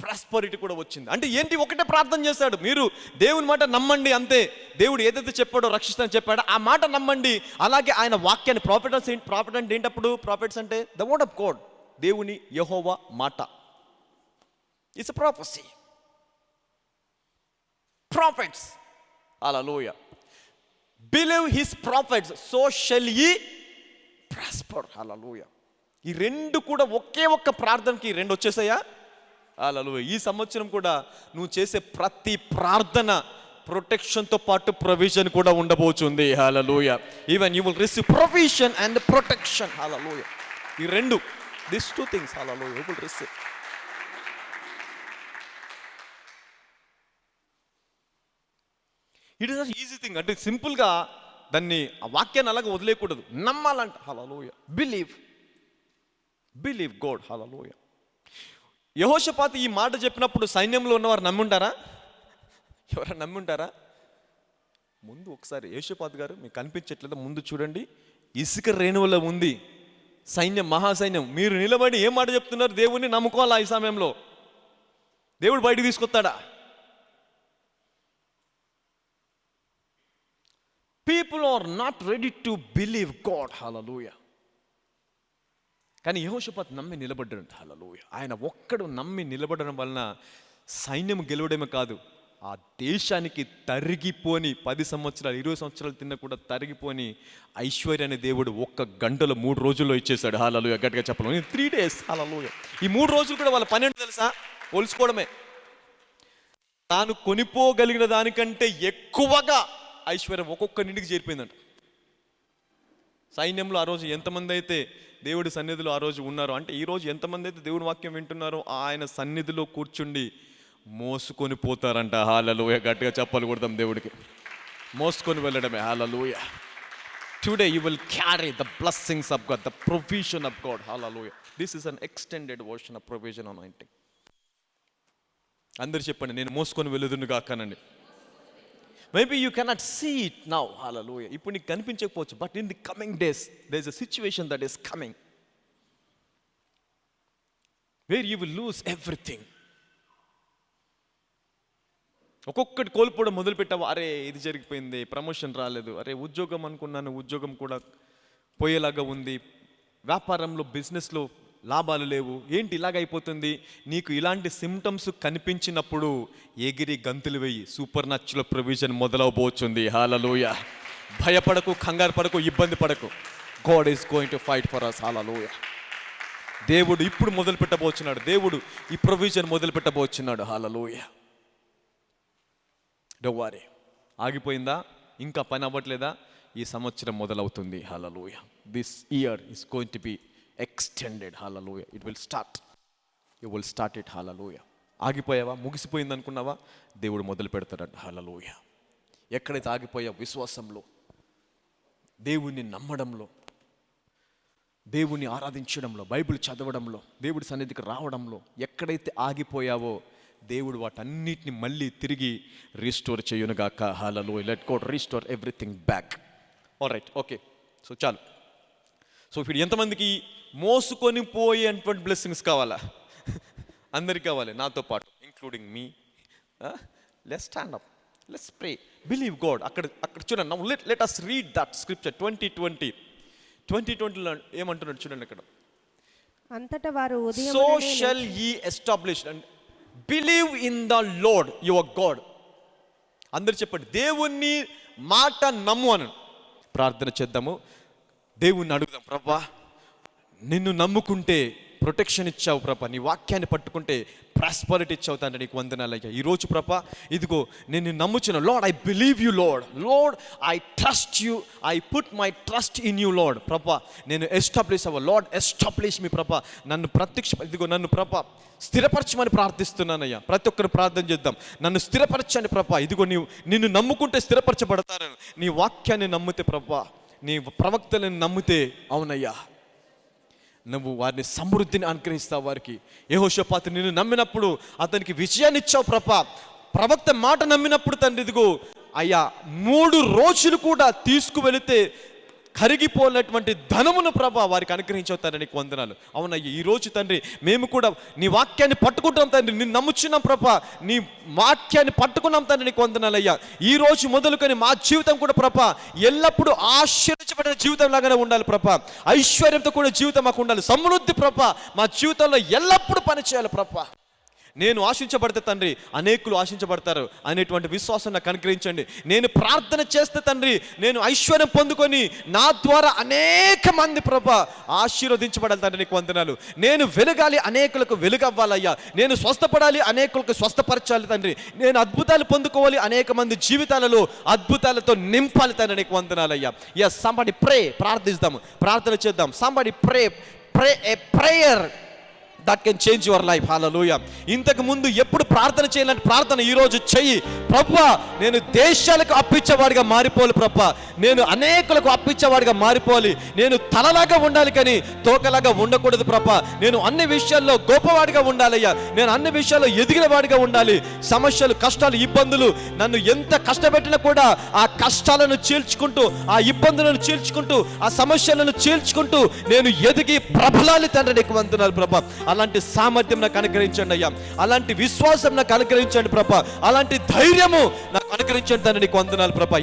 ప్రాస్పరిటీ కూడా వచ్చింది. అంటే ఏంటి? ఒకటే ప్రార్థన చేశాడు, మీరు దేవుని మాట నమ్మండి అంతే. దేవుడు ఏదైతే చెప్పాడో, రక్షిస్తానని చెప్పాడో ఆ మాట నమ్మండి. అలాగే ఆయన వాక్యాన్ని, ప్రాఫిట్ అంటే ఏంటప్పుడు? ప్రాఫిట్స్ అంటే ద వర్డ్ ఆఫ్ గాడ్, దేవుని యెహోవా మాట. It's a prophecy. Prophets. Hallelujah. Believe his prophets so shall ye prosper. Hallelujah. ఈ రెండు కూడా ఒకే ఒక్క ప్రార్థనకి రెండు వచ్చేసాయా? హల్లెలూయా. ఈ సంవత్సరం కూడా నువ్వు చేసే ప్రతి ప్రార్థన ప్రొటెక్షన్తో పాటు ప్రొవిజన్ కూడా ఉండబోతుంది. Hallelujah. Even you will receive provision and protection. Hallelujah. ఈ రెండు, this two things, hallelujah, you will receive. It is easy thing. అంటే సింపుల్గా దాన్ని, ఆ వాక్యాన్ని అలాగే వదిలేయకూడదు, నమ్మాలంట. హల్లెలూయా. Believe God. హల్లెలూయా. యెహోషాపాతు ఈ మాట చెప్పినప్పుడు సైన్యంలో ఉన్నవారు నమ్ముంటారా? ఎవరైనా నమ్ముంటారా? ముందు ఒకసారి యెహోషాపాతు గారు, మీకు కనిపించట్లేదా? ముందు చూడండి, ఇసుక రేణువులో ఉంది సైన్యం, మహాసైన్యం. మీరు నిలబడి ఏం మాట చెప్తున్నారు? దేవుణ్ణి నమ్ముకోవాలా? ఈ సమయంలో దేవుడు బయటికి తీసుకొస్తాడా? People are not ready to believe God. Hallelujah. కానీ యెహోషాపాతు నమ్మి నిలబడ్డాడు. హల్లెలూయా. ఆయన ఒక్కడు నమ్మి నిలబడడం వలన సైన్యం గెలవడమే కాదు, ఆ దేశానికి తరిగిపోని 10 సంవత్సరాలు 20 సంవత్సరాలు తిన్న కూడా తరిగిపోని ఐశ్వర్యాన్ని దేవుడు ఒక్క గంటలో 3 రోజుల్లో ఇచ్చేశాడు. హల్లెలూయా. గట్టిగా చెప్పాలి, 3 days. హల్లెలూయా. ఈ 3 రోజులు కూడా వాళ్ళ పని ఏంటో తెలుసా? పోల్చుకోవడమే. తాను కొనిపోగలిగిన దానికంటే ఎక్కువగా ఐశ్వర్యం ఒక్కొక్క ఇంటికి చేరిపోయిందంట. సైన్యంలో ఆ రోజు ఎంతమంది అయితే దేవుడి సన్నిధిలో ఆ రోజు ఉన్నారో, అంటే ఈ రోజు ఎంతమంది అయితే దేవుని వాక్యం వింటున్నారో ఆయన సన్నిధిలో కూర్చుండి మోసుకొని పోతారంట. హల్లెలూయా. గట్టిగా చెప్పాలి కొడతాం దేవుడికి. మోసుకొని వెళ్ళడమే. Hallelujah. Today you will carry the blessings of God, the provision of God. Hallelujah. This is an extended version of provision anointing. అందరు చెప్పండి, నేను మోసుకొని వెళ్ళదును కాకనండి. Maybe you cannot see it now. Hallelujah. ఇప్పుడు నీకు కనిపించకపోవచ్చు, but in the coming days there is a situation that is coming where you will lose everything. ఒక్కొక్కటి కోల్పోవడం మొదలు పెట్టావు. అరే ఇది జరిగిపోయింది, ప్రమోషన్ రాలేదు, అరే ఉద్యోగం అనుకున్నాను, ఉద్యోగం కూడా పోయేలాగా ఉంది, వ్యాపారంలో బిజినెస్లో లాభాలు లేవు, ఏంటి ఇలాగ అయిపోతుంది? నీకు ఇలాంటి సిమ్టమ్స్ కనిపించినప్పుడు ఎగిరి గంతులు వేయి, సూపర్ న్యాచురల్ ప్రొవిజన్ మొదలవబోతుంది. హల్లెలూయా. భయపడకు, కంగారు పడకు, ఇబ్బంది పడకు. God is going to fight for us. హల్లెలూయా. దేవుడు ఇప్పుడు మొదలు పెట్టబోతున్నాడు. దేవుడు ఈ ప్రొవిజన్ మొదలు పెట్టబోతున్నాడు. హల్లెలూయా. Don't worry. ఆగిపోయిందా? ఇంకా పని అవ్వట్లేదా? ఈ సంవత్సరం మొదలవుతుంది. Hallelujah. This year is going to be extended. Hallelujah. It will start. You will start it. Hallelujah. ఆగిపోయావా? ముగిసిపోయింది అనుకున్నావా? దేవుడు మొదలు పెడతాడు. హల్లెలూయా. ఎక్కడైతే ఆగిపోయావు, విశ్వాసంలో, దేవుణ్ణి నమ్మడంలో, దేవుణ్ణి ఆరాధించడంలో, బైబిల్ చదవడంలో, దేవుడి సన్నిధికి రావడంలో ఎక్కడైతే ఆగిపోయావో దేవుడు వాటన్నిటిని మళ్ళీ తిరిగి రీస్టోర్ చేయునుగాక. Hallelujah. Let God restore everything back. Alright, okay. So చాలు. సో ఇప్పుడు ఎంతమందికి మోసుకొని పోయేటువంటి బ్లెస్సింగ్స్ కావాలా? అందరికి కావాలి, నాతో పాటు, ఇంక్లూడింగ్ మీ. Let's stand up, let's pray, believe God. అక్కడ చూడండి. Now let us read that scripture. 2020లో ఏమంటున్నాడు చూడండి అక్కడ. అంతటా వారు ఉదయం so shall ye establish and believe in the Lord your God. అందరు చెప్పండి, దేవుణ్ణి మాట నమ్ము అని. ప్రార్థన చేద్దాము, దేవుణ్ణి అడుగుదాం. ప్రభువా, నిన్ను నమ్ముకుంటే ప్రొటెక్షన్ ఇచ్చావు ప్రభా, నీ వాక్యాన్ని పట్టుకుంటే ప్రాస్పరిటీ ఇచ్చావు తండ్రి, నీకు వందనాలయ్యా. ఈరోజు ప్రభా ఇదిగో నేను నమ్ముచున్నాను. Lord, I believe you Lord. Lord, I trust you, I put my trust in you Lord. ప్రభా నేను ఎస్టాబ్లిష్ అవ్వ. లార్డ్ ఎస్టాబ్లిష్ మీ ప్రభా, నన్ను ప్రభా స్థిరపరచమని ప్రార్థిస్తున్నానయ్యా. ప్రతి ఒక్కరు ప్రార్థన చేద్దాం. నన్ను స్థిరపరచండి ప్రభా. ఇదిగో నిన్ను నమ్ముకుంటే స్థిరపరచబడతాను. నీ వాక్యాన్ని నమ్మితే ప్రభా, నీ ప్రవక్తలను నమ్మితే అవునయ్యా నువ్వు వారిని సమృద్ధిని అనుగ్రహిస్తావు. వారికి యెహోషాపాతు నిన్ను నమ్మినప్పుడు అతనికి విజయాన్ని ఇచ్చావు ప్రభా. ప్రవక్త మాట నమ్మినప్పుడు తండ్రి ఇదిగో అయ్యా 3 రోజులు కూడా తీసుకువెళితే కరిగిపోయినటువంటి ధనమును ప్రభా వారికి అనుగ్రహించావు తండ్రి, నీకు వందనాలు. అవునయ్య, ఈరోజు తండ్రి మేము కూడా నీ వాక్యాన్ని పట్టుకుంటాం తండ్రి, నిన్ను నమ్ముచున్నాం ప్రభా, నీ వాక్యాన్ని పట్టుకున్నాం తండ్రి, నీకు వందనాలయ్యా. ఈ రోజు మొదలుకొని మా జీవితం కూడా ప్రభా ఎల్లప్పుడూ ఆశ్చర్యపడిన జీవితం లాగానే ఉండాలి ప్రభా. ఐశ్వర్యంతో కూడా జీవితం మాకు ఉండాలి. సమృద్ధి ప్రభా మా జీవితంలో ఎల్లప్పుడూ పనిచేయాలి ప్రభా. నేను ఆశించబడితే తండ్రి అనేకులు ఆశించబడతారు అనేటువంటి విశ్వాసం నాకు అనుగ్రహించండి. నేను ప్రార్థన చేస్తే తండ్రి నేను ఐశ్వర్యం పొందుకొని నా ద్వారా అనేక మంది ప్రభా ఆశీర్వదించబడాలి తండ్రి, నీకు వందనాలు. నేను వెలగాలి, అనేకులకు వెలుగవ్వాలయ్యా. నేను స్వస్థపడాలి, అనేకులకు స్వస్థపరచాలి తండ్రి. నేను అద్భుతాలు పొందుకోవాలి, అనేక మంది జీవితాలలో అద్భుతాలతో నింపాలి తండ్రి, నీకు వందనాలయ్యా. ఎస్, సంబడి ప్రే, ప్రార్థిస్తాము, ప్రార్థన చేద్దాం. Somebody pray a prayer that can change your life. హల్లెలూయా. ఇంతకు ముందు ఎప్పుడు ప్రార్థన చేయాలంటే ప్రార్థన ఈరోజు చెయ్యి. ప్రభువా నేను దేశాలకు అప్పించేవాడిగా మారిపోవాలి ప్రభా, నేను అనేకులకు అప్పించేవాడిగా మారిపోవాలి. నేను తలలాగా ఉండాలి కానీ తోకలాగా ఉండకూడదు ప్రభా. నేను అన్ని విషయాల్లో గొప్పవాడిగా ఉండాలయ్యా. నేను అన్ని విషయాల్లో ఎదిగిన వాడిగా ఉండాలి. సమస్యలు, కష్టాలు, ఇబ్బందులు నన్ను ఎంత కష్టపెట్టినా కూడా ఆ కష్టాలను చీల్చుకుంటూ, ఆ ఇబ్బందులను చీల్చుకుంటూ, ఆ సమస్యలను చీల్చుకుంటూ నేను ఎదిగి ప్రబలాలి తండ్రి, నీకు వందనాలు ప్రభా. అలాంటి సామర్థ్యం నాకు అనుగ్రహించండి అయ్యా. అలాంటి విశ్వాసం నాకు అనుగ్రహించండి ప్రభా. అలాంటి ధైర్యము నాకు అనుగ్రహించండి తండ్రి, నీకు వందనాలు ప్రభా.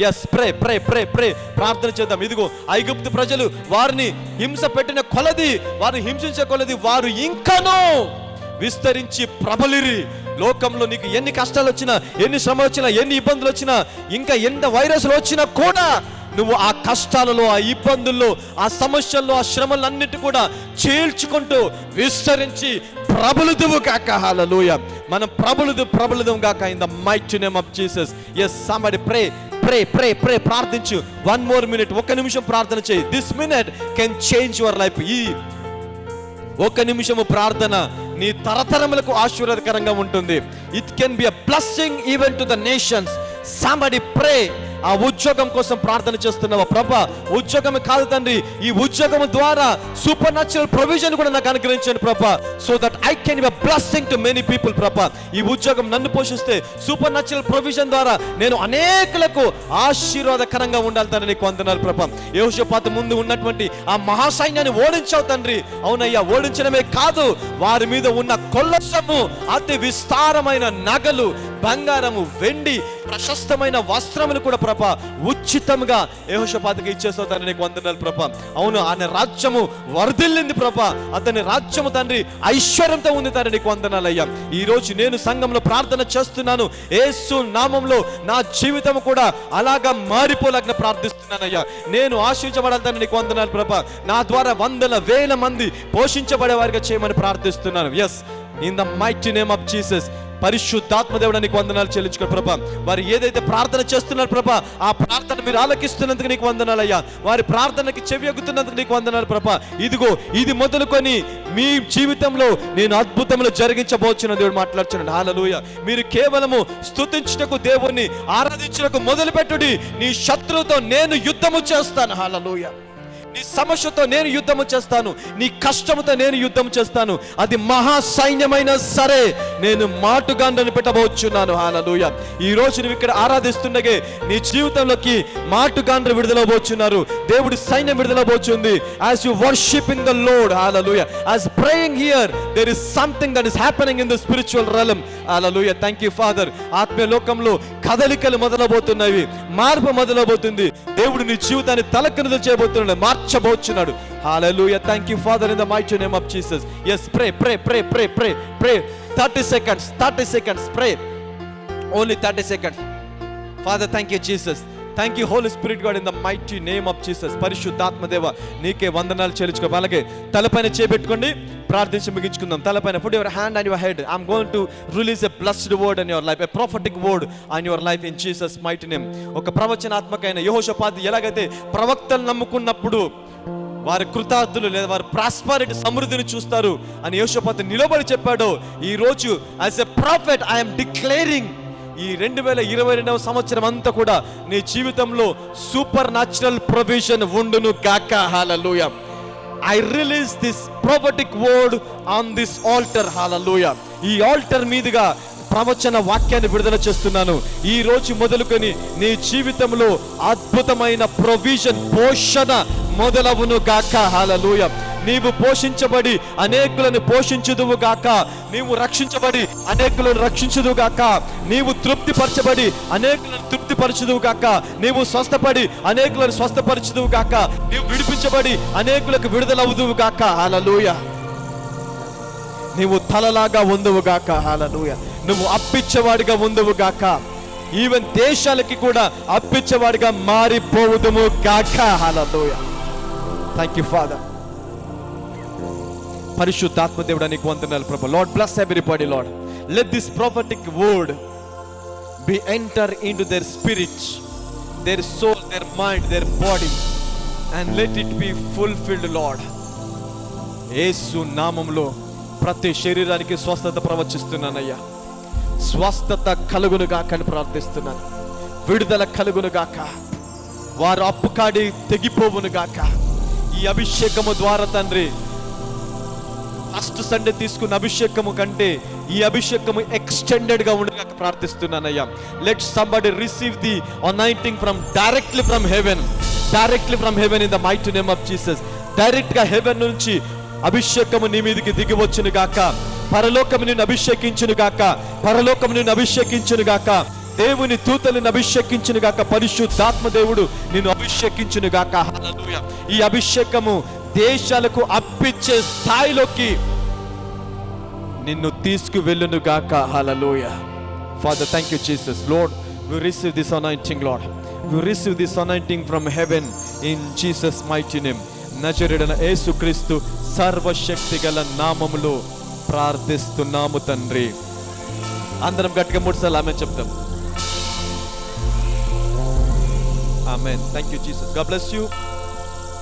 ఎస్ ప్రే ప్రే ప్రే ప్రే ప్రార్థన చేద్దాం. ఇదిగో ఐగుప్తు ప్రజలు వారిని హింస పెట్టిన కొలది, వారిని హింసించే కొలది వారు ఇంకనూ విస్తరించి ప్రబలిరి. లోకంలో నీకు ఎన్ని కష్టాలు వచ్చినా, ఎన్ని శ్రమలు వచ్చినా, ఎన్ని ఇబ్బందులు వచ్చినా, ఇంకా ఎంత వైరస్లు వచ్చినా కూడా నువ్వు ఆ కష్టాలలో, ఆ ఇబ్బందుల్లో, ఆ సమస్యల్లో, ఆ శ్రమలన్నిటి కూడా చీల్చుకుంటూ విస్తరించి ప్రబలుదువు గాక. హల్లెలూయా. మనం ప్రబలుదుం గాక in the mighty name of Jesus. Yes, somebody pray pray pray pray ప్రార్థించు. 1 more minute, 1 నిమిషం ప్రార్థన చేయి. This minute can change your life. ఈ 1 నిమిషము ప్రార్థన నీ తరతరములకు ఆశీర్వాదకరంగా ఉంటుంది. It can be a blessing even to the nations. Somebody pray. ఆ ఉద్యోగం కోసం ప్రార్థన చేస్తున్నావా ప్రభా? ఉద్యోగం కాదు తండ్రి, ఈ ఉద్యోగం ద్వారా సూపర్ న్యాచురల్ ప్రొవిజన్ కూడా నాకు అనుగ్రహించండి ప్రభా, so that I can be a blessing to many people ప్రభా. ఈ ఉద్యోగం నన్ను పోషిస్తే సూపర్ న్యాచురల్ ప్రొవిజన్ ద్వారా నేను అనేకులకు ఆశీర్వాదకరంగా ఉండాలి తండ్రి, నీకు వందనాలు ప్రభా. యెహోషాపాతు ముందు ఉన్నటువంటి ఆ మహాసైన్యాన్ని ఓడించావు తండ్రి. అవునయ్యా, ఓడించడమే కాదు, వారి మీద ఉన్న కొల్లసము, అతి విస్తారమైన నగలు, బంగారము, వెండి, ప్రశస్తమైన వస్త్రములు కూడా ప్రభా ఉచితంగా యెహోషాపాతుకి ఇచ్చేస్తావు తండ్రి, నీకు వందనాలు ప్రభా. అవును, ఆయన రాజ్యము వర్ధిల్లింది ప్రభా. అతని రాజ్యము తండ్రి ఐశ్వర్యంతో ఉంది తండ్రి, నీకు వందనాలయ్యా. ఈ రోజు నేను సంఘంలో ప్రార్థన చేస్తున్నాను. యేసు నామములో నా జీవితం కూడా అలాగా మారిపోలాగా ప్రార్థిస్తున్నానయ్యా. నేను ఆశీర్వదించబడాలి తండ్రి, నీకు వందనాలు ప్రభా. నా ద్వారా వందల వేల మంది పోషించబడే వారిగా చేయమని ప్రార్థిస్తున్నాను. Yes, in the mighty name of Jesus. పరిశుద్ధాత్మ దేవుడా నీకు వందనాలు చెల్లించుకోండి ప్రభా. వారు ఏదైతే ప్రార్థన చేస్తున్నారు ప్రభా, ఆ ప్రార్థన మీరు ఆలకిస్తున్నందుకు నీకు వందనాలయ్యా. వారి ప్రార్థనకి చెవియొగ్గుతున్నందుకు నీకు వందనాలు ప్రభా. ఇదిగో ఇది మొదలుకొని మీ జీవితంలో నేను అద్భుతములు జరిగించబోచున్న దేవుడు మాట్లాడుచున్నాడు. హల్లెలూయా. మీరు కేవలము స్తుతించుటకు, దేవుణ్ణి ఆరాధించుటకు మొదలుపెట్టుడి. నీ శత్రువుతో నేను యుద్ధము చేస్తాను. హల్లెలూయా. నీ సమస్యతో నేను యుద్ధము చేస్తాను, నీ కష్టముతో నేను యుద్ధం చేస్తాను. అది మహా సైన్యమైనా సరే నేను మాటుగాండ్రను పెట్టబోచున్నాను. హల్లెలూయా. ఈ రోజు నువ్వు ఇక్కడ ఆరాధిస్తుండగే నీ జీవితంలోకి మాటుగాండ్ర విడుదలబోచున్నారు. దేవుడి సైన్యం విడుదలబోచుంది. as you worshiping the Lord, hallelujah, as praying here, there is something that is happening in the spiritual realm. hallelujah. thank you Father. ఆత్మీయ లోకంలో కదలికలు మొదలబోతున్నవి, మార్పు మొదలబోతుంది. దేవుడు నీ జీవితాన్ని తలకిందులు చేయబోతున్నాడు, మార్చబోచున్నాడు. hallelujah. thank you Father, in the mighty name of Jesus. yes, pray 30 seconds pray, only 30 seconds. Father, thank you Jesus, thank you Holy spirit God in the mighty name of Jesus. పరిశుద్ధాత్మదేవ నీకే వందనాలు చెల్లించుకో. అలాగే తలపైన చేపెట్టుకోండి, ప్రార్థించి ముగించుకుందాం. తలపైన put your hand on your head. I'm going to release a blessed word in your life, a prophetic word on your life in Jesus mighty name. ఒక ప్రవచనాత్మకమైన యెహోషాపాతు ఎలాగైతే ప్రవక్తలు నమ్ముకున్నప్పుడు వారి కృతార్థులు లేదా వారి ప్రాస్పరిటీ సమృద్ధిని చూస్తారు అని యెహోషాపాతు నిలబడి చెప్పాడు, ఈ రోజు as a prophet I'm declaring ఈ 2022వ సంవత్సరం అంతా కూడా నీ జీవితంలో సూపర్ న్యాచురల్ ప్రొవిజన్ ఉండును గాక. హల్లెలూయా. I release this prophetic word on this altar. Hallelujah. ఈ ఆల్టర్ మీదుగా ప్రవచన వాక్యాన్ని విడుదల చేస్తున్నాను. ఈ రోజు మొదలుకొని నీ జీవితంలో అద్భుతమైన ప్రొవిజన్, పోషణ మొదలవును గాక. హల్లెలూయా. నీవు పోషించబడి అనేకులను పోషించుదువు గాక. నీవు రక్షించబడి అనేకులను రక్షించుదువు గాక. నీవు తృప్తిపరచబడి అనేకులను తృప్తిపరచుదువు గాక. నీవు స్వస్థపడి అనేకులను స్వస్థపరచుదువు గాక. నీవు విడిపించబడి అనేకులకు విడుదలవుదువు గాక. హల్లెలూయా. నీవు తలలాగా ఉందువు గాక. హల్లెలూయా. నువ్వు అప్పిచ్చేవాడిగా ఉందువు గాక. ఈవెన్ దేశాలకి కూడా అప్పిచ్చేవాడిగా మారిపోవుదుము గాక. హల్లెలూయా. Thank you Father. పరిశుద్ధాత్మ దేవుడా నీకు వందనాలు ప్రభు. Lord bless everybody Lord. Let this prophetic word be enter into their spirit, their soul, their mind, their body and let it be fulfilled Lord. యేసు నామములో ప్రతి శరీరానికి స్వస్థత ప్రవచిస్తున్నానయ్యా. స్వస్థత కలుగును గాక అని ప్రార్థిస్తున్నాను. విడుదల కలుగును గాక. వారు అప్పుకాడి తెగిపోవును గాక. ఈ అభిషేకము ద్వారా తండ్రి ఫస్ట్ సండే తీసుకున్న అభిషేకము కంటే ఈ అభిషేకము ఎక్స్టెండెడ్ గా ఉండగా ప్రార్థిస్తున్నానయ్యా. Let somebody receive the anointing from directly from heaven, directly from heaven in the mighty name of Jesus. Direct గా హెవెన్ నుంచి అభిషేకము నీ మీదకి దిగి వచ్చును గాక. పరలోకము నిన్ను అభిషేకించును గాక. పరలోకము నిన్ను అభిషేకించును గాక. దేవుని దూతలను అభిషేకించును గాక. పరిశుద్ధాత్మ దేవుడు నిన్ను అభిషేకించును గాక. హల్లెలూయా. ఈ అభిషేకము దేశాలకు అప్పిచ్చే స్థాయిలోకి నిన్ను తీసుకువెళ్ళును గాక. Hallelujah. Father thank you Jesus. Lord we receive this anointing, Lord. We receive this anointing from heaven in Jesus mighty name. నజరేయుడైన యేసుక్రీస్తు సర్వశక్తి గల నామములో ప్రార్థిస్తున్నాము తండ్రి. అందరం గట్టిగా 3 సార్లు ఆమేన్ చెప్తాం. Amen. Thank you Jesus. God bless you.